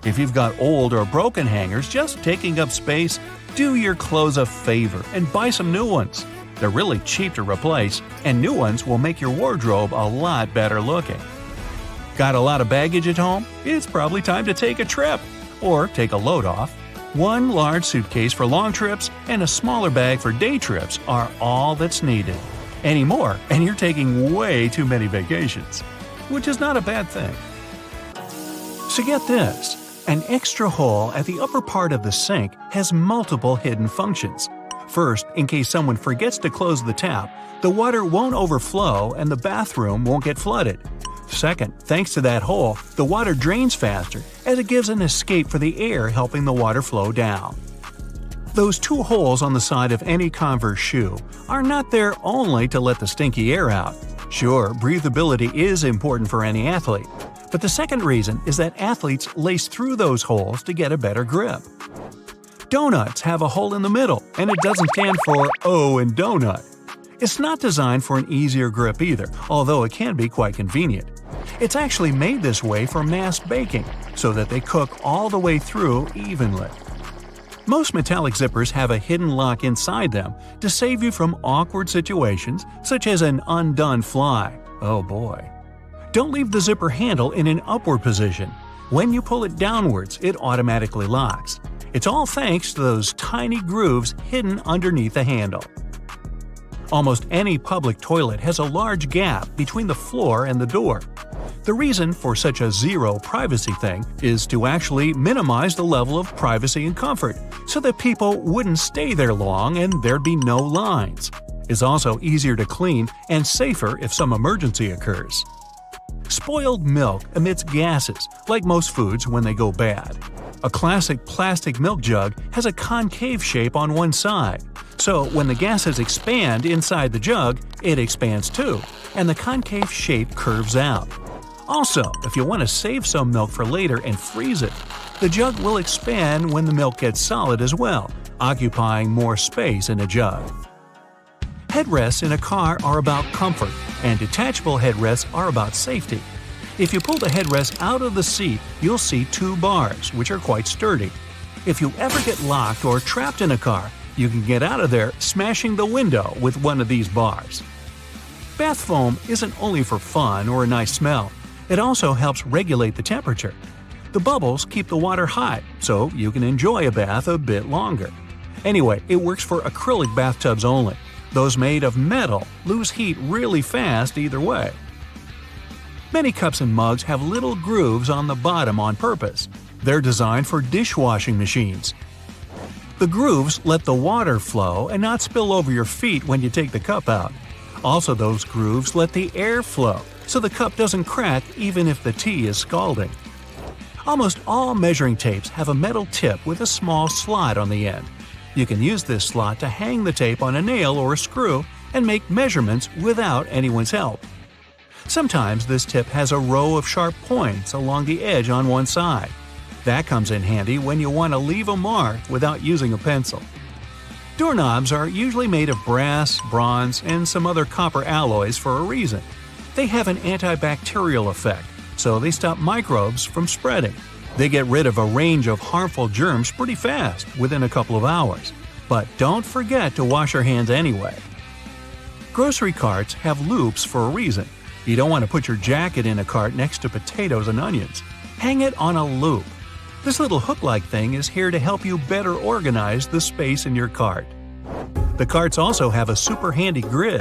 A: If you've got old or broken hangers just taking up space, do your clothes a favor and buy some new ones. They're really cheap to replace, and new ones will make your wardrobe a lot better looking. Got a lot of baggage at home? It's probably time to take a trip, or take a load off. One large suitcase for long trips and a smaller bag for day trips are all that's needed. Any more, and you're taking way too many vacations, which is not a bad thing. So get this, an extra hole at the upper part of the sink has multiple hidden functions. First, in case someone forgets to close the tap, the water won't overflow and the bathroom won't get flooded. Second, thanks to that hole, the water drains faster as it gives an escape for the air, helping the water flow down. Those 2 holes on the side of any Converse shoe are not there only to let the stinky air out. Sure, breathability is important for any athlete, but the second reason is that athletes lace through those holes to get a better grip. Donuts have a hole in the middle, and it doesn't stand for O in donut. It's not designed for an easier grip either, although it can be quite convenient. It's actually made this way for mass baking, so that they cook all the way through evenly. Most metallic zippers have a hidden lock inside them to save you from awkward situations, such as an undone fly. Oh boy. Don't leave the zipper handle in an upward position. When you pull it downwards, it automatically locks. It's all thanks to those tiny grooves hidden underneath the handle. Almost any public toilet has a large gap between the floor and the door. The reason for such a zero privacy thing is to actually minimize the level of privacy and comfort, so that people wouldn't stay there long and there'd be no lines. It's also easier to clean and safer if some emergency occurs. Spoiled milk emits gases, like most foods when they go bad. A classic plastic milk jug has a concave shape on one side, so when the gases expand inside the jug, it expands too, and the concave shape curves out. Also, if you want to save some milk for later and freeze it, the jug will expand when the milk gets solid as well, occupying more space in a jug. Headrests in a car are about comfort, and detachable headrests are about safety. If you pull the headrest out of the seat, you'll see 2 bars, which are quite sturdy. If you ever get locked or trapped in a car, you can get out of there smashing the window with one of these bars. Bath foam isn't only for fun or a nice smell, it also helps regulate the temperature. The bubbles keep the water hot, so you can enjoy a bath a bit longer. Anyway, it works for acrylic bathtubs only. Those made of metal lose heat really fast either way. Many cups and mugs have little grooves on the bottom on purpose. They're designed for dishwashing machines. The grooves let the water flow and not spill over your feet when you take the cup out. Also, those grooves let the air flow, so the cup doesn't crack even if the tea is scalding. Almost all measuring tapes have a metal tip with a small slot on the end. You can use this slot to hang the tape on a nail or a screw and make measurements without anyone's help. Sometimes this tip has a row of sharp points along the edge on one side. That comes in handy when you want to leave a mark without using a pencil. Doorknobs are usually made of brass, bronze, and some other copper alloys for a reason. They have an antibacterial effect, so they stop microbes from spreading. They get rid of a range of harmful germs pretty fast, within a couple of hours. But don't forget to wash your hands anyway. Grocery carts have loops for a reason. You don't want to put your jacket in a cart next to potatoes and onions. Hang it on a loop. This little hook-like thing is here to help you better organize the space in your cart. The carts also have a super handy grid.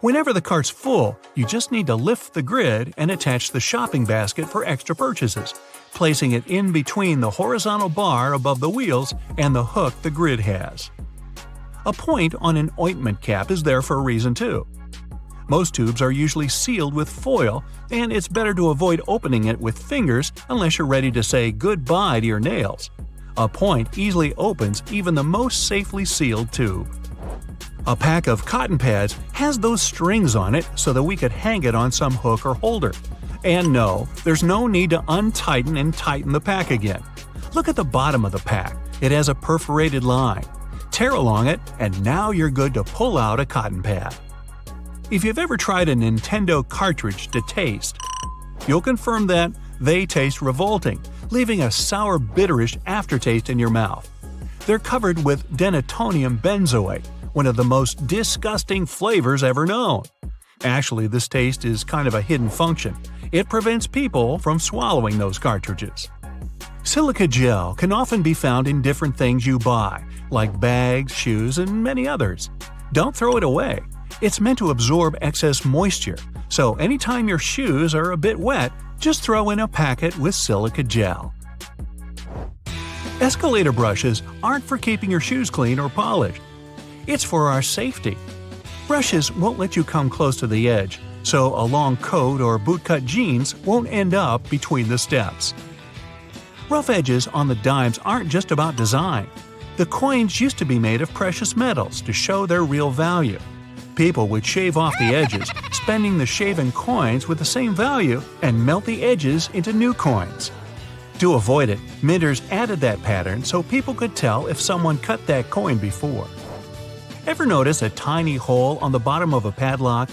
A: Whenever the cart's full, you just need to lift the grid and attach the shopping basket for extra purchases, placing it in between the horizontal bar above the wheels and the hook the grid has. A point on an ointment cap is there for a reason too. Most tubes are usually sealed with foil, and it's better to avoid opening it with fingers unless you're ready to say goodbye to your nails. A point easily opens even the most safely sealed tube. A pack of cotton pads has those strings on it so that we could hang it on some hook or holder. And no, there's no need to untighten and tighten the pack again. Look at the bottom of the pack. It has a perforated line. Tear along it, and now you're good to pull out a cotton pad. If you've ever tried a Nintendo cartridge to taste, you'll confirm that they taste revolting, leaving a sour, bitterish aftertaste in your mouth. They're covered with denatonium benzoate, one of the most disgusting flavors ever known. Actually, this taste is kind of a hidden function. It prevents people from swallowing those cartridges. Silica gel can often be found in different things you buy, like bags, shoes, and many others. Don't throw it away. It's meant to absorb excess moisture, so anytime your shoes are a bit wet, just throw in a packet with silica gel. Escalator brushes aren't for keeping your shoes clean or polished. It's for our safety. Brushes won't let you come close to the edge, so a long coat or bootcut jeans won't end up between the steps. Rough edges on the dimes aren't just about design. The coins used to be made of precious metals to show their real value. People would shave off the edges, spending the shaven coins with the same value, and melt the edges into new coins. To avoid it, minters added that pattern so people could tell if someone cut that coin before. Ever notice a tiny hole on the bottom of a padlock?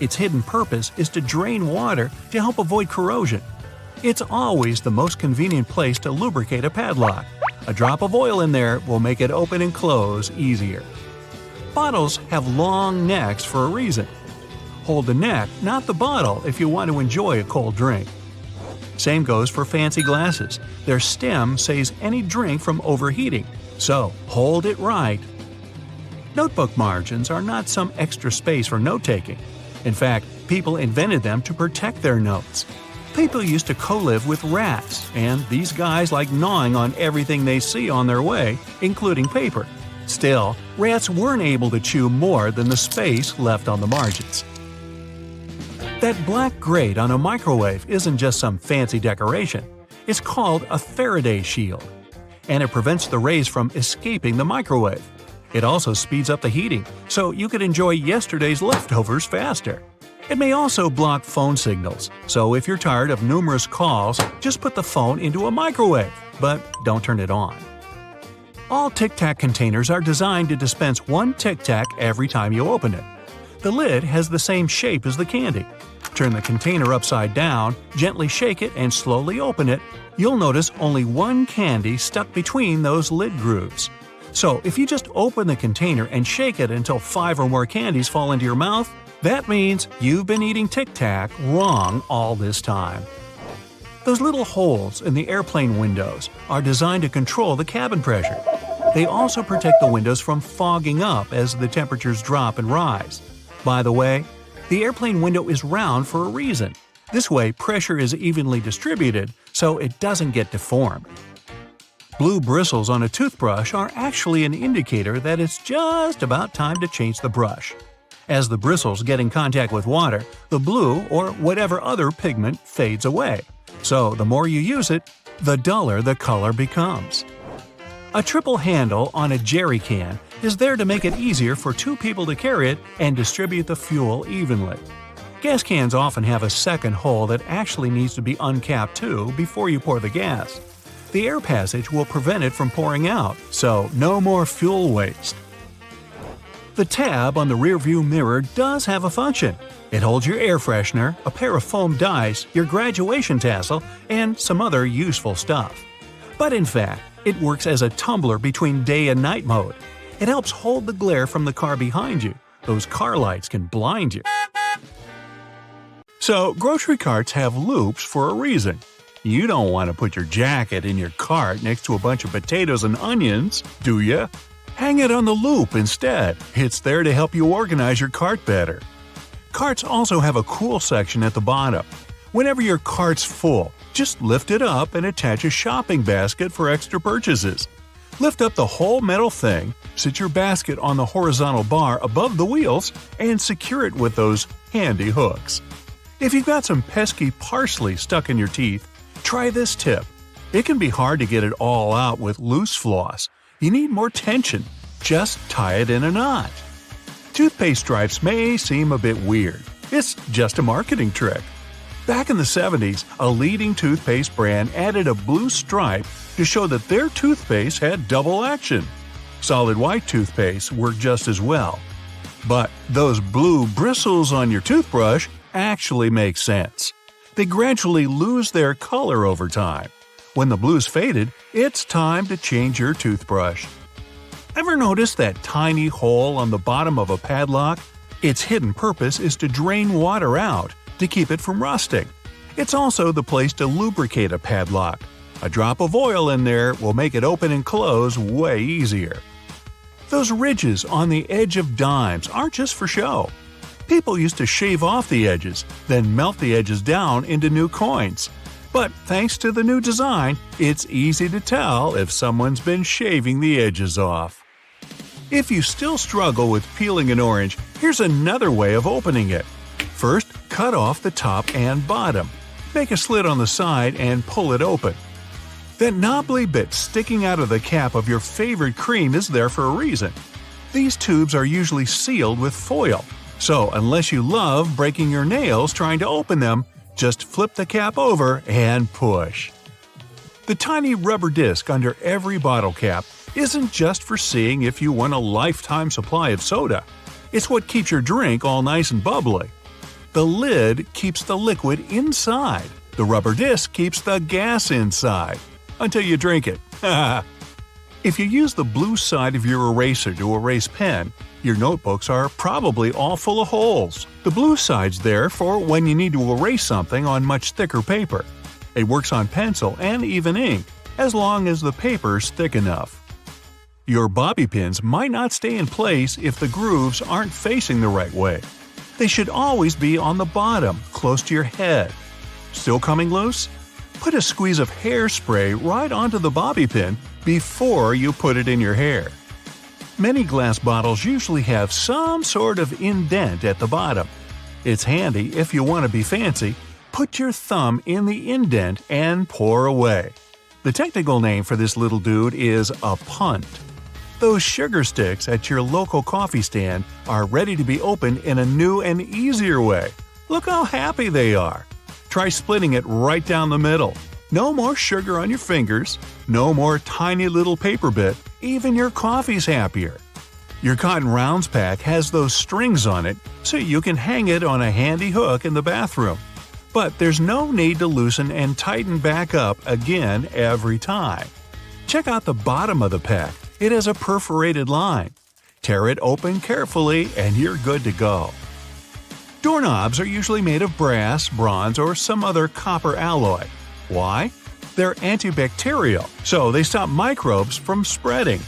A: Its hidden purpose is to drain water to help avoid corrosion. It's always the most convenient place to lubricate a padlock. A drop of oil in there will make it open and close easier. Bottles have long necks for a reason. Hold the neck, not the bottle, if you want to enjoy a cold drink. Same goes for fancy glasses. Their stem saves any drink from overheating, so hold it right. Notebook margins are not some extra space for note-taking. In fact, people invented them to protect their notes. People used to co-live with rats, and these guys like gnawing on everything they see on their way, including paper. Still, rats weren't able to chew more than the space left on the margins. That black grate on a microwave isn't just some fancy decoration. It's called a Faraday shield, and it prevents the rays from escaping the microwave. It also speeds up the heating, so you could enjoy yesterday's leftovers faster. It may also block phone signals, so if you're tired of numerous calls, just put the phone into a microwave, but don't turn it on. All Tic Tac containers are designed to dispense one Tic Tac every time you open it. The lid has the same shape as the candy. Turn the container upside down, gently shake it, and slowly open it. You'll notice only one candy stuck between those lid grooves. So if you just open the container and shake it until 5 or more candies fall into your mouth, that means you've been eating Tic Tac wrong all this time. Those little holes in the airplane windows are designed to control the cabin pressure. They also protect the windows from fogging up as the temperatures drop and rise. By the way, the airplane window is round for a reason. This way, pressure is evenly distributed, so it doesn't get deformed. Blue bristles on a toothbrush are actually an indicator that it's just about time to change the brush. As the bristles get in contact with water, the blue or whatever other pigment fades away. So the more you use it, the duller the color becomes. A triple handle on a jerry can is there to make it easier for 2 people to carry it and distribute the fuel evenly. Gas cans often have a second hole that actually needs to be uncapped too before you pour the gas. The air passage will prevent it from pouring out, so no more fuel waste. The tab on the rearview mirror does have a function. It holds your air freshener, a pair of foam dice, your graduation tassel, and some other useful stuff. But in fact, it works as a tumbler between day and night mode. It helps hold the glare from the car behind you. Those car lights can blind you. So, grocery carts have loops for a reason. You don't want to put your jacket in your cart next to a bunch of potatoes and onions, do you? Hang it on the loop instead. It's there to help you organize your cart better. Carts also have a cool section at the bottom. Whenever your cart's full, just lift it up and attach a shopping basket for extra purchases. Lift up the whole metal thing, sit your basket on the horizontal bar above the wheels, and secure it with those handy hooks. If you've got some pesky parsley stuck in your teeth, try this tip. It can be hard to get it all out with loose floss. You need more tension. Just tie it in a knot. Toothpaste stripes may seem a bit weird. It's just a marketing trick. Back in the 70s, a leading toothpaste brand added a blue stripe to show that their toothpaste had double action. Solid white toothpaste worked just as well. But those blue bristles on your toothbrush actually make sense. They gradually lose their color over time. When the blue's faded, it's time to change your toothbrush. Ever notice that tiny hole on the bottom of a padlock? Its hidden purpose is to drain water out to keep it from rusting. It's also the place to lubricate a padlock. A drop of oil in there will make it open and close way easier. Those ridges on the edge of dimes aren't just for show. People used to shave off the edges, then melt the edges down into new coins. But thanks to the new design, it's easy to tell if someone's been shaving the edges off. If you still struggle with peeling an orange, here's another way of opening it. First, cut off the top and bottom. Make a slit on the side and pull it open. That knobbly bit sticking out of the cap of your favorite cream is there for a reason. These tubes are usually sealed with foil, so unless you love breaking your nails trying to open them, just flip the cap over and push. The tiny rubber disc under every bottle cap isn't just for seeing if you want a lifetime supply of soda. It's what keeps your drink all nice and bubbly. The lid keeps the liquid inside. The rubber disc keeps the gas inside. Until you drink it. If you use the blue side of your eraser to erase pen, your notebooks are probably all full of holes. The blue side's there for when you need to erase something on much thicker paper. It works on pencil and even ink, as long as the paper's thick enough. Your bobby pins might not stay in place if the grooves aren't facing the right way. They should always be on the bottom, close to your head. Still coming loose? Put a squeeze of hairspray right onto the bobby pin before you put it in your hair. Many glass bottles usually have some sort of indent at the bottom. It's handy if you want to be fancy. Put your thumb in the indent and pour away. The technical name for this little dude is a punt. Those sugar sticks at your local coffee stand are ready to be opened in a new and easier way. Look how happy they are. Try splitting it right down the middle. No more sugar on your fingers, no more tiny little paper bit, even your coffee's happier. Your Cotton Rounds pack has those strings on it so you can hang it on a handy hook in the bathroom. But there's no need to loosen and tighten back up again every time. Check out the bottom of the pack. It has a perforated line. Tear it open carefully and you're good to go. Doorknobs are usually made of brass, bronze, or some other copper alloy. Why? They're antibacterial, so they stop microbes from spreading.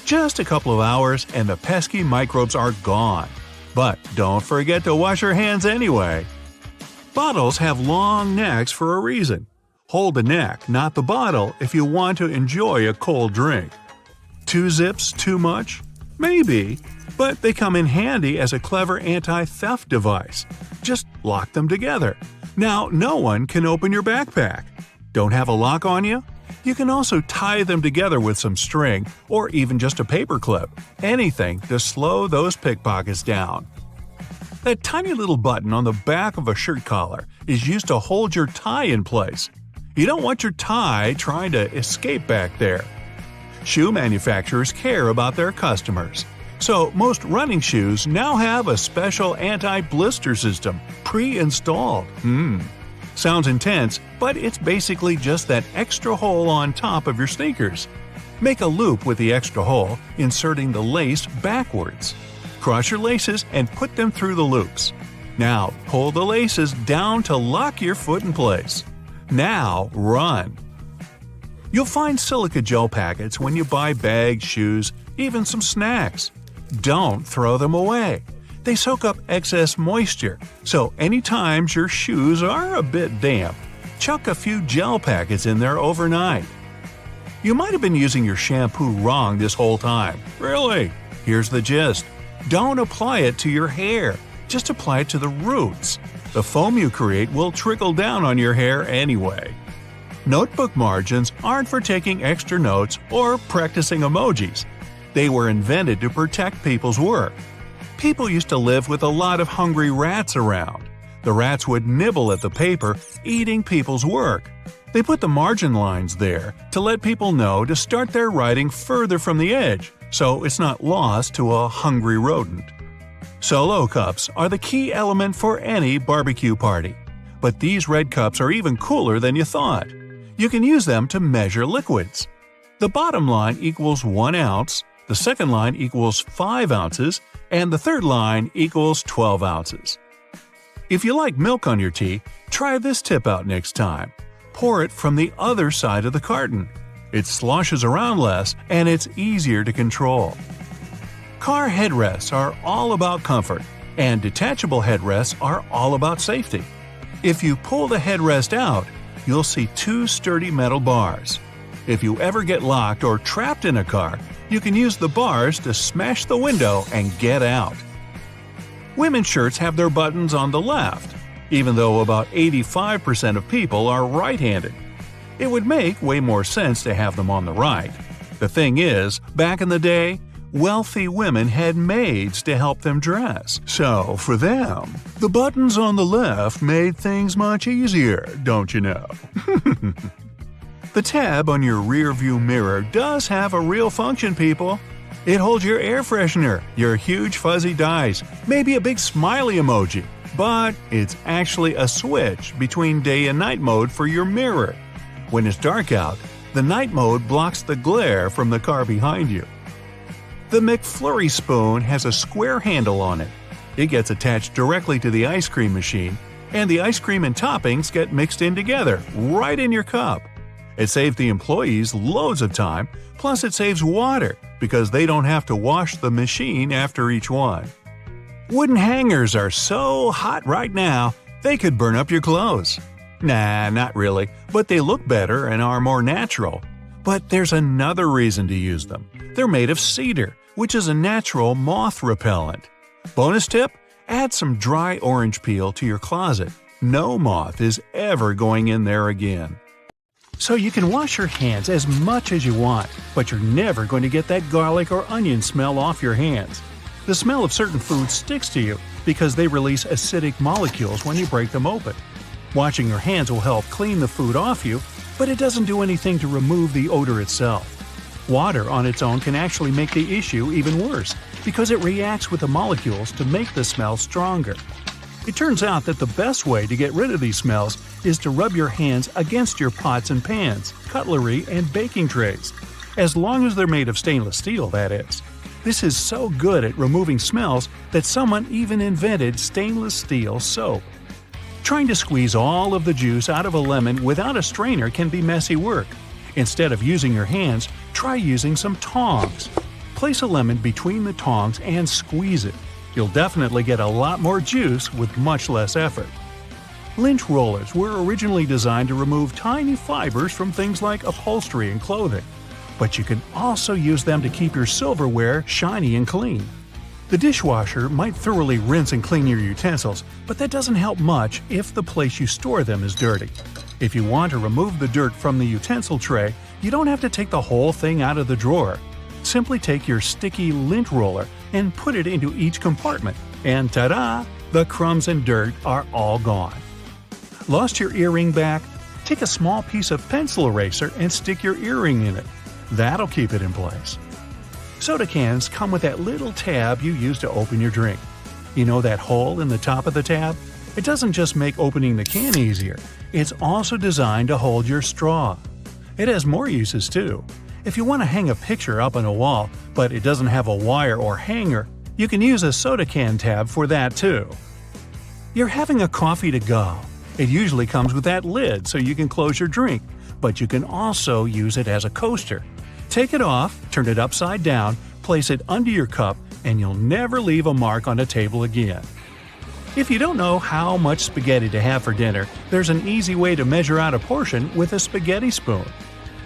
A: Just a couple of hours and the pesky microbes are gone. But don't forget to wash your hands anyway. Bottles have long necks for a reason. Hold the neck, not the bottle, if you want to enjoy a cold drink. 2 zips too much? Maybe. But they come in handy as a clever anti-theft device. Just lock them together. Now no one can open your backpack. Don't have a lock on you? You can also tie them together with some string or even just a paper clip. Anything to slow those pickpockets down. That tiny little button on the back of a shirt collar is used to hold your tie in place. You don't want your tie trying to escape back there. Shoe manufacturers care about their customers. So most running shoes now have a special anti-blister system pre-installed. Sounds intense, but it's basically just that extra hole on top of your sneakers. Make a loop with the extra hole, inserting the lace backwards. Cross your laces and put them through the loops. Now pull the laces down to lock your foot in place. Now run! You'll find silica gel packets when you buy bags, shoes, even some snacks. Don't throw them away. They soak up excess moisture, so anytime your shoes are a bit damp, chuck a few gel packets in there overnight. You might have been using your shampoo wrong this whole time. Really? Here's the gist. Don't apply it to your hair. Just apply it to the roots. The foam you create will trickle down on your hair anyway. Notebook margins aren't for taking extra notes or practicing emojis. They were invented to protect people's work. People used to live with a lot of hungry rats around. The rats would nibble at the paper, eating people's work. They put the margin lines there to let people know to start their writing further from the edge, so it's not lost to a hungry rodent. Solo cups are the key element for any barbecue party. But these red cups are even cooler than you thought. You can use them to measure liquids. The bottom line equals 1 ounce, the second line equals 5 ounces, and the third line equals 12 ounces. If you like milk on your tea, try this tip out next time. Pour it from the other side of the carton. It sloshes around less and it's easier to control. Car headrests are all about comfort, and detachable headrests are all about safety. If you pull the headrest out, you'll see 2 sturdy metal bars. If you ever get locked or trapped in a car, you can use the bars to smash the window and get out. Women's shirts have their buttons on the left, even though about 85% of people are right-handed. It would make way more sense to have them on the right. The thing is, back in the day, wealthy women had maids to help them dress. So, for them, the buttons on the left made things much easier, don't you know? The tab on your rearview mirror does have a real function, people. It holds your air freshener, your huge fuzzy dice, maybe a big smiley emoji. But it's actually a switch between day and night mode for your mirror. When it's dark out, the night mode blocks the glare from the car behind you. The McFlurry spoon has a square handle on it. It gets attached directly to the ice cream machine, and the ice cream and toppings get mixed in together, right in your cup. It saves the employees loads of time, plus it saves water, because they don't have to wash the machine after each one. Wooden hangers are so hot right now, they could burn up your clothes. Nah, not really, but they look better and are more natural. But there's another reason to use them. They're made of cedar, which is a natural moth repellent. Bonus tip? Add some dry orange peel to your closet. No moth is ever going in there again. So you can wash your hands as much as you want, but you're never going to get that garlic or onion smell off your hands. The smell of certain foods sticks to you because they release acidic molecules when you break them open. Washing your hands will help clean the food off you, but it doesn't do anything to remove the odor itself. Water on its own can actually make the issue even worse because it reacts with the molecules to make the smell stronger. It turns out that the best way to get rid of these smells is to rub your hands against your pots and pans, cutlery, and baking trays. As long as they're made of stainless steel, that is. This is so good at removing smells that someone even invented stainless steel soap. Trying to squeeze all of the juice out of a lemon without a strainer can be messy work. Instead of using your hands, try using some tongs. Place a lemon between the tongs and squeeze it. You'll definitely get a lot more juice with much less effort. Lint rollers were originally designed to remove tiny fibers from things like upholstery and clothing. But you can also use them to keep your silverware shiny and clean. The dishwasher might thoroughly rinse and clean your utensils, but that doesn't help much if the place you store them is dirty. If you want to remove the dirt from the utensil tray, you don't have to take the whole thing out of the drawer. Simply take your sticky lint roller and put it into each compartment, and ta-da! The crumbs and dirt are all gone. Lost your earring back? Take a small piece of pencil eraser and stick your earring in it. That'll keep it in place. Soda cans come with that little tab you use to open your drink. You know that hole in the top of the tab? It doesn't just make opening the can easier, it's also designed to hold your straw. It has more uses too. If you want to hang a picture up on a wall, but it doesn't have a wire or hanger, you can use a soda can tab for that too. You're having a coffee to go. It usually comes with that lid so you can close your drink, but you can also use it as a coaster. Take it off, turn it upside down, place it under your cup, and you'll never leave a mark on a table again. If you don't know how much spaghetti to have for dinner, there's an easy way to measure out a portion with a spaghetti spoon.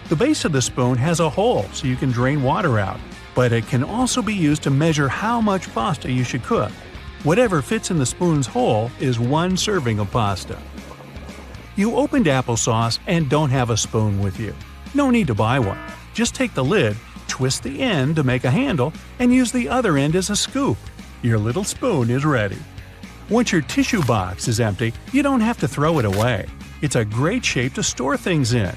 A: The base of the spoon has a hole so you can drain water out, but it can also be used to measure how much pasta you should cook. Whatever fits in the spoon's hole is 1 serving of pasta. You opened applesauce and don't have a spoon with you. No need to buy one. Just take the lid, twist the end to make a handle, and use the other end as a scoop. Your little spoon is ready. Once your tissue box is empty, you don't have to throw it away. It's a great shape to store things in.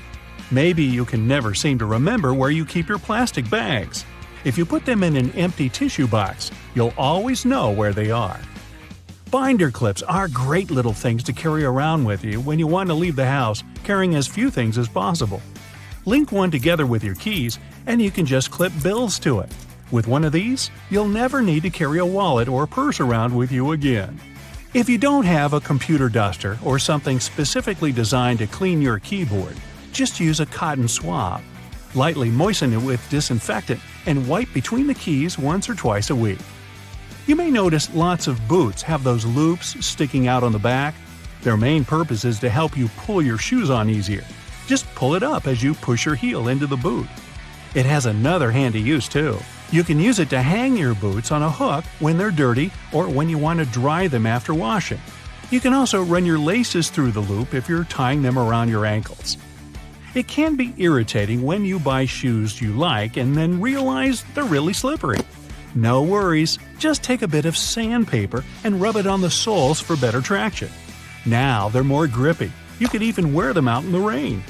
A: Maybe you can never seem to remember where you keep your plastic bags. If you put them in an empty tissue box, you'll always know where they are. Binder clips are great little things to carry around with you when you want to leave the house carrying as few things as possible. Link one together with your keys, and you can just clip bills to it. With one of these, you'll never need to carry a wallet or purse around with you again. If you don't have a computer duster or something specifically designed to clean your keyboard, just use a cotton swab. Lightly moisten it with disinfectant and wipe between the keys once or twice a week. You may notice lots of boots have those loops sticking out on the back. Their main purpose is to help you pull your shoes on easier. Just pull it up as you push your heel into the boot. It has another handy use too. You can use it to hang your boots on a hook when they're dirty or when you want to dry them after washing. You can also run your laces through the loop if you're tying them around your ankles. It can be irritating when you buy shoes you like and then realize they're really slippery. No worries, just take a bit of sandpaper and rub it on the soles for better traction. Now they're more grippy. You could even wear them out in the rain.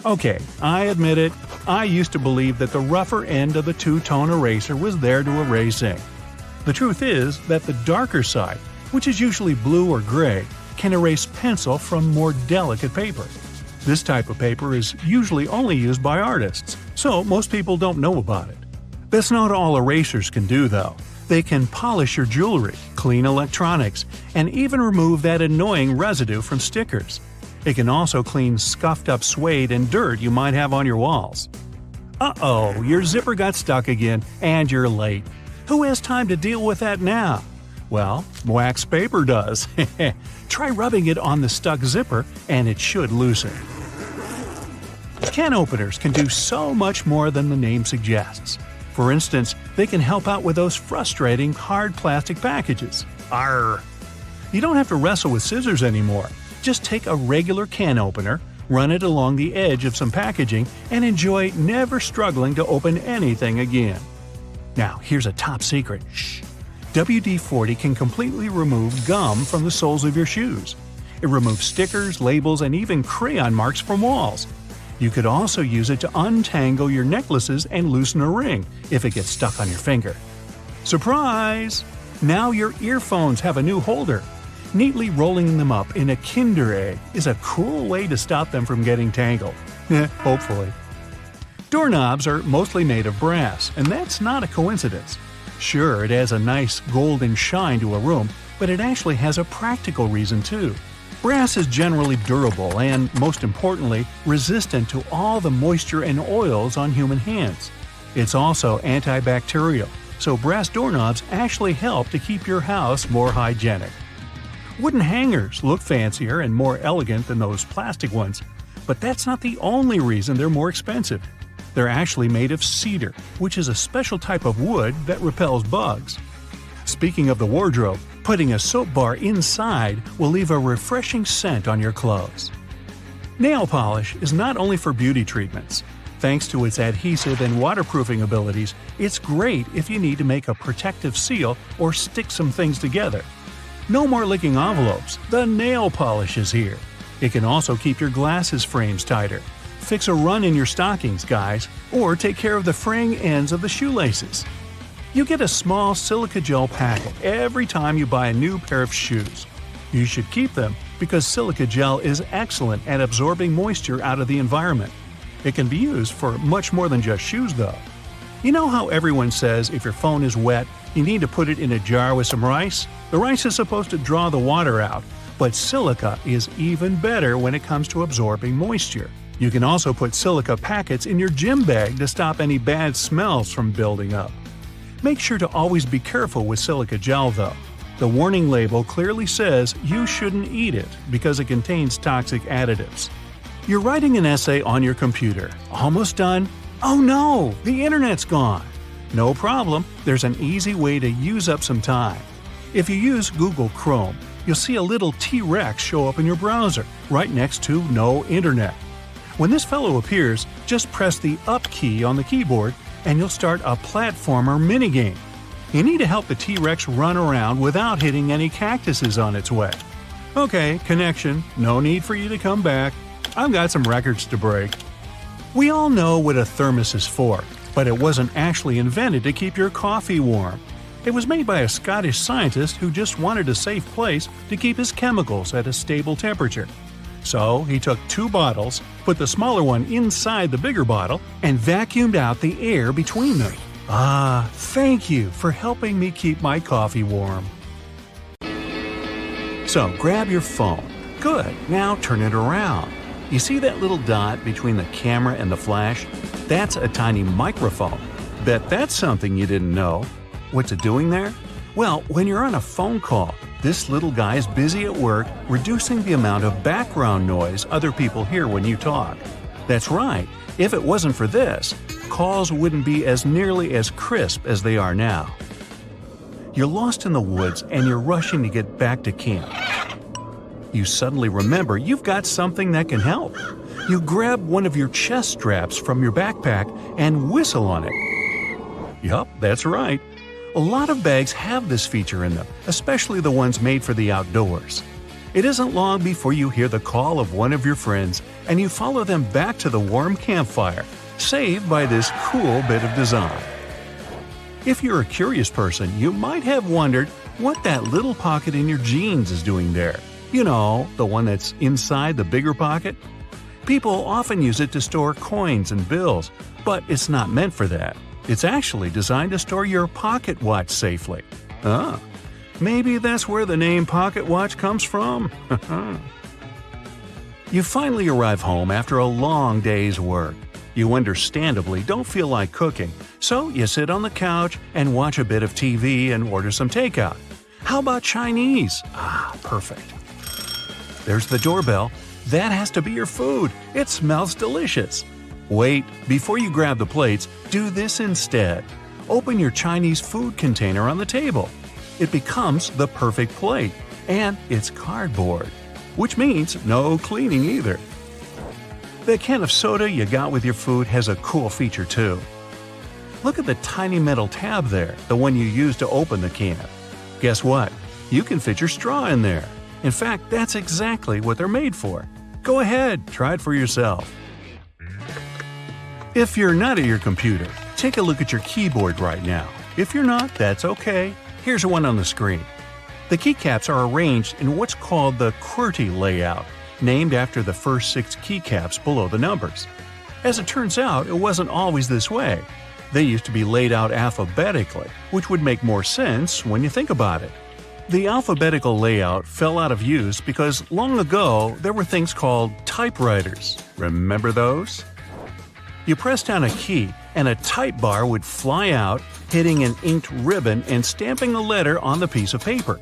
A: Okay, I admit it, I used to believe that the rougher end of the two-tone eraser was there to erase ink. The truth is that the darker side, which is usually blue or gray, can erase pencil from more delicate paper. This type of paper is usually only used by artists, so most people don't know about it. That's not all erasers can do though. They can polish your jewelry, clean electronics, and even remove that annoying residue from stickers. It can also clean scuffed up suede and dirt you might have on your walls. Uh-oh, your zipper got stuck again, and you're late. Who has time to deal with that now? Well, wax paper does. Try rubbing it on the stuck zipper, and it should loosen. Can openers can do so much more than the name suggests. For instance, they can help out with those frustrating hard plastic packages. Arrgh! You don't have to wrestle with scissors anymore. Just take a regular can opener, run it along the edge of some packaging, and enjoy never struggling to open anything again. Now, here's a top secret. Shh! WD-40 can completely remove gum from the soles of your shoes. It removes stickers, labels, and even crayon marks from walls. You could also use it to untangle your necklaces and loosen a ring if it gets stuck on your finger. Surprise! Now your earphones have a new holder. Neatly rolling them up in a Kinder Egg is a cool way to stop them from getting tangled. Hopefully. Doorknobs are mostly made of brass, and that's not a coincidence. Sure, it has a nice golden shine to a room, but it actually has a practical reason too. Brass is generally durable and, most importantly, resistant to all the moisture and oils on human hands. It's also antibacterial, so brass doorknobs actually help to keep your house more hygienic. Wooden hangers look fancier and more elegant than those plastic ones, but that's not the only reason they're more expensive. They're actually made of cedar, which is a special type of wood that repels bugs. Speaking of the wardrobe, putting a soap bar inside will leave a refreshing scent on your clothes. Nail polish is not only for beauty treatments. Thanks to its adhesive and waterproofing abilities, it's great if you need to make a protective seal or stick some things together. No more licking envelopes, the nail polish is here. It can also keep your glasses frames tighter, fix a run in your stockings, guys, or take care of the fraying ends of the shoelaces. You get a small silica gel packet every time you buy a new pair of shoes. You should keep them because silica gel is excellent at absorbing moisture out of the environment. It can be used for much more than just shoes though. You know how everyone says if your phone is wet, you need to put it in a jar with some rice? The rice is supposed to draw the water out, But silica is even better when it comes to absorbing moisture. You can also put silica packets in your gym bag to stop any bad smells from building up. Make sure to always be careful with silica gel though. The warning label clearly says you shouldn't eat it because it contains toxic additives. You're writing an essay on your computer. Almost done? Oh no, the internet's gone. No problem, there's an easy way to use up some time. If you use Google Chrome, you'll see a little T-Rex show up in your browser, right next to No Internet. When this fellow appears, just press the Up key on the keyboard and you'll start a platformer minigame. You need to help the T-Rex run around without hitting any cactuses on its way. Okay, connection, no need for you to come back. I've got some records to break. We all know what a thermos is for, but it wasn't actually invented to keep your coffee warm. It was made by a Scottish scientist who just wanted a safe place to keep his chemicals at a stable temperature. So he took 2 bottles, put the smaller one inside the bigger bottle, and vacuumed out the air between them. Ah, thank you for helping me keep my coffee warm. So grab your phone. Good, now turn it around. You see that little dot between the camera and the flash? That's a tiny microphone. Bet that's something you didn't know. What's it doing there? Well, when you're on a phone call, this little guy is busy at work reducing the amount of background noise other people hear when you talk. That's right, if it wasn't for this, calls wouldn't be as nearly as crisp as they are now. You're lost in the woods and you're rushing to get back to camp. You suddenly remember you've got something that can help. You grab one of your chest straps from your backpack and whistle on it. Yup, that's right. A lot of bags have this feature in them, especially the ones made for the outdoors. It isn't long before you hear the call of one of your friends and you follow them back to the warm campfire, saved by this cool bit of design. If you're a curious person, you might have wondered what that little pocket in your jeans is doing there. You know, the one that's inside the bigger pocket? People often use it to store coins and bills, but it's not meant for that. It's actually designed to store your pocket watch safely. Ah, maybe that's where the name pocket watch comes from. You finally arrive home after a long day's work. You understandably don't feel like cooking, so you sit on the couch and watch a bit of TV and order some takeout. How about Chinese? Ah, perfect. There's the doorbell. That has to be your food. It smells delicious. Wait, before you grab the plates, do this instead. Open your Chinese food container on the table. It becomes the perfect plate, and it's cardboard, which means no cleaning either. The can of soda you got with your food has a cool feature too. Look at the tiny metal tab there, the one you use to open the can. Guess what? You can fit your straw in there. In fact, that's exactly what they're made for. Go ahead, try it for yourself. If you're not at your computer, take a look at your keyboard right now. If you're not, that's okay. Here's one on the screen. The keycaps are arranged in what's called the QWERTY layout, named after the first 6 keycaps below the numbers. As it turns out, it wasn't always this way. They used to be laid out alphabetically, which would make more sense when you think about it. The alphabetical layout fell out of use because long ago there were things called typewriters. Remember those? You press down a key and a type bar would fly out, hitting an inked ribbon and stamping a letter on the piece of paper.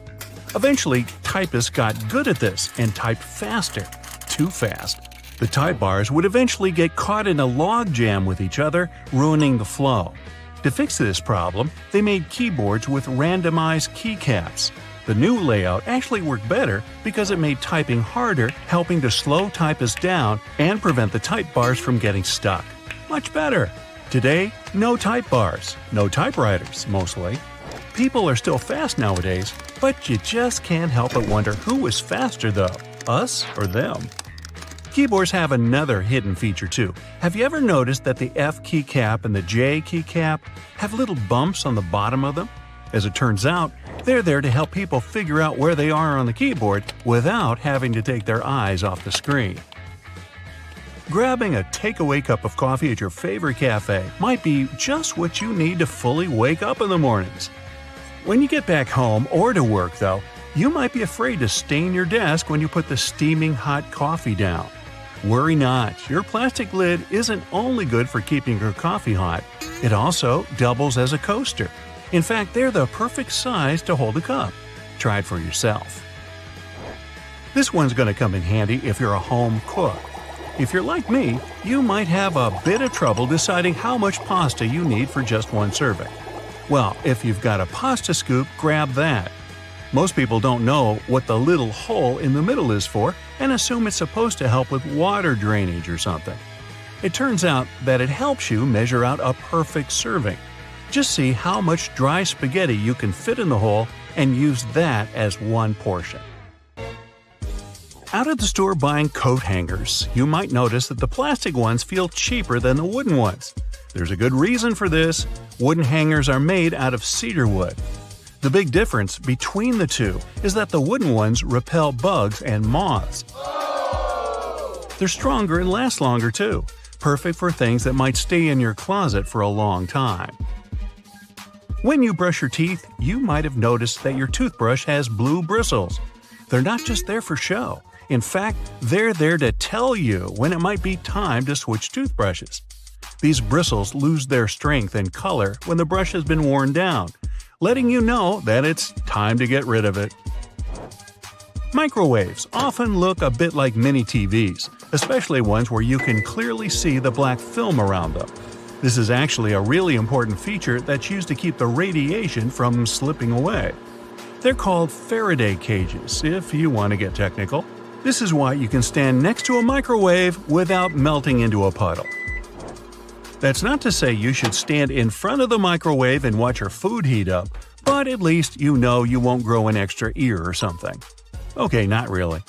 A: Eventually, typists got good at this and typed faster. Too fast. The type bars would eventually get caught in a log jam with each other, ruining the flow. To fix this problem, they made keyboards with randomized keycaps. The new layout actually worked better because it made typing harder, helping to slow typists down and prevent the type bars from getting stuck. Much better. Today, no type bars, no typewriters, mostly. People are still fast nowadays, but you just can't help but wonder who was faster though, us or them. Keyboards have another hidden feature too. Have you ever noticed that the F keycap and the J keycap have little bumps on the bottom of them? As it turns out, they're there to help people figure out where they are on the keyboard without having to take their eyes off the screen. Grabbing a takeaway cup of coffee at your favorite cafe might be just what you need to fully wake up in the mornings. When you get back home or to work, though, You might be afraid to stain your desk when you put the steaming hot coffee down. Worry not, your plastic lid isn't only good for keeping your coffee hot, it also doubles as a coaster. In fact, they're the perfect size to hold a cup. Try it for yourself. This one's going to come in handy if you're a home cook. If you're like me, you might have a bit of trouble deciding how much pasta you need for just one serving. Well, if you've got a pasta scoop, grab that. Most people don't know what the little hole in the middle is for and assume it's supposed to help with water drainage or something. It turns out that it helps you measure out a perfect serving. Just see how much dry spaghetti you can fit in the hole and use that as one portion. Out at the store buying coat hangers, you might notice that the plastic ones feel cheaper than the wooden ones. There's a good reason for this. Wooden hangers are made out of cedar wood. The big difference between the two is that the wooden ones repel bugs and moths. They're stronger and last longer too, perfect for things that might stay in your closet for a long time. When you brush your teeth, you might have noticed that your toothbrush has blue bristles. They're not just there for show. In fact, they're there to tell you when it might be time to switch toothbrushes. These bristles lose their strength and color when the brush has been worn down, letting you know that it's time to get rid of it. Microwaves often look a bit like mini TVs, especially ones where you can clearly see the black film around them. This is actually a really important feature that's used to keep the radiation from slipping away. They're called Faraday cages, if you want to get technical. This is why you can stand next to a microwave without melting into a puddle. That's not to say you should stand in front of the microwave and watch your food heat up, but at least you know you won't grow an extra ear or something. Okay, not really.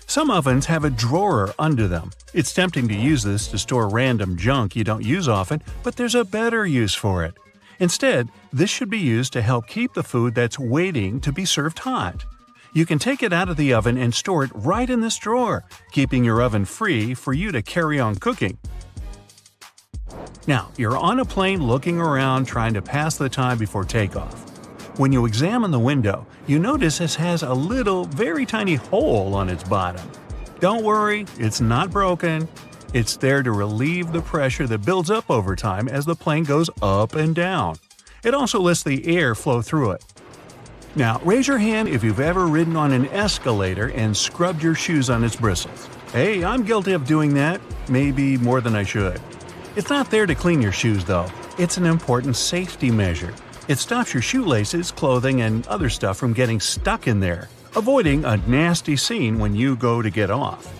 A: Some ovens have a drawer under them. It's tempting to use this to store random junk you don't use often, but there's a better use for it. Instead, this should be used to help keep the food that's waiting to be served hot. You can take it out of the oven and store it right in this drawer, keeping your oven free for you to carry on cooking. Now, you're on a plane looking around trying to pass the time before takeoff. When you examine the window, you notice it has a little, very tiny hole on its bottom. Don't worry, it's not broken. It's there to relieve the pressure that builds up over time as the plane goes up and down. It also lets the air flow through it. Now, raise your hand if you've ever ridden on an escalator and scrubbed your shoes on its bristles. Hey, I'm guilty of doing that, maybe more than I should. It's not there to clean your shoes, though. It's an important safety measure. It stops your shoelaces, clothing, and other stuff from getting stuck in there, avoiding a nasty scene when you go to get off.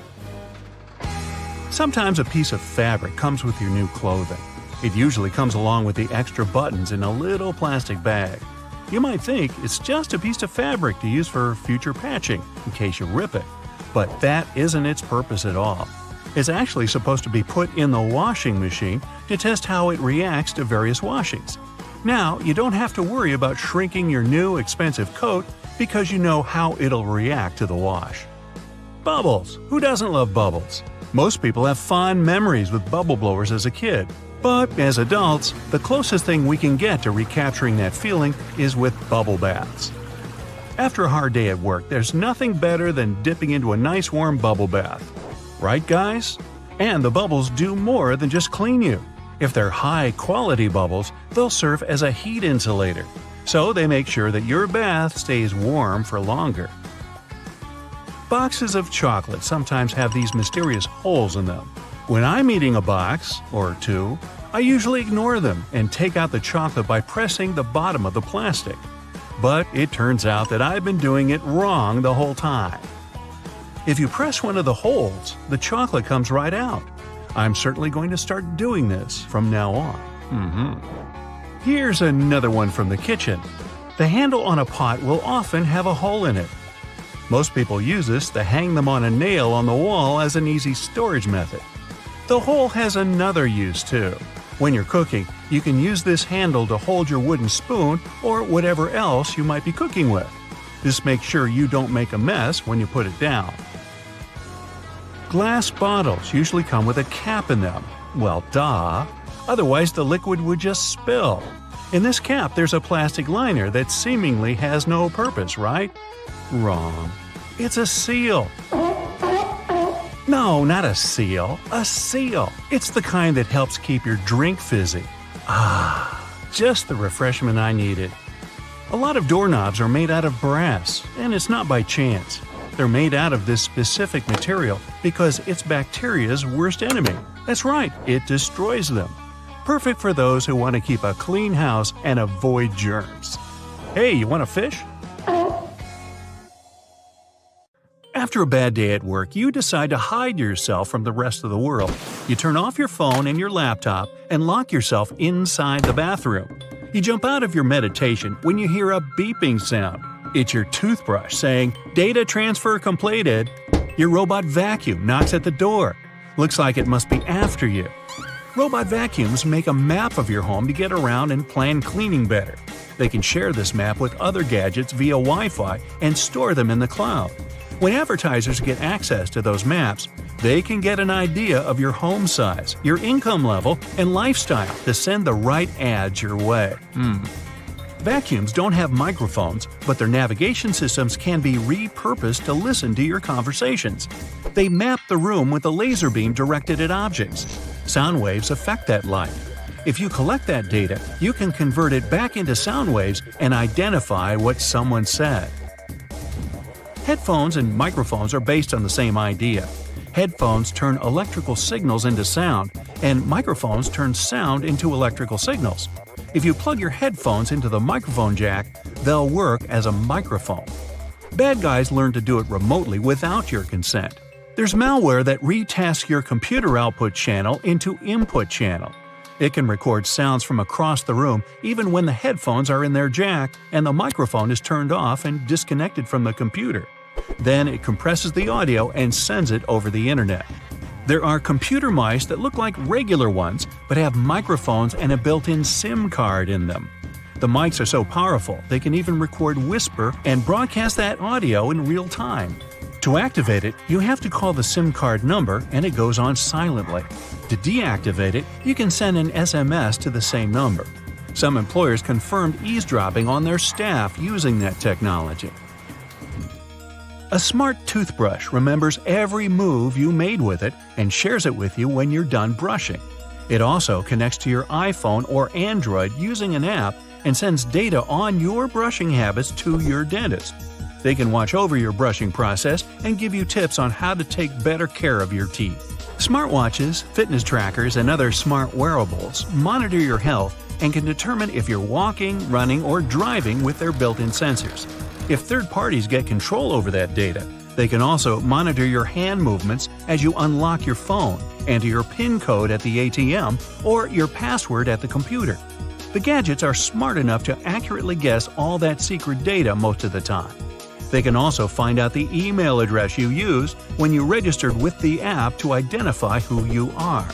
A: Sometimes a piece of fabric comes with your new clothing. It usually comes along with the extra buttons in a little plastic bag. You might think it's just a piece of fabric to use for future patching, in case you rip it. But that isn't its purpose at all. It's actually supposed to be put in the washing machine to test how it reacts to various washings. Now, you don't have to worry about shrinking your new expensive coat because you know how it'll react to the wash. Bubbles! Who doesn't love bubbles? Most people have fond memories with bubble blowers as a kid. But as adults, the closest thing we can get to recapturing that feeling is with bubble baths. After a hard day at work, there's nothing better than dipping into a nice warm bubble bath. Right, guys? And the bubbles do more than just clean you. If they're high-quality bubbles, they'll serve as a heat insulator, so they make sure that your bath stays warm for longer. Boxes of chocolate sometimes have these mysterious holes in them. When I'm eating a box, or two, I usually ignore them and take out the chocolate by pressing the bottom of the plastic. But it turns out that I've been doing it wrong the whole time. If you press one of the holes, the chocolate comes right out. I'm certainly going to start doing this from now on. Here's another one from the kitchen. The handle on a pot will often have a hole in it. Most people use this to hang them on a nail on the wall as an easy storage method. The hole has another use too. When you're cooking, you can use this handle to hold your wooden spoon or whatever else you might be cooking with. This makes sure you don't make a mess when you put it down. Glass bottles usually come with a cap in them. Well, duh. Otherwise, the liquid would just spill. In this cap, there's a plastic liner that seemingly has no purpose, right? Wrong. It's a seal. No, not a seal. A seal. It's the kind that helps keep your drink fizzy. Just the refreshment I needed. A lot of doorknobs are made out of brass, and it's not by chance. They're made out of this specific material because it's bacteria's worst enemy. That's right, it destroys them. Perfect for those who want to keep a clean house and avoid germs. Hey, you want a fish? After a bad day at work, you decide to hide yourself from the rest of the world. You turn off your phone and your laptop and lock yourself inside the bathroom. You jump out of your meditation when you hear a beeping sound. It's your toothbrush saying, "Data transfer completed." Your robot vacuum knocks at the door. Looks like it must be after you. Robot vacuums make a map of your home to get around and plan cleaning better. They can share this map with other gadgets via Wi-Fi and store them in the cloud. When advertisers get access to those maps, they can get an idea of your home size, your income level, and lifestyle to send the right ads your way. Vacuums don't have microphones, but their navigation systems can be repurposed to listen to your conversations. They map the room with a laser beam directed at objects. Sound waves affect that light. If you collect that data, you can convert it back into sound waves and identify what someone said. Headphones and microphones are based on the same idea. Headphones turn electrical signals into sound, and microphones turn sound into electrical signals. If you plug your headphones into the microphone jack, they'll work as a microphone. Bad guys learn to do it remotely without your consent. There's malware that retasks your computer output channel into input channel. It can record sounds from across the room even when the headphones are in their jack and the microphone is turned off and disconnected from the computer. Then it compresses the audio and sends it over the internet. There are computer mice that look like regular ones but have microphones and a built-in SIM card in them. The mics are so powerful they can even record whisper and broadcast that audio in real time. To activate it, you have to call the SIM card number and it goes on silently. To deactivate it, you can send an SMS to the same number. Some employers confirmed eavesdropping on their staff using that technology. A smart toothbrush remembers every move you made with it and shares it with you when you're done brushing. It also connects to your iPhone or Android using an app and sends data on your brushing habits to your dentist. They can watch over your brushing process and give you tips on how to take better care of your teeth. Smartwatches, fitness trackers, and other smart wearables monitor your health and can determine if you're walking, running, or driving with their built-in sensors. If third parties get control over that data, they can also monitor your hand movements as you unlock your phone, enter your PIN code at the ATM, or your password at the computer. The gadgets are smart enough to accurately guess all that secret data most of the time. They can also find out the email address you used when you registered with the app to identify who you are.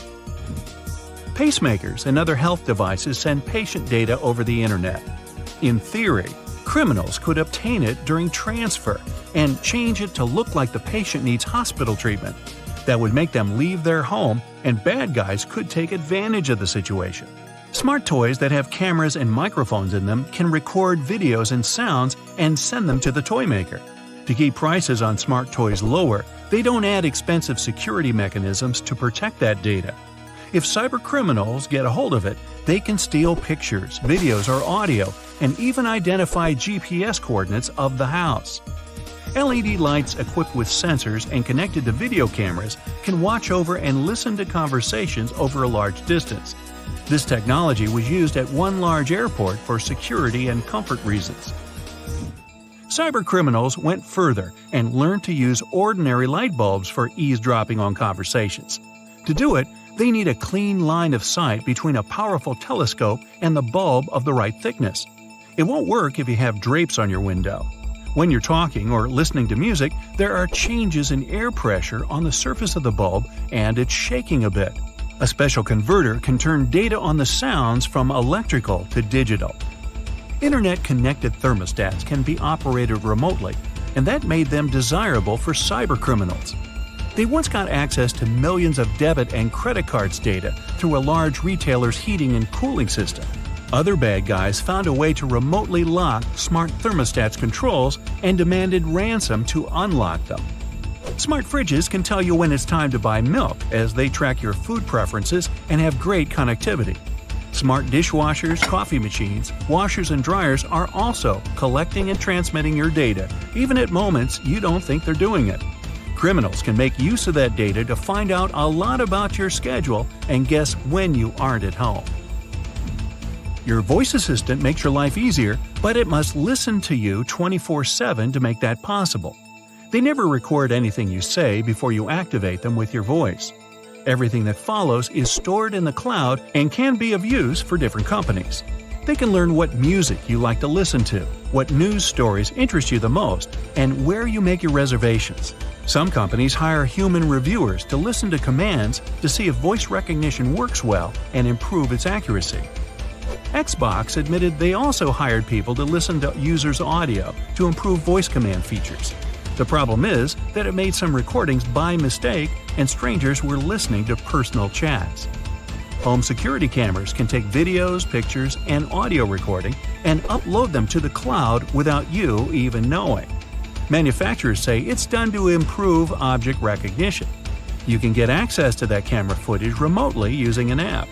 A: Pacemakers and other health devices send patient data over the internet. In theory, criminals could obtain it during transfer and change it to look like the patient needs hospital treatment. That would make them leave their home, and bad guys could take advantage of the situation. Smart toys that have cameras and microphones in them can record videos and sounds and send them to the toy maker. To keep prices on smart toys lower, they don't add expensive security mechanisms to protect that data. If cybercriminals get a hold of it, they can steal pictures, videos, or audio, and even identify GPS coordinates of the house. LED lights equipped with sensors and connected to video cameras can watch over and listen to conversations over a large distance. This technology was used at one large airport for security and comfort reasons. Cybercriminals went further and learned to use ordinary light bulbs for eavesdropping on conversations. To do it, they need a clean line of sight between a powerful telescope and the bulb of the right thickness. It won't work if you have drapes on your window. When you're talking or listening to music, there are changes in air pressure on the surface of the bulb and it's shaking a bit. A special converter can turn data on the sounds from electrical to digital. Internet-connected thermostats can be operated remotely, and that made them desirable for cybercriminals. They once got access to millions of debit and credit cards data through a large retailer's heating and cooling system. Other bad guys found a way to remotely lock smart thermostat's controls and demanded ransom to unlock them. Smart fridges can tell you when it's time to buy milk, as they track your food preferences and have great connectivity. Smart dishwashers, coffee machines, washers, and dryers are also collecting and transmitting your data, even at moments you don't think they're doing it. Criminals can make use of that data to find out a lot about your schedule and guess when you aren't at home. Your voice assistant makes your life easier, but it must listen to you 24/7 to make that possible. They never record anything you say before you activate them with your voice. Everything that follows is stored in the cloud and can be of use for different companies. They can learn what music you like to listen to, what news stories interest you the most, and where you make your reservations. Some companies hire human reviewers to listen to commands to see if voice recognition works well and improve its accuracy. Xbox admitted they also hired people to listen to users' audio to improve voice command features. The problem is that it made some recordings by mistake and strangers were listening to personal chats. Home security cameras can take videos, pictures, and audio recording and upload them to the cloud without you even knowing. Manufacturers say it's done to improve object recognition. You can get access to that camera footage remotely using an app.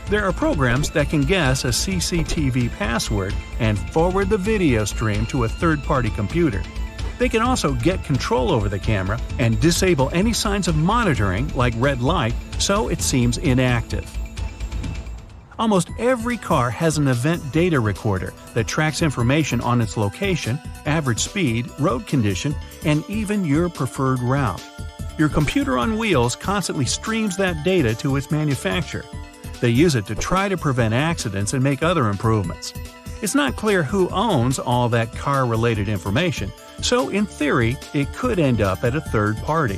A: There are programs that can guess a CCTV password and forward the video stream to a third-party computer. They can also get control over the camera and disable any signs of monitoring, like red light, so it seems inactive. Almost every car has an event data recorder that tracks information on its location, average speed, road condition, and even your preferred route. Your computer on wheels constantly streams that data to its manufacturer. They use it to try to prevent accidents and make other improvements. It's not clear who owns all that car-related information, so in theory, it could end up at a third party.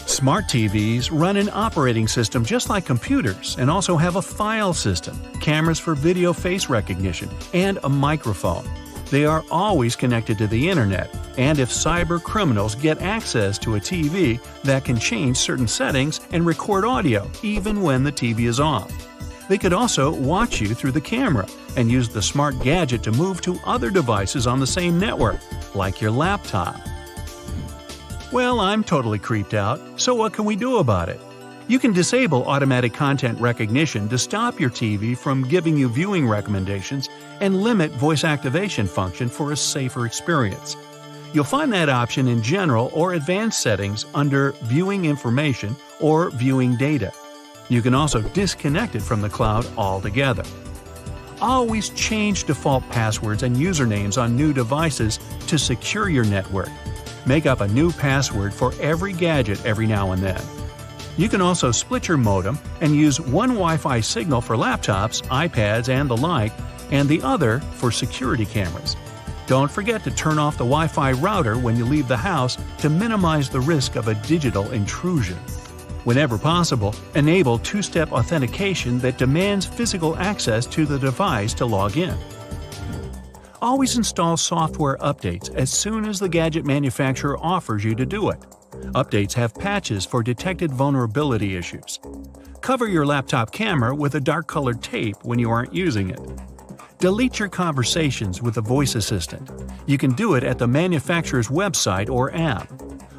A: Smart TVs run an operating system just like computers and also have a file system, cameras for video face recognition, and a microphone. They are always connected to the internet, and if cyber criminals get access to a TV, that can change certain settings and record audio even when the TV is off. They could also watch you through the camera and use the smart gadget to move to other devices on the same network, like your laptop. Well, I'm totally creeped out, so what can we do about it? You can disable automatic content recognition to stop your TV from giving you viewing recommendations and limit voice activation function for a safer experience. You'll find that option in General or Advanced Settings under Viewing Information or Viewing Data. You can also disconnect it from the cloud altogether. Always change default passwords and usernames on new devices to secure your network. Make up a new password for every gadget every now and then. You can also split your modem and use one Wi-Fi signal for laptops, iPads, and the like, and the other for security cameras. Don't forget to turn off the Wi-Fi router when you leave the house to minimize the risk of a digital intrusion. Whenever possible, enable two-step authentication that demands physical access to the device to log in. Always install software updates as soon as the gadget manufacturer offers you to do it. Updates have patches for detected vulnerability issues. Cover your laptop camera with a dark-colored tape when you aren't using it. Delete your conversations with a voice assistant. You can do it at the manufacturer's website or app.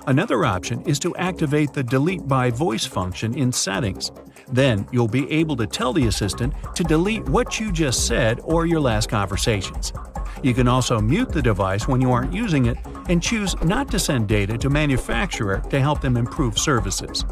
A: Another option is to activate the Delete by Voice function in Settings. Then you'll be able to tell the assistant to delete what you just said or your last conversations. You can also mute the device when you aren't using it and choose not to send data to manufacturer to help them improve services.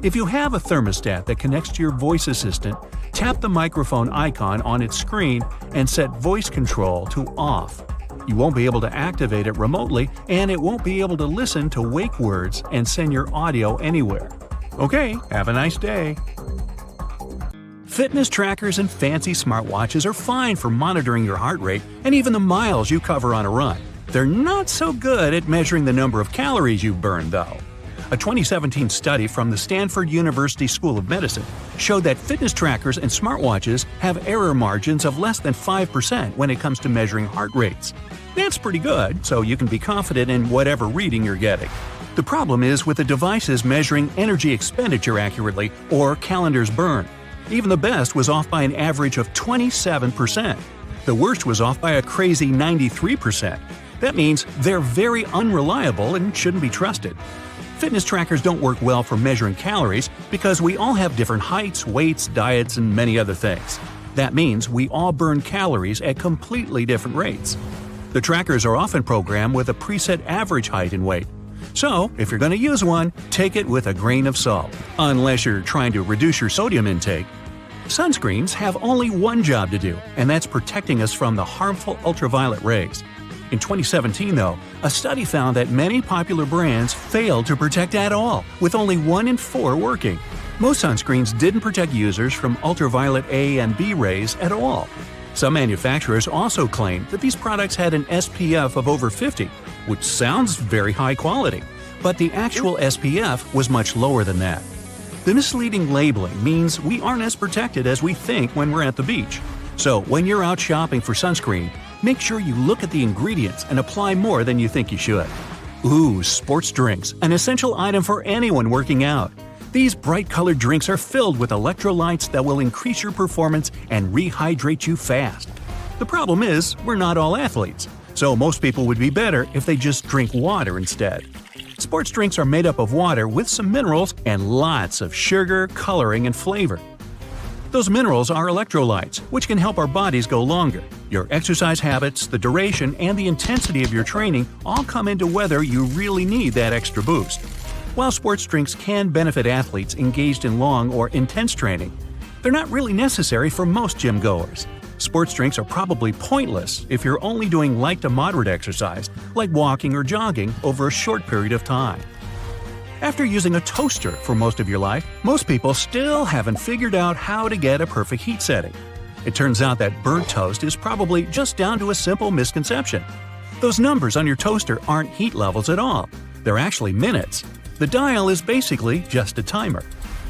A: If you have a thermostat that connects to your voice assistant, tap the microphone icon on its screen and set voice control to off. You won't be able to activate it remotely, and it won't be able to listen to wake words and send your audio anywhere. Okay, have a nice day. Fitness trackers and fancy smartwatches are fine for monitoring your heart rate and even the miles you cover on a run. They're not so good at measuring the number of calories you burn, though. A 2017 study from the Stanford University School of Medicine showed that fitness trackers and smartwatches have error margins of less than 5% when it comes to measuring heart rates. That's pretty good, so you can be confident in whatever reading you're getting. The problem is with the devices measuring energy expenditure accurately or calories burned. Even the best was off by an average of 27%. The worst was off by a crazy 93%. That means they're very unreliable and shouldn't be trusted. Fitness trackers don't work well for measuring calories because we all have different heights, weights, diets, and many other things. That means we all burn calories at completely different rates. The trackers are often programmed with a preset average height and weight. So, if you're going to use one, take it with a grain of salt, unless you're trying to reduce your sodium intake. Sunscreens have only one job to do, and that's protecting us from the harmful ultraviolet rays. In 2017, though, a study found that many popular brands failed to protect at all, with only 1 in 4 working. Most sunscreens didn't protect users from ultraviolet A and B rays at all. Some manufacturers also claimed that these products had an SPF of over 50, which sounds very high quality, but the actual SPF was much lower than that. The misleading labeling means we aren't as protected as we think when we're at the beach. So when you're out shopping for sunscreen, make sure you look at the ingredients and apply more than you think you should. Ooh, sports drinks, an essential item for anyone working out. These bright-colored drinks are filled with electrolytes that will increase your performance and rehydrate you fast. The problem is, we're not all athletes, so most people would be better if they just drink water instead. Sports drinks are made up of water with some minerals and lots of sugar, coloring, and flavor. Those minerals are electrolytes, which can help our bodies go longer. Your exercise habits, the duration, and the intensity of your training all come into whether you really need that extra boost. While sports drinks can benefit athletes engaged in long or intense training, they're not really necessary for most gym goers. Sports drinks are probably pointless if you're only doing light to moderate exercise, like walking or jogging, over a short period of time. After using a toaster for most of your life, most people still haven't figured out how to get a perfect heat setting. It turns out that burnt toast is probably just down to a simple misconception. Those numbers on your toaster aren't heat levels at all. They're actually minutes. The dial is basically just a timer.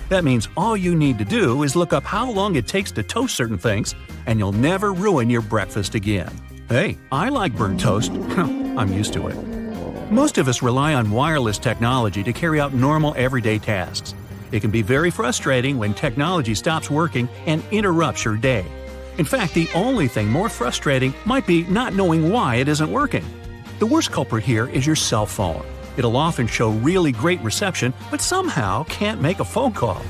A: That means all you need to do is look up how long it takes to toast certain things, and you'll never ruin your breakfast again. Hey, I like burnt toast. I'm used to it. Most of us rely on wireless technology to carry out normal everyday tasks. It can be very frustrating when technology stops working and interrupts your day. In fact, the only thing more frustrating might be not knowing why it isn't working. The worst culprit here is your cell phone. It'll often show really great reception, but somehow can't make a phone call.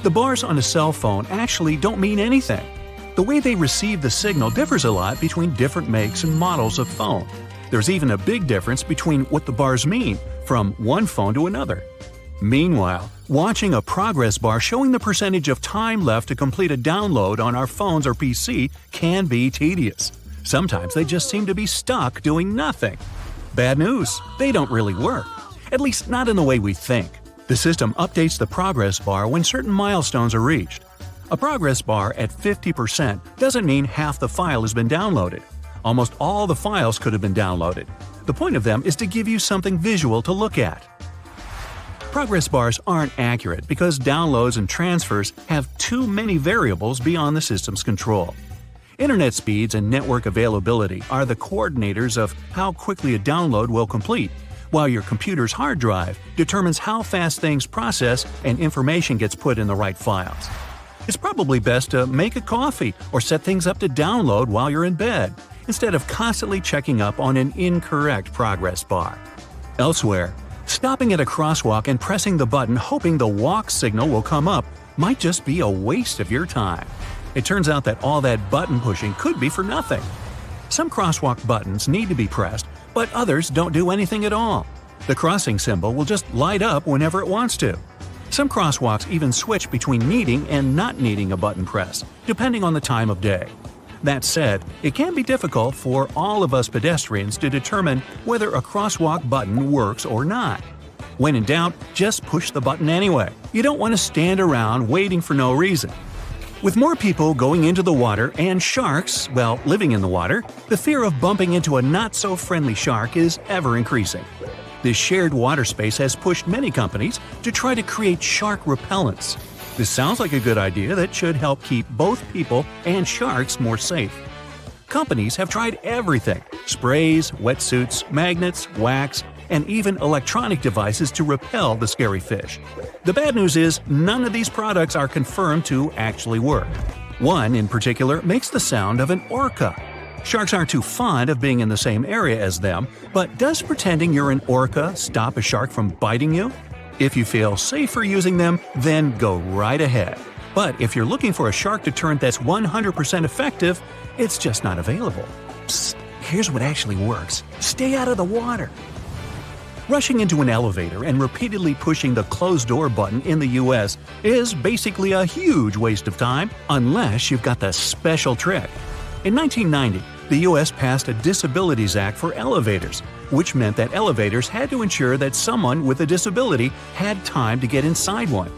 A: The bars on a cell phone actually don't mean anything. The way they receive the signal differs a lot between different makes and models of phone. There's even a big difference between what the bars mean from one phone to another. Meanwhile, watching a progress bar showing the percentage of time left to complete a download on our phones or PC can be tedious. Sometimes they just seem to be stuck doing nothing. Bad news, they don't really work. At least not in the way we think. The system updates the progress bar when certain milestones are reached. A progress bar at 50% doesn't mean half the file has been downloaded. Almost all the files could have been downloaded. The point of them is to give you something visual to look at. Progress bars aren't accurate because downloads and transfers have too many variables beyond the system's control. Internet speeds and network availability are the coordinators of how quickly a download will complete, while your computer's hard drive determines how fast things process and information gets put in the right files. It's probably best to make a coffee or set things up to download while you're in bed, instead of constantly checking up on an incorrect progress bar. Elsewhere, stopping at a crosswalk and pressing the button hoping the walk signal will come up might just be a waste of your time. It turns out that all that button pushing could be for nothing. Some crosswalk buttons need to be pressed, but others don't do anything at all. The crossing symbol will just light up whenever it wants to. Some crosswalks even switch between needing and not needing a button press, depending on the time of day. That said, it can be difficult for all of us pedestrians to determine whether a crosswalk button works or not. When in doubt, just push the button anyway. You don't want to stand around waiting for no reason. With more people going into the water and sharks, living in the water, the fear of bumping into a not-so-friendly shark is ever increasing. This shared water space has pushed many companies to try to create shark repellents. This sounds like a good idea that should help keep both people and sharks more safe. Companies have tried everything: sprays, wetsuits, magnets, wax, and even electronic devices to repel the scary fish. The bad news is none of these products are confirmed to actually work. One, in particular, makes the sound of an orca. Sharks aren't too fond of being in the same area as them, but does pretending you're an orca stop a shark from biting you? If you feel safer using them, then go right ahead. But if you're looking for a shark deterrent that's 100% effective, it's just not available. Psst, here's what actually works. Stay out of the water. Rushing into an elevator and repeatedly pushing the closed door button in the US is basically a huge waste of time unless you've got the special trick. In 1990, the US passed a Disabilities Act for elevators, which meant that elevators had to ensure that someone with a disability had time to get inside one.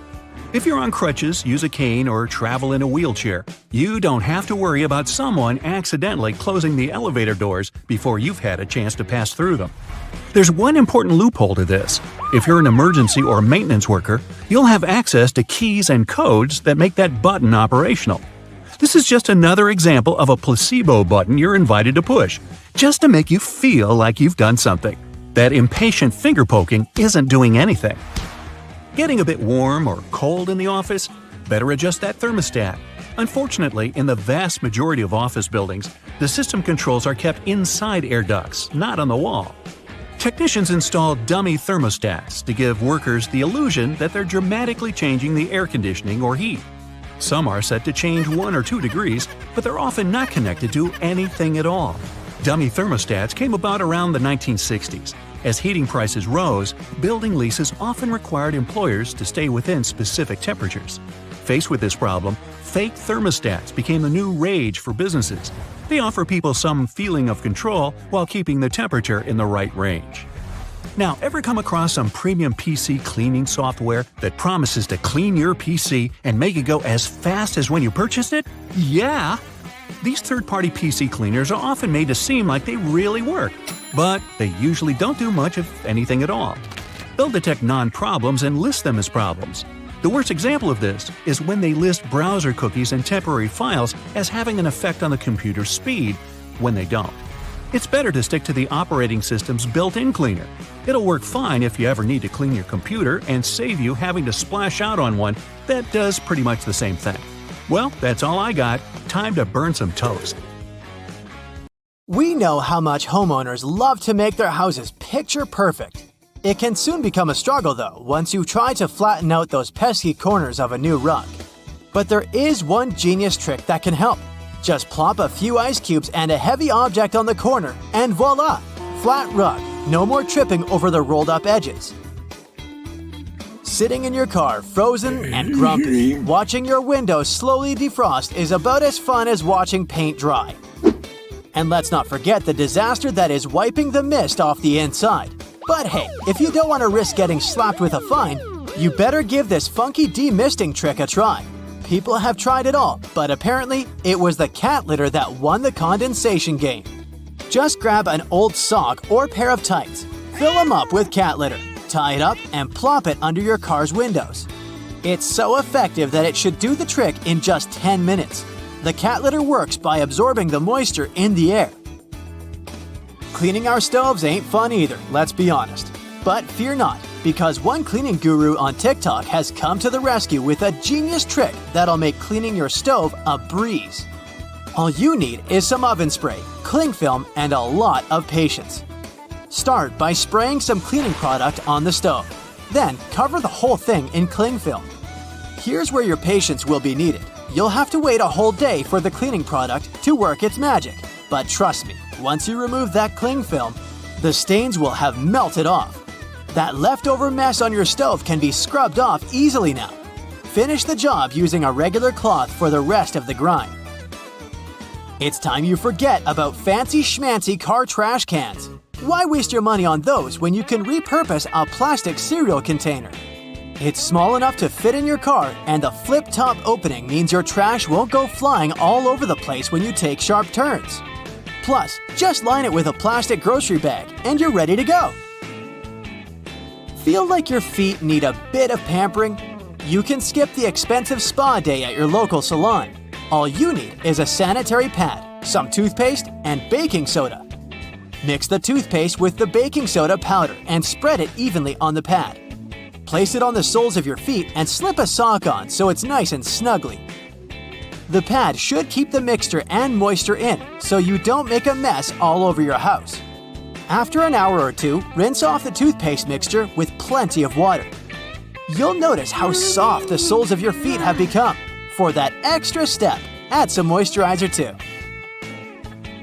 A: If you're on crutches, use a cane, or travel in a wheelchair, you don't have to worry about someone accidentally closing the elevator doors before you've had a chance to pass through them. There's one important loophole to this. If you're an emergency or maintenance worker, you'll have access to keys and codes that make that button operational. This is just another example of a placebo button you're invited to push, just to make you feel like you've done something. That impatient finger poking isn't doing anything. Getting a bit warm or cold in the office? Better adjust that thermostat. Unfortunately, in the vast majority of office buildings, the system controls are kept inside air ducts, not on the wall. Technicians install dummy thermostats to give workers the illusion that they're dramatically changing the air conditioning or heat. Some are set to change 1 or 2 degrees, but they're often not connected to anything at all. Dummy thermostats came about around the 1960s. As heating prices rose, building leases often required employers to stay within specific temperatures. Faced with this problem, fake thermostats became the new rage for businesses. They offer people some feeling of control while keeping the temperature in the right range. Now, ever come across some premium PC cleaning software that promises to clean your PC and make it go as fast as when you purchased it? Yeah! These third-party PC cleaners are often made to seem like they really work, but they usually don't do much of anything at all. They'll detect non-problems and list them as problems. The worst example of this is when they list browser cookies and temporary files as having an effect on the computer's speed, when they don't. It's better to stick to the operating system's built-in cleaner. It'll work fine if you ever need to clean your computer and save you having to splash out on one that does pretty much the same thing. Well, that's all I got. Time to burn some toast.
B: We know how much homeowners love to make their houses picture perfect. It can soon become a struggle, though, once you try to flatten out those pesky corners of a new rug. But there is one genius trick that can help. Just plop a few ice cubes and a heavy object on the corner, and voila! Flat rug. No more tripping over the rolled-up edges. Sitting in your car, frozen and grumpy, watching your windows slowly defrost is about as fun as watching paint dry. And let's not forget the disaster that is wiping the mist off the inside. But hey, if you don't want to risk getting slapped with a fine, you better give this funky demisting trick a try. People have tried it all, but apparently it was the cat litter that won the condensation game. Just grab an old sock or pair of tights, fill them up with cat litter, tie it up, and plop it under your car's windows. It's so effective that it should do the trick in just 10 minutes. The cat litter works by absorbing the moisture in the air. Cleaning our stoves ain't fun either, let's be honest. But fear not, because one cleaning guru on TikTok has come to the rescue with a genius trick that'll make cleaning your stove a breeze. All you need is some oven spray, cling film, and a lot of patience. Start by spraying some cleaning product on the stove. Then cover the whole thing in cling film. Here's where your patience will be needed. You'll have to wait a whole day for the cleaning product to work its magic. But trust me, once you remove that cling film, the stains will have melted off. That leftover mess on your stove can be scrubbed off easily now. Finish the job using a regular cloth for the rest of the grind. It's time you forget about fancy schmancy car trash cans. Why waste your money on those when you can repurpose a plastic cereal container? It's small enough to fit in your car, and the flip-top opening means your trash won't go flying all over the place when you take sharp turns. Plus, just line it with a plastic grocery bag, and you're ready to go. Feel like your feet need a bit of pampering? You can skip the expensive spa day at your local salon. All you need is a sanitary pad, some toothpaste, and baking soda.
C: Mix the toothpaste with the baking soda powder and spread it evenly on the pad. Place it on the soles of your feet and slip a sock on so it's nice and snuggly. The pad should keep the mixture and moisture in so you don't make a mess all over your house. After an hour or two, rinse off the toothpaste mixture with plenty of water. You'll notice how soft the soles of your feet have become. For that extra step, add some moisturizer too.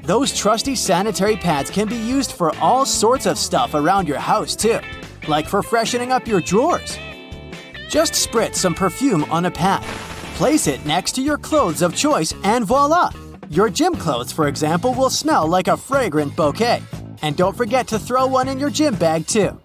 C: Those trusty sanitary pads can be used for all sorts of stuff around your house too, like for freshening up your drawers. Just spritz some perfume on a pad. Place it next to your clothes of choice and voila! Your gym clothes, for example, will smell like a fragrant bouquet. And don't forget to throw one in your gym bag too.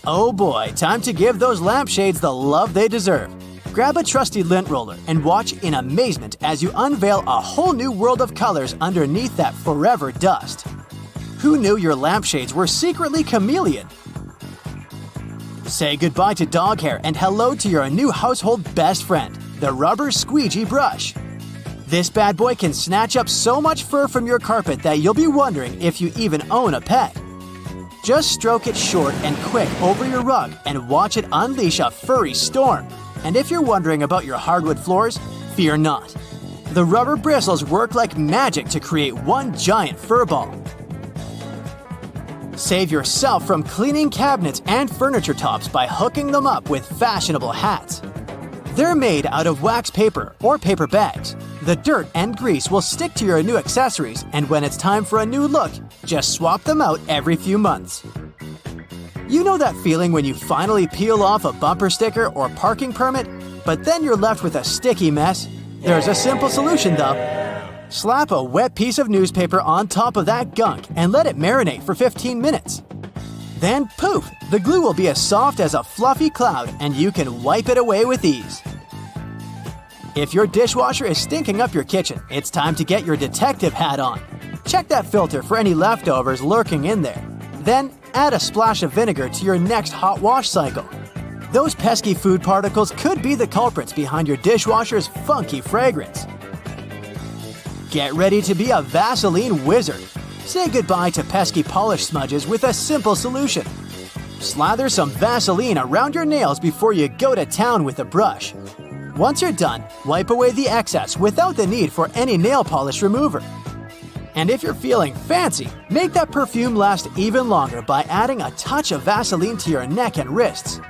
C: Oh boy, time to give those lampshades the love they deserve. Grab a trusty lint roller and watch in amazement as you unveil a whole new world of colors underneath that forever dust. Who knew your lampshades were secretly chameleon? Say goodbye to dog hair and hello to your new household best friend, the rubber squeegee brush. This bad boy can snatch up so much fur from your carpet that you'll be wondering if you even own a pet. Just stroke it short and quick over your rug and watch it unleash a furry storm. And if you're wondering about your hardwood floors, fear not. The rubber bristles work like magic to create one giant fur ball. Save yourself from cleaning cabinets and furniture tops by hooking them up with fashionable hats. They're made out of wax paper or paper bags. The dirt and grease will stick to your new accessories, and when it's time for a new look, just swap them out every few months. You know that feeling when you finally peel off a bumper sticker or parking permit, but then you're left with a sticky mess? There's a simple solution though. Slap a wet piece of newspaper on top of that gunk and let it marinate for 15 minutes. Then poof, the glue will be as soft as a fluffy cloud and you can wipe it away with ease. If your dishwasher is stinking up your kitchen, it's time to get your detective hat on. Check that filter for any leftovers lurking in there. Then add a splash of vinegar to your next hot wash cycle. Those pesky food particles could be the culprits behind your dishwasher's funky fragrance. Get ready to be a Vaseline wizard. Say goodbye to pesky polish smudges with a simple solution. Slather some Vaseline around your nails before you go to town with a brush. Once you're done, wipe away the excess without the need for any nail polish remover. And if you're feeling fancy, make that perfume last even longer by adding a touch of Vaseline to your neck and wrists.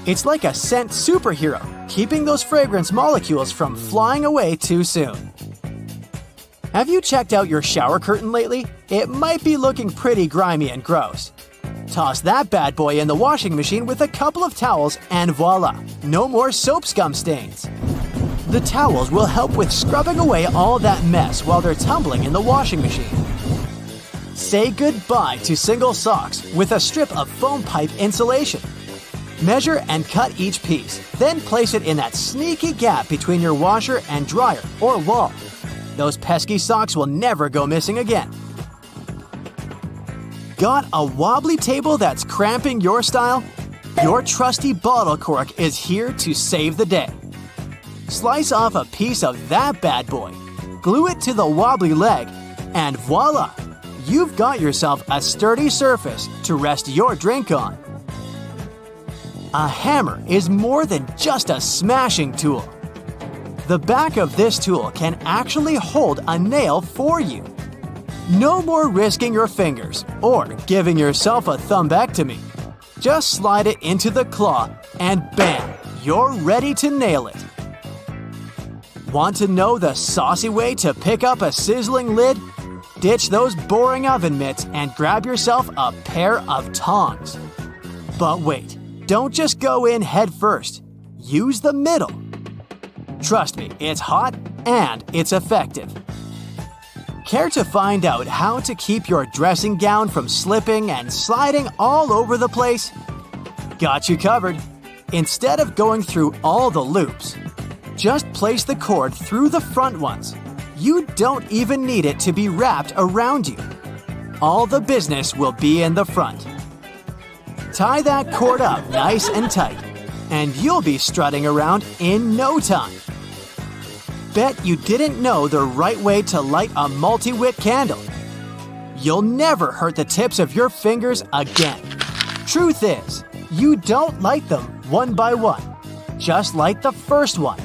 C: It's like a scent superhero, keeping those fragrance molecules from flying away too soon. Have you checked out your shower curtain lately? It might be looking pretty grimy and gross. Toss that bad boy in the washing machine with a couple of towels and voila, no more soap scum stains. The towels will help with scrubbing away all that mess while they're tumbling in the washing machine. Say goodbye to single socks with a strip of foam pipe insulation. Measure and cut each piece, then place it in that sneaky gap between your washer and dryer or wall. Those pesky socks will never go missing again. Got a wobbly table that's cramping your style? Your trusty bottle cork is here to save the day. Slice off a piece of that bad boy, glue it to the wobbly leg, and voila! You've got yourself a sturdy surface to rest your drink on. A hammer is more than just a smashing tool. The back of this tool can actually hold a nail for you. No more risking your fingers or giving yourself a thumbectomy. Just slide it into the claw and bam, you're ready to nail it. Want to know the saucy way to pick up a sizzling lid? Ditch those boring oven mitts and grab yourself a pair of tongs. But wait, don't just go in head first. Use the middle. Trust me, it's hot and it's effective. Care to find out how to keep your dressing gown from slipping and sliding all over the place? Got you covered. Instead of going through all the loops, just place the cord through the front ones. You don't even need it to be wrapped around you. All the business will be in the front. Tie that cord up nice and tight, and you'll be strutting around in no time. Bet you didn't know the right way to light a multi-wick candle. you'll never hurt the tips of your fingers again. Truth is, you don't light them one by one. Just light the first one.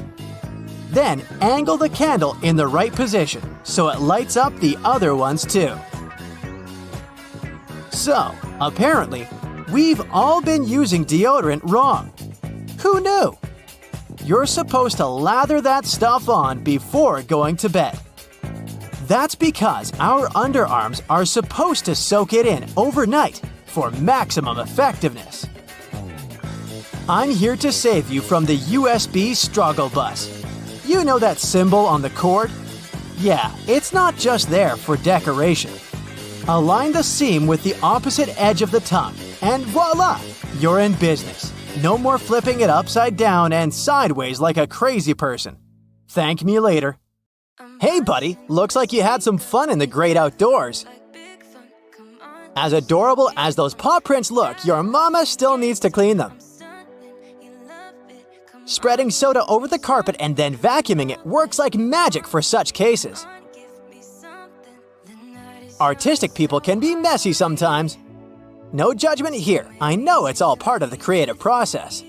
C: Then angle the candle in the right position so it lights up the other ones too. So, apparently, we've all been using deodorant wrong. Who knew? You're supposed to lather that stuff on before going to bed. That's because our underarms are supposed to soak it in overnight for maximum effectiveness. I'm here to save you from the USB struggle bus. You know that symbol on the cord? Yeah, it's not just there for decoration. Align the seam with the opposite edge of the tongue, and voila! You're in business. No more flipping it upside down and sideways like a crazy person. Thank me later. Hey buddy, looks like you had some fun in the great outdoors. As adorable as those paw prints look, your mama still needs to clean them. Spreading soda over the carpet and then vacuuming it works like magic for such cases. Artistic people can be messy sometimes. No judgment here. I know it's all part of the creative process.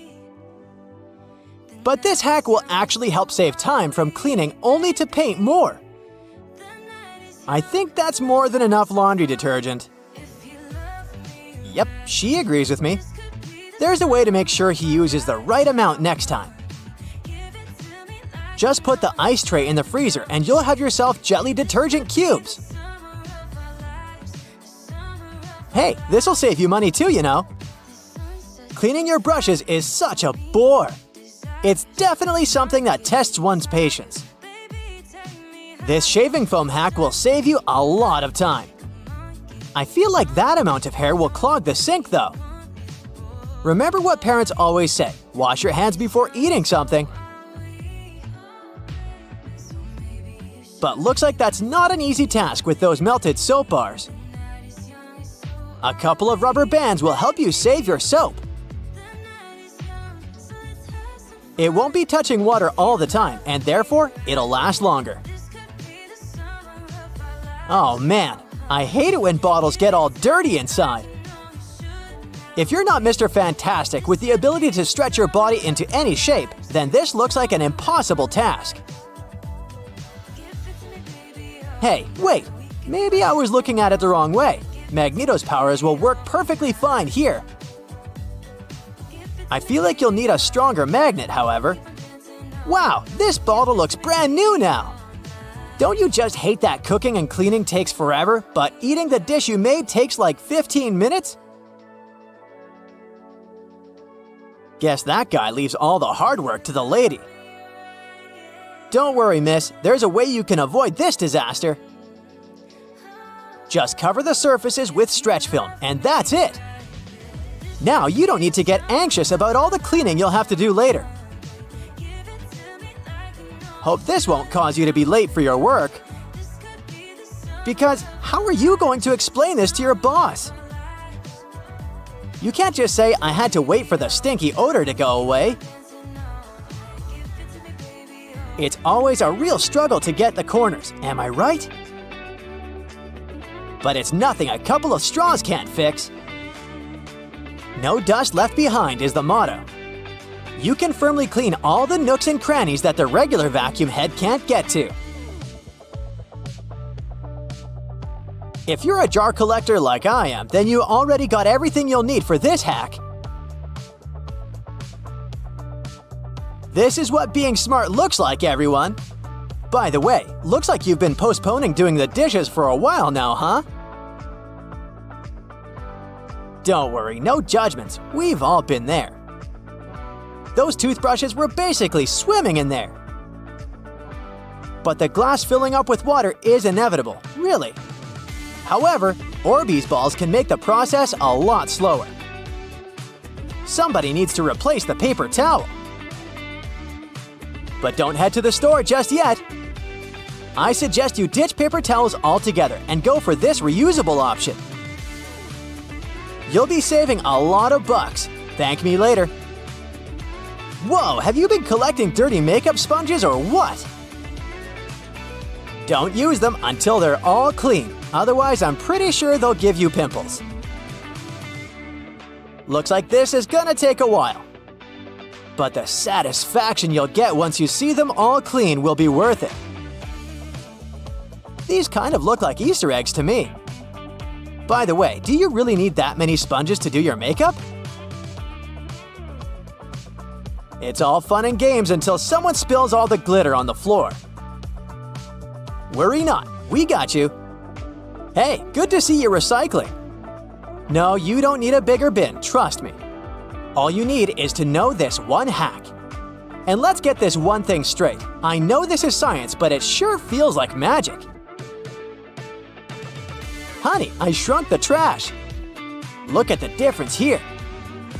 C: But this hack will actually help save time from cleaning only to paint more. I think that's more than enough laundry detergent. Yep, she agrees with me. There's a way to make sure he uses the right amount next time. Just put the ice tray in the freezer and you'll have yourself jelly detergent cubes. Hey, this'll save you money too, you know. Cleaning your brushes is such a bore. It's definitely something that tests one's patience. This shaving foam hack will save you a lot of time. I feel like that amount of hair will clog the sink though. Remember what parents always say, wash your hands before eating something. But looks like that's not an easy task with those melted soap bars. A couple of rubber bands will help you save your soap. It won't be touching water all the time, and therefore, it'll last longer. Oh man, I hate it when bottles get all dirty inside. If you're not Mr. Fantastic with the ability to stretch your body into any shape, then this looks like an impossible task. Hey, wait, maybe I was looking at it the wrong way. Magneto's powers will work perfectly fine here. I feel like you'll need a stronger magnet, however. Wow, this bottle looks brand new now! Don't you just hate that cooking and cleaning takes forever, but eating the dish you made takes like 15 minutes? Guess that guy leaves all the hard work to the lady. Don't worry, miss, there's a way you can avoid this disaster. Just cover the surfaces with stretch film, and that's it! Now you don't need to get anxious about all the cleaning you'll have to do later. Hope this won't cause you to be late for your work. Because how are you going to explain this to your boss? You can't just say, I had to wait for the stinky odor to go away. It's always a real struggle to get the corners, am I right? But it's nothing a couple of straws can't fix. No dust left behind is the motto. You can firmly clean all the nooks and crannies that the regular vacuum head can't get to. If you're a jar collector like I am, then you already got everything you'll need for this hack. This is what being smart looks like, everyone. By the way, looks like you've been postponing doing the dishes for a while now, huh? Don't worry, no judgments. We've all been there. Those toothbrushes were basically swimming in there. But the glass filling up with water is inevitable, really. However, Orbeez balls can make the process a lot slower. Somebody needs to replace the paper towel. But don't head to the store just yet. I suggest you ditch paper towels altogether and go for this reusable option. You'll be saving a lot of bucks. Thank me later. Whoa, have you been collecting dirty makeup sponges or what? Don't use them until they're all clean. Otherwise, I'm pretty sure they'll give you pimples. Looks like this is gonna take a while. But the satisfaction you'll get once you see them all clean will be worth it. These kind of look like Easter eggs to me. By the way, do you really need that many sponges to do your makeup? It's all fun and games until someone spills all the glitter on the floor. Worry not, we got you. Hey, good to see you recycling. No, you don't need a bigger bin, trust me. All you need is to know this one hack. And let's get this one thing straight. I know this is science, but it sure feels like magic. Honey, I shrunk the trash. Look at the difference here.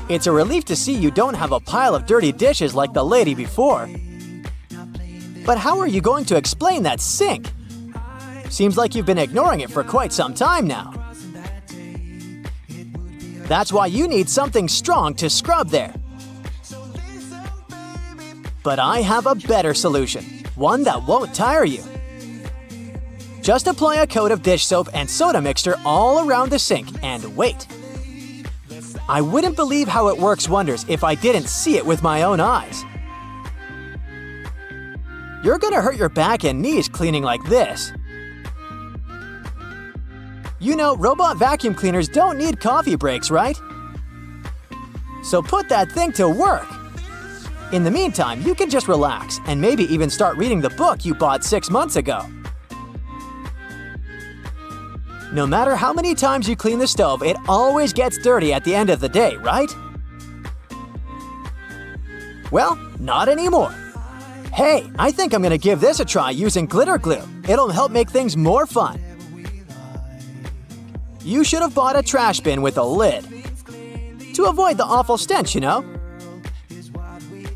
C: It's a relief to see you don't have a pile of dirty dishes like the lady before. But how are you going to explain that sink? Seems like you've been ignoring it for quite some time now. That's why you need something strong to scrub there. But I have a better solution, one that won't tire you. Just apply a coat of dish soap and soda mixture all around the sink and wait. I wouldn't believe how it works wonders if I didn't see it with my own eyes. You're gonna hurt your back and knees cleaning like this. You know, robot vacuum cleaners don't need coffee breaks, right? So put that thing to work. In the meantime, you can just relax and maybe even start reading the book you bought 6 months ago. No matter how many times you clean the stove, it always gets dirty at the end of the day, right? Well, not anymore. Hey, I think I'm gonna give this a try using glitter glue. It'll help make things more fun. You should have bought a trash bin with a lid. To avoid the awful stench, you know?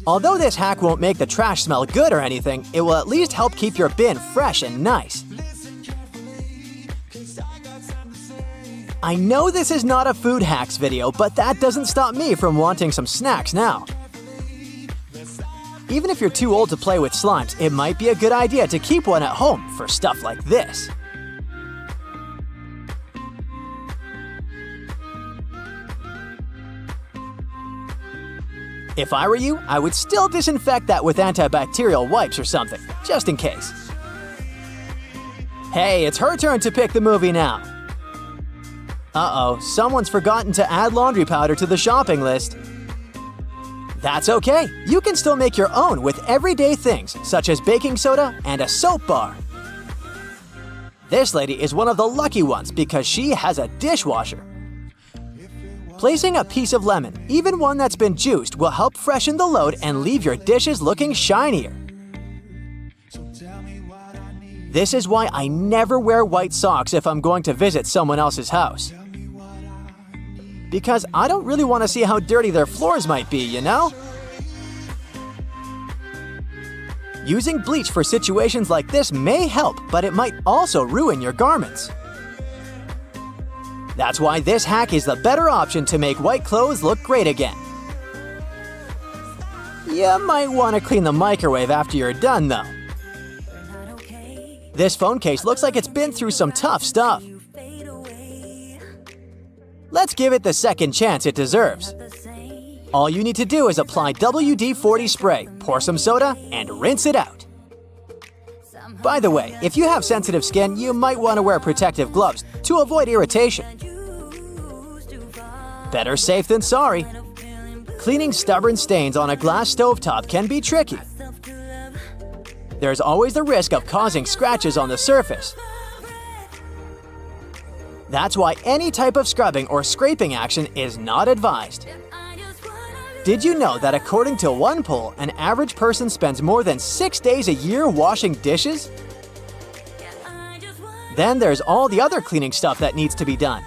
C: Although this hack won't make the trash smell good or anything, it will at least help keep your bin fresh and nice. I know this is not a food hacks video, but that doesn't stop me from wanting some snacks now. Even if you're too old to play with slimes, it might be a good idea to keep one at home for stuff like this. If I were you, I would still disinfect that with antibacterial wipes or something, just in case. Hey, it's her turn to pick the movie now. Uh-oh, someone's forgotten to add laundry powder to the shopping list. That's okay, you can still make your own with everyday things such as baking soda and a soap bar. This lady is one of the lucky ones because she has a dishwasher. Placing a piece of lemon, even one that's been juiced, will help freshen the load and leave your dishes looking shinier. This is why I never wear white socks if I'm going to visit someone else's house. Because I don't really want to see how dirty their floors might be, you know? Using bleach for situations like this may help, but it might also ruin your garments. That's why this hack is the better option to make white clothes look great again. You might want to clean the microwave after you're done, though. This phone case looks like it's been through some tough stuff. Let's give it the second chance it deserves. All you need to do is apply WD-40 spray, pour some soda, and rinse it out. By the way, if you have sensitive skin, you might want to wear protective gloves to avoid irritation. Better safe than sorry. Cleaning stubborn stains on a glass stovetop can be tricky. There's always the risk of causing scratches on the surface. That's why any type of scrubbing or scraping action is not advised. Did you know that according to one poll, an average person spends more than 6 days a year washing dishes? Then there's all the other cleaning stuff that needs to be done.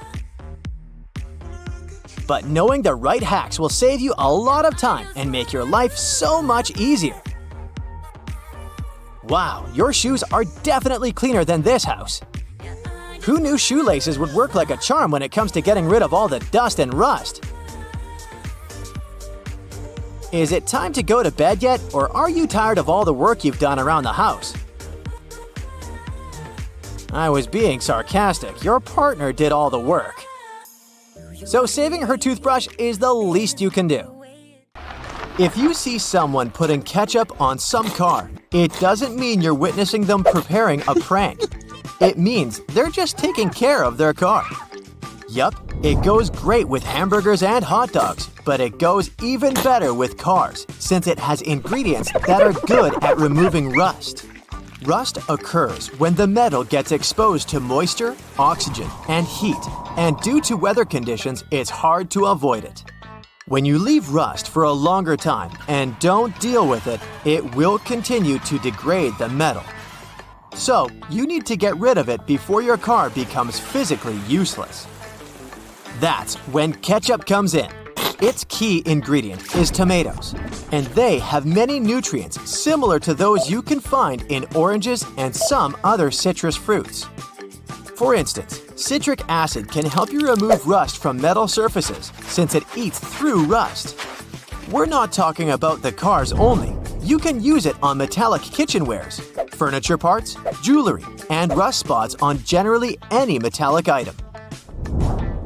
C: But knowing the right hacks will save you a lot of time and make your life so much easier. Wow, your shoes are definitely cleaner than this house. Who knew shoelaces would work like a charm when it comes to getting rid of all the dust and rust? Is it time to go to bed yet, or are you tired of all the work you've done around the house? I was being sarcastic. Your partner did all the work. So saving her toothbrush is the least you can do. If you see someone putting ketchup on some car, it doesn't mean you're witnessing them preparing a prank. It means they're just taking care of their car. Yup, it goes great with hamburgers and hot dogs, but it goes even better with cars since it has ingredients that are good at removing rust. Rust occurs when the metal gets exposed to moisture, oxygen, and heat, and due to weather conditions, it's hard to avoid it. When you leave rust for a longer time and don't deal with it, it will continue to degrade the metal. So, you need to get rid of it before your car becomes physically useless. That's when ketchup comes in. Its key ingredient is tomatoes, and they have many nutrients similar to those you can find in oranges and some other citrus fruits. For instance, citric acid can help you remove rust from metal surfaces since it eats through rust. We're not talking about the cars only. You can use it on metallic kitchenwares, furniture parts, jewelry, and rust spots on generally any metallic item.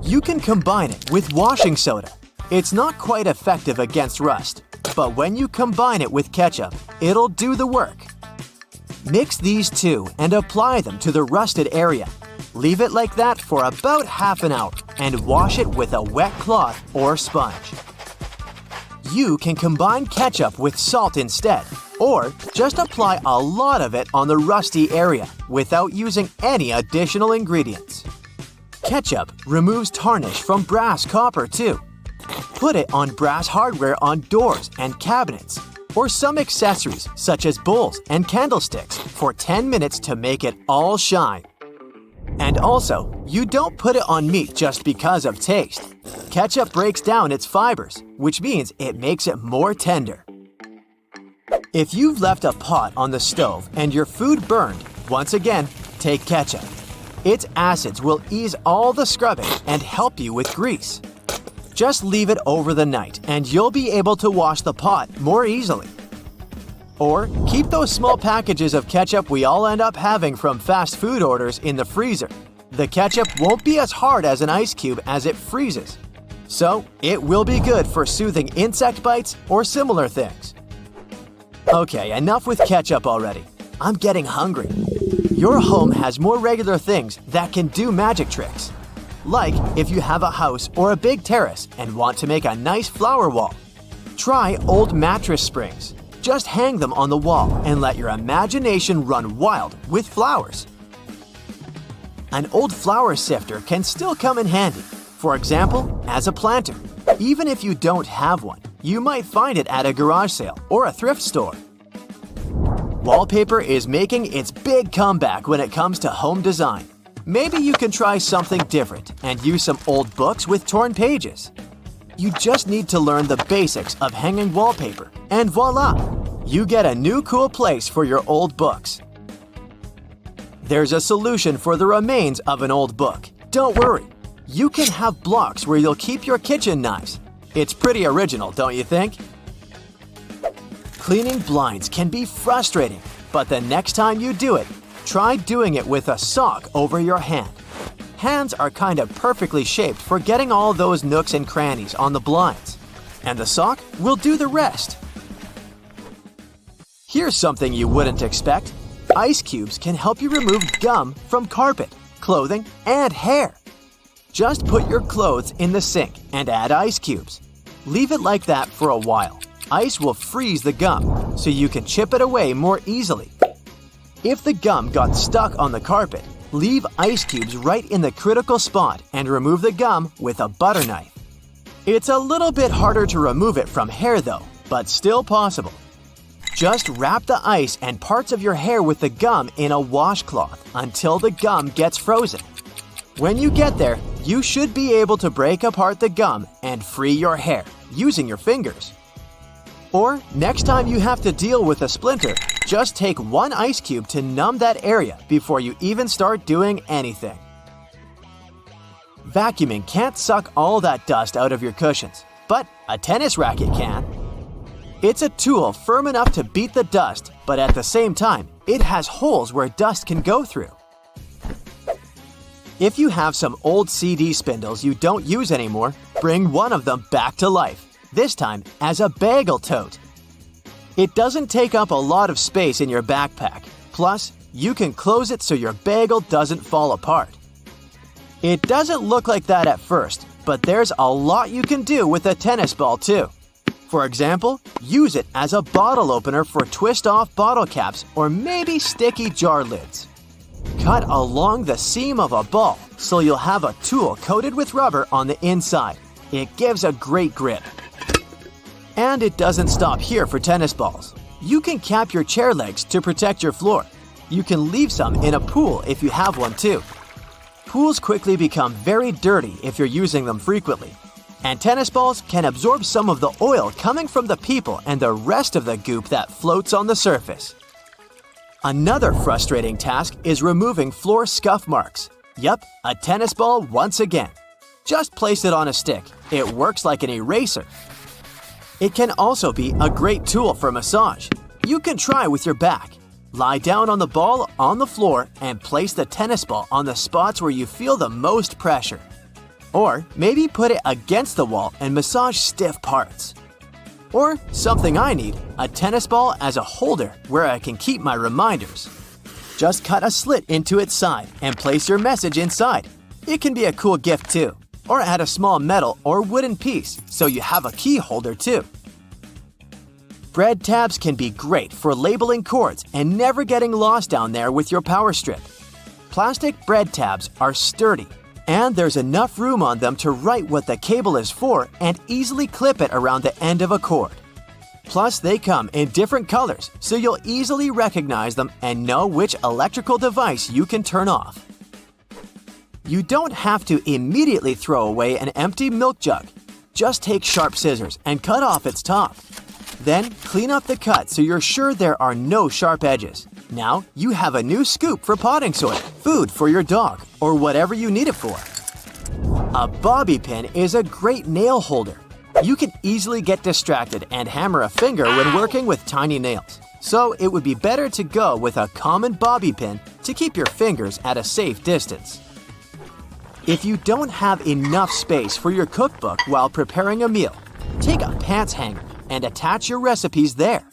C: You can combine it with washing soda. It's not quite effective against rust, but when you combine it with ketchup, it'll do the work. Mix these two and apply them to the rusted area. Leave it like that for about half an hour and wash it with a wet cloth or sponge. You can combine ketchup with salt instead, or just apply a lot of it on the rusty area without using any additional ingredients. Ketchup removes tarnish from brass copper too. Put it on brass hardware on doors and cabinets, or some accessories such as bowls and candlesticks for 10 minutes to make it all shine. And also, you don't put it on meat just because of taste. Ketchup breaks down its fibers, which means it makes it more tender. If you've left a pot on the stove and your food burned, once again, take ketchup. Its acids will ease all the scrubbing and help you with grease. Just leave it over the night and you'll be able to wash the pot more easily. Or keep those small packages of ketchup we all end up having from fast food orders in the freezer. The ketchup won't be as hard as an ice cube as it freezes. So, it will be good for soothing insect bites or similar things. Okay, enough with ketchup already. I'm getting hungry. Your home has more regular things that can do magic tricks. Like if you have a house or a big terrace and want to make a nice flower wall. Try old mattress springs. Just hang them on the wall and let your imagination run wild with flowers. An old flower sifter can still come in handy. For example, as a planter. Even if you don't have one, you might find it at a garage sale or a thrift store. Wallpaper is making its big comeback when it comes to home design. Maybe you can try something different and use some old books with torn pages. You just need to learn the basics of hanging wallpaper, and voila! You get a new cool place for your old books. There's a solution for the remains of an old book. Don't worry. You can have blocks where you'll keep your kitchen knives. It's pretty original, don't you think? Cleaning blinds can be frustrating, but the next time you do it, try doing it with a sock over your hand. Hands are kind of perfectly shaped for getting all those nooks and crannies on the blinds, and the sock will do the rest. Here's something you wouldn't expect. Ice cubes can help you remove gum from carpet, clothing, and hair. Just put your clothes in the sink and add ice cubes. Leave it like that for a while. Ice will freeze the gum, so you can chip it away more easily. If the gum got stuck on the carpet, leave ice cubes right in the critical spot and remove the gum with a butter knife. It's a little bit harder to remove it from hair though, but still possible. Just wrap the ice and parts of your hair with the gum in a washcloth until the gum gets frozen. When you get there, you should be able to break apart the gum and free your hair using your fingers. Or next time you have to deal with a splinter, just take one ice cube to numb that area before you even start doing anything. Vacuuming can't suck all that dust out of your cushions, but a tennis racket can. It's a tool firm enough to beat the dust, but at the same time, it has holes where dust can go through. If you have some old CD spindles you don't use anymore, bring one of them back to life, this time as a bagel tote. It doesn't take up a lot of space in your backpack, plus you can close it so your bagel doesn't fall apart. It doesn't look like that at first, but there's a lot you can do with a tennis ball too. For example, use it as a bottle opener for twist-off bottle caps or maybe sticky jar lids. Cut along the seam of a ball so you'll have a tool coated with rubber on the inside. It gives a great grip. And it doesn't stop here for tennis balls. You can cap your chair legs to protect your floor. You can leave some in a pool if you have one too. Pools quickly become very dirty if you're using them frequently. And tennis balls can absorb some of the oil coming from the people and the rest of the goop that floats on the surface. Another frustrating task is removing floor scuff marks. Yup, a tennis ball once again. Just place it on a stick. It works like an eraser. It can also be a great tool for massage. You can try with your back. Lie down on the ball on the floor and place the tennis ball on the spots where you feel the most pressure. Or maybe put it against the wall and massage stiff parts. Or something I need, a tennis ball as a holder where I can keep my reminders. Just cut a slit into its side and place your message inside. It can be a cool gift too. Or add a small metal or wooden piece so you have a key holder too. Bread tabs can be great for labeling cords and never getting lost down there with your power strip. Plastic bread tabs are sturdy, and there's enough room on them to write what the cable is for and easily clip it around the end of a cord. Plus, they come in different colors, so you'll easily recognize them and know which electrical device you can turn off. You don't have to immediately throw away an empty milk jug. Just take sharp scissors and cut off its top. Then, clean up the cut so you're sure there are no sharp edges. Now, you have a new scoop for potting soil, food for your dog, or whatever you need it for. A bobby pin is a great nail holder. You can easily get distracted and hammer a finger when working with tiny nails. So it would be better to go with a common bobby pin to keep your fingers at a safe distance. If you don't have enough space for your cookbook while preparing a meal, take a pants hanger and attach your recipes there.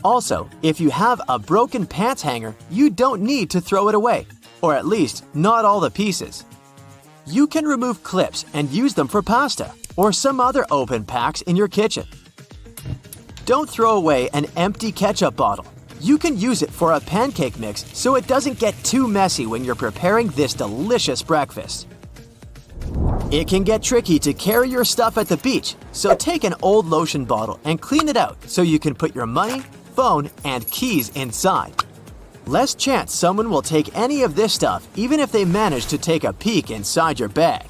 C: Also, if you have a broken pants hanger, you don't need to throw it away, or at least not all the pieces. You can remove clips and use them for pasta or some other open packs in your kitchen. Don't throw away an empty ketchup bottle. You can use it for a pancake mix so it doesn't get too messy when you're preparing this delicious breakfast. It can get tricky to carry your stuff at the beach, so take an old lotion bottle and clean it out so you can put your money, phone, and keys inside. Less chance someone will take any of this stuff even if they manage to take a peek inside your bag.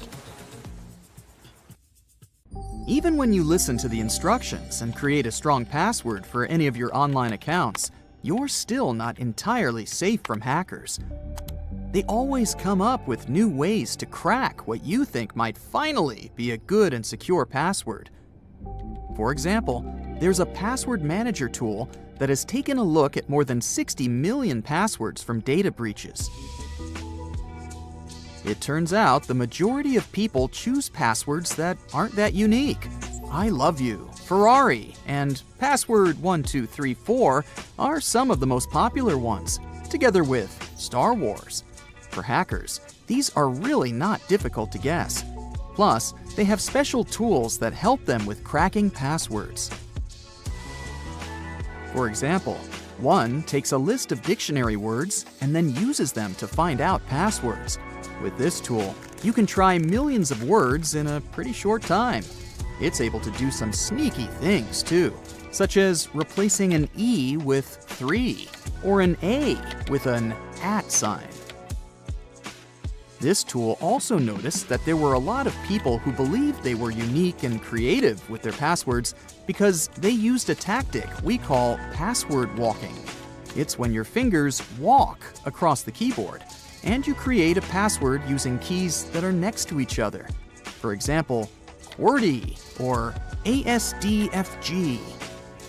D: Even when you listen to the instructions and create a strong password for any of your online accounts, you're still not entirely safe from hackers. They always come up with new ways to crack what you think might finally be a good and secure password. For example, there's a password manager tool that has taken a look at more than 60 million passwords from data breaches. It turns out the majority of people choose passwords that aren't that unique. I love you, Ferrari, and password 1234 are some of the most popular ones, together with Star Wars. For hackers, these are really not difficult to guess. Plus, they have special tools that help them with cracking passwords. For example, one takes a list of dictionary words and then uses them to find out passwords. With this tool, you can try millions of words in a pretty short time. It's able to do some sneaky things too, such as replacing an E with 3 or an A with an @ sign. This tool also noticed that there were a lot of people who believed they were unique and creative with their passwords because they used a tactic we call password walking. It's when your fingers walk across the keyboard, and you create a password using keys that are next to each other. For example, QWERTY or ASDFG.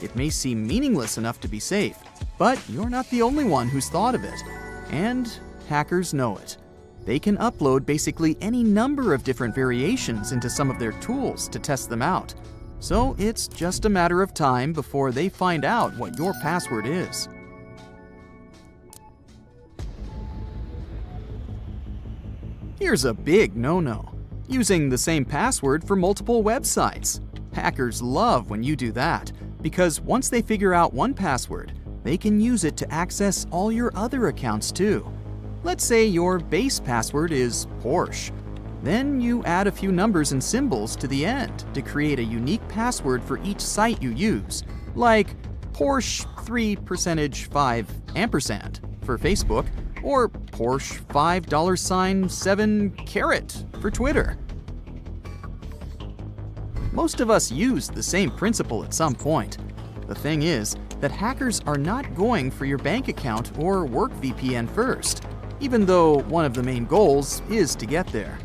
D: It may seem meaningless enough to be safe, but you're not the only one who's thought of it. And hackers know it. They can upload basically any number of different variations into some of their tools to test them out. So it's just a matter of time before they find out what your password is. Here's a big no-no: using the same password for multiple websites. Hackers love when you do that, because once they figure out one password, they can use it to access all your other accounts too. Let's say your base password is Porsche. Then you add a few numbers and symbols to the end to create a unique password for each site you use, like Porsche 3%5% for Facebook, or Porsche $5.7 carat for Twitter. Most of us use the same principle at some point. The thing is that hackers are not going for your bank account or work VPN first, even though one of the main goals is to get there.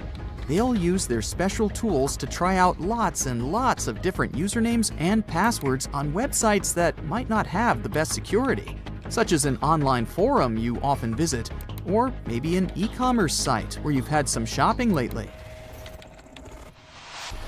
D: They'll use their special tools to try out lots and lots of different usernames and passwords on websites that might not have the best security, such as an online forum you often visit, or maybe an e-commerce site where you've had some shopping lately.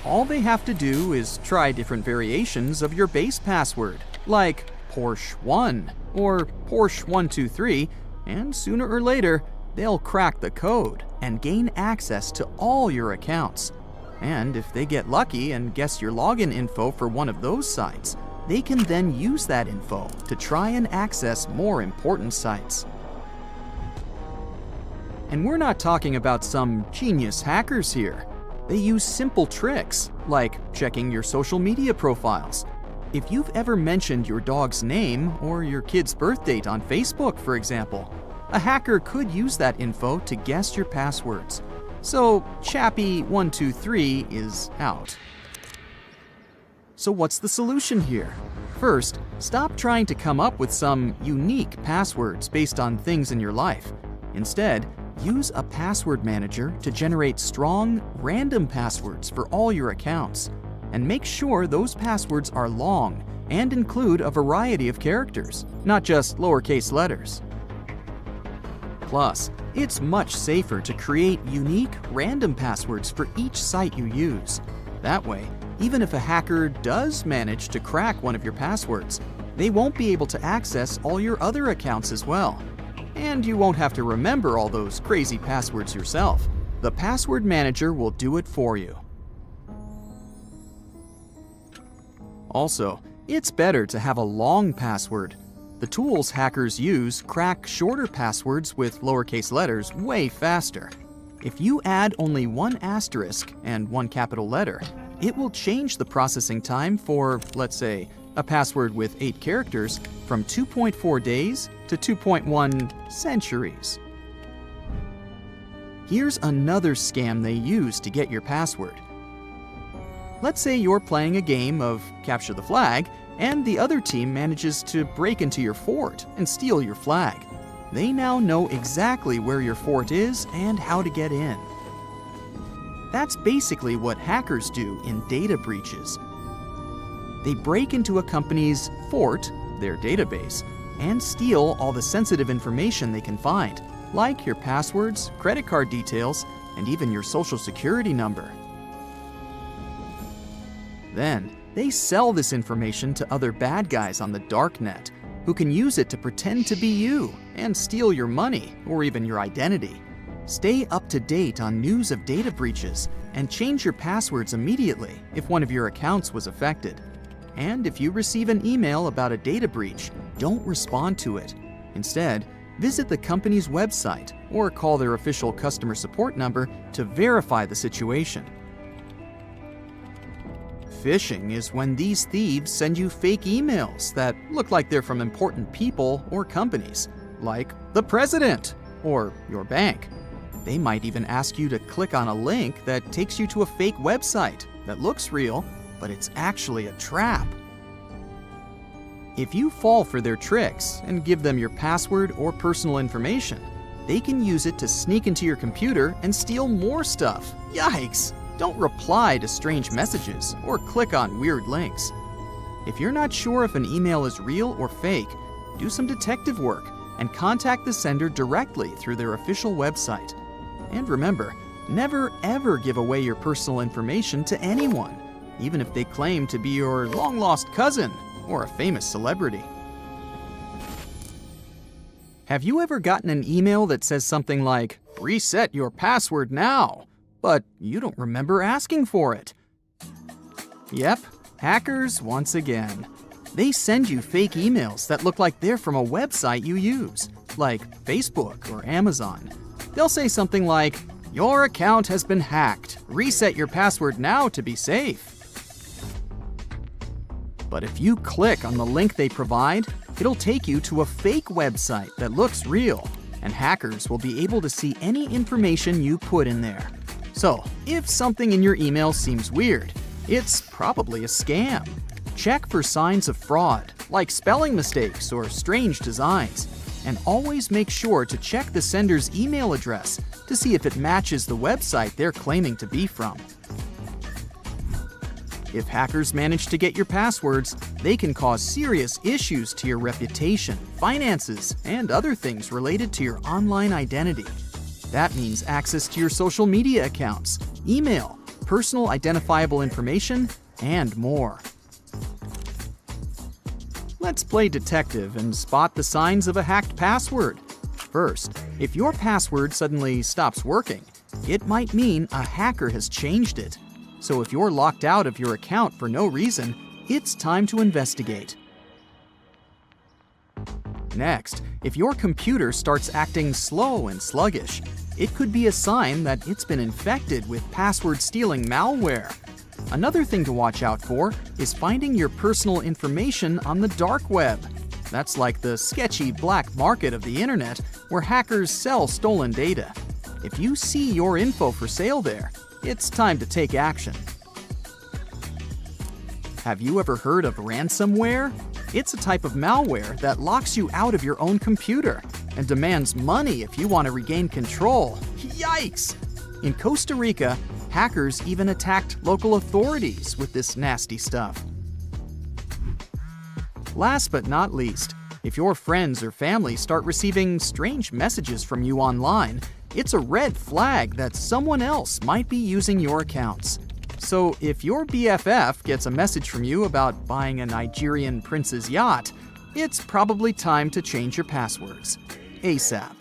D: All they have to do is try different variations of your base password, like Porsche 1 or Porsche 123, and sooner or later, they'll crack the code and gain access to all your accounts. And if they get lucky and guess your login info for one of those sites, they can then use that info to try and access more important sites. And we're not talking about some genius hackers here. They use simple tricks, like checking your social media profiles. If you've ever mentioned your dog's name or your kid's birth date on Facebook, for example, a hacker could use that info to guess your passwords. So Chappie123 is out. So what's the solution here? First, stop trying to come up with some unique passwords based on things in your life. Instead, use a password manager to generate strong, random passwords for all your accounts. And make sure those passwords are long and include a variety of characters, not just lowercase letters. Plus, it's much safer to create unique, random passwords for each site you use. That way, even if a hacker does manage to crack one of your passwords, they won't be able to access all your other accounts as well. And you won't have to remember all those crazy passwords yourself. The password manager will do it for you. Also, it's better to have a long password. The tools hackers use crack shorter passwords with lowercase letters way faster. If you add only one asterisk and one capital letter, it will change the processing time for, let's say, a password with 8 characters from 2.4 days to 2.1 centuries. Here's another scam they use to get your password. Let's say you're playing a game of Capture the Flag, and the other team manages to break into your fort and steal your flag. They now know exactly where your fort is and how to get in. That's basically what hackers do in data breaches. They break into a company's fort, their database, and steal all the sensitive information they can find, like your passwords, credit card details, and even your social security number. Then, they sell this information to other bad guys on the darknet, who can use it to pretend to be you and steal your money or even your identity. Stay up to date on news of data breaches and change your passwords immediately if one of your accounts was affected. And if you receive an email about a data breach, don't respond to it. Instead, visit the company's website or call their official customer support number to verify the situation. Phishing is when these thieves send you fake emails that look like they're from important people or companies, like the president or your bank. They might even ask you to click on a link that takes you to a fake website that looks real, but it's actually a trap. If you fall for their tricks and give them your password or personal information, they can use it to sneak into your computer and steal more stuff. Yikes! Don't reply to strange messages or click on weird links. If you're not sure if an email is real or fake, do some detective work and contact the sender directly through their official website. And remember, never ever give away your personal information to anyone, even if they claim to be your long-lost cousin or a famous celebrity. Have you ever gotten an email that says something like, "Reset your password now," but you don't remember asking for it? Yep, hackers once again. They send you fake emails that look like they're from a website you use, like Facebook or Amazon. They'll say something like, "Your account has been hacked. Reset your password now to be safe." But if you click on the link they provide, it'll take you to a fake website that looks real, and hackers will be able to see any information you put in there. So, if something in your email seems weird, it's probably a scam. Check for signs of fraud, like spelling mistakes or strange designs, and always make sure to check the sender's email address to see if it matches the website they're claiming to be from. If hackers manage to get your passwords, they can cause serious issues to your reputation, finances, and other things related to your online identity. That means access to your social media accounts, email, personal identifiable information, and more. Let's play detective and spot the signs of a hacked password. First, if your password suddenly stops working, it might mean a hacker has changed it. So if you're locked out of your account for no reason, it's time to investigate. Next, if your computer starts acting slow and sluggish, it could be a sign that it's been infected with password-stealing malware. Another thing to watch out for is finding your personal information on the dark web. That's like the sketchy black market of the internet where hackers sell stolen data. If you see your info for sale there, it's time to take action. Have you ever heard of ransomware? It's a type of malware that locks you out of your own computer and demands money if you want to regain control. Yikes! In Costa Rica, hackers even attacked local authorities with this nasty stuff. Last but not least, if your friends or family start receiving strange messages from you online, it's a red flag that someone else might be using your accounts. So if your BFF gets a message from you about buying a Nigerian prince's yacht, it's probably time to change your passwords ASAP.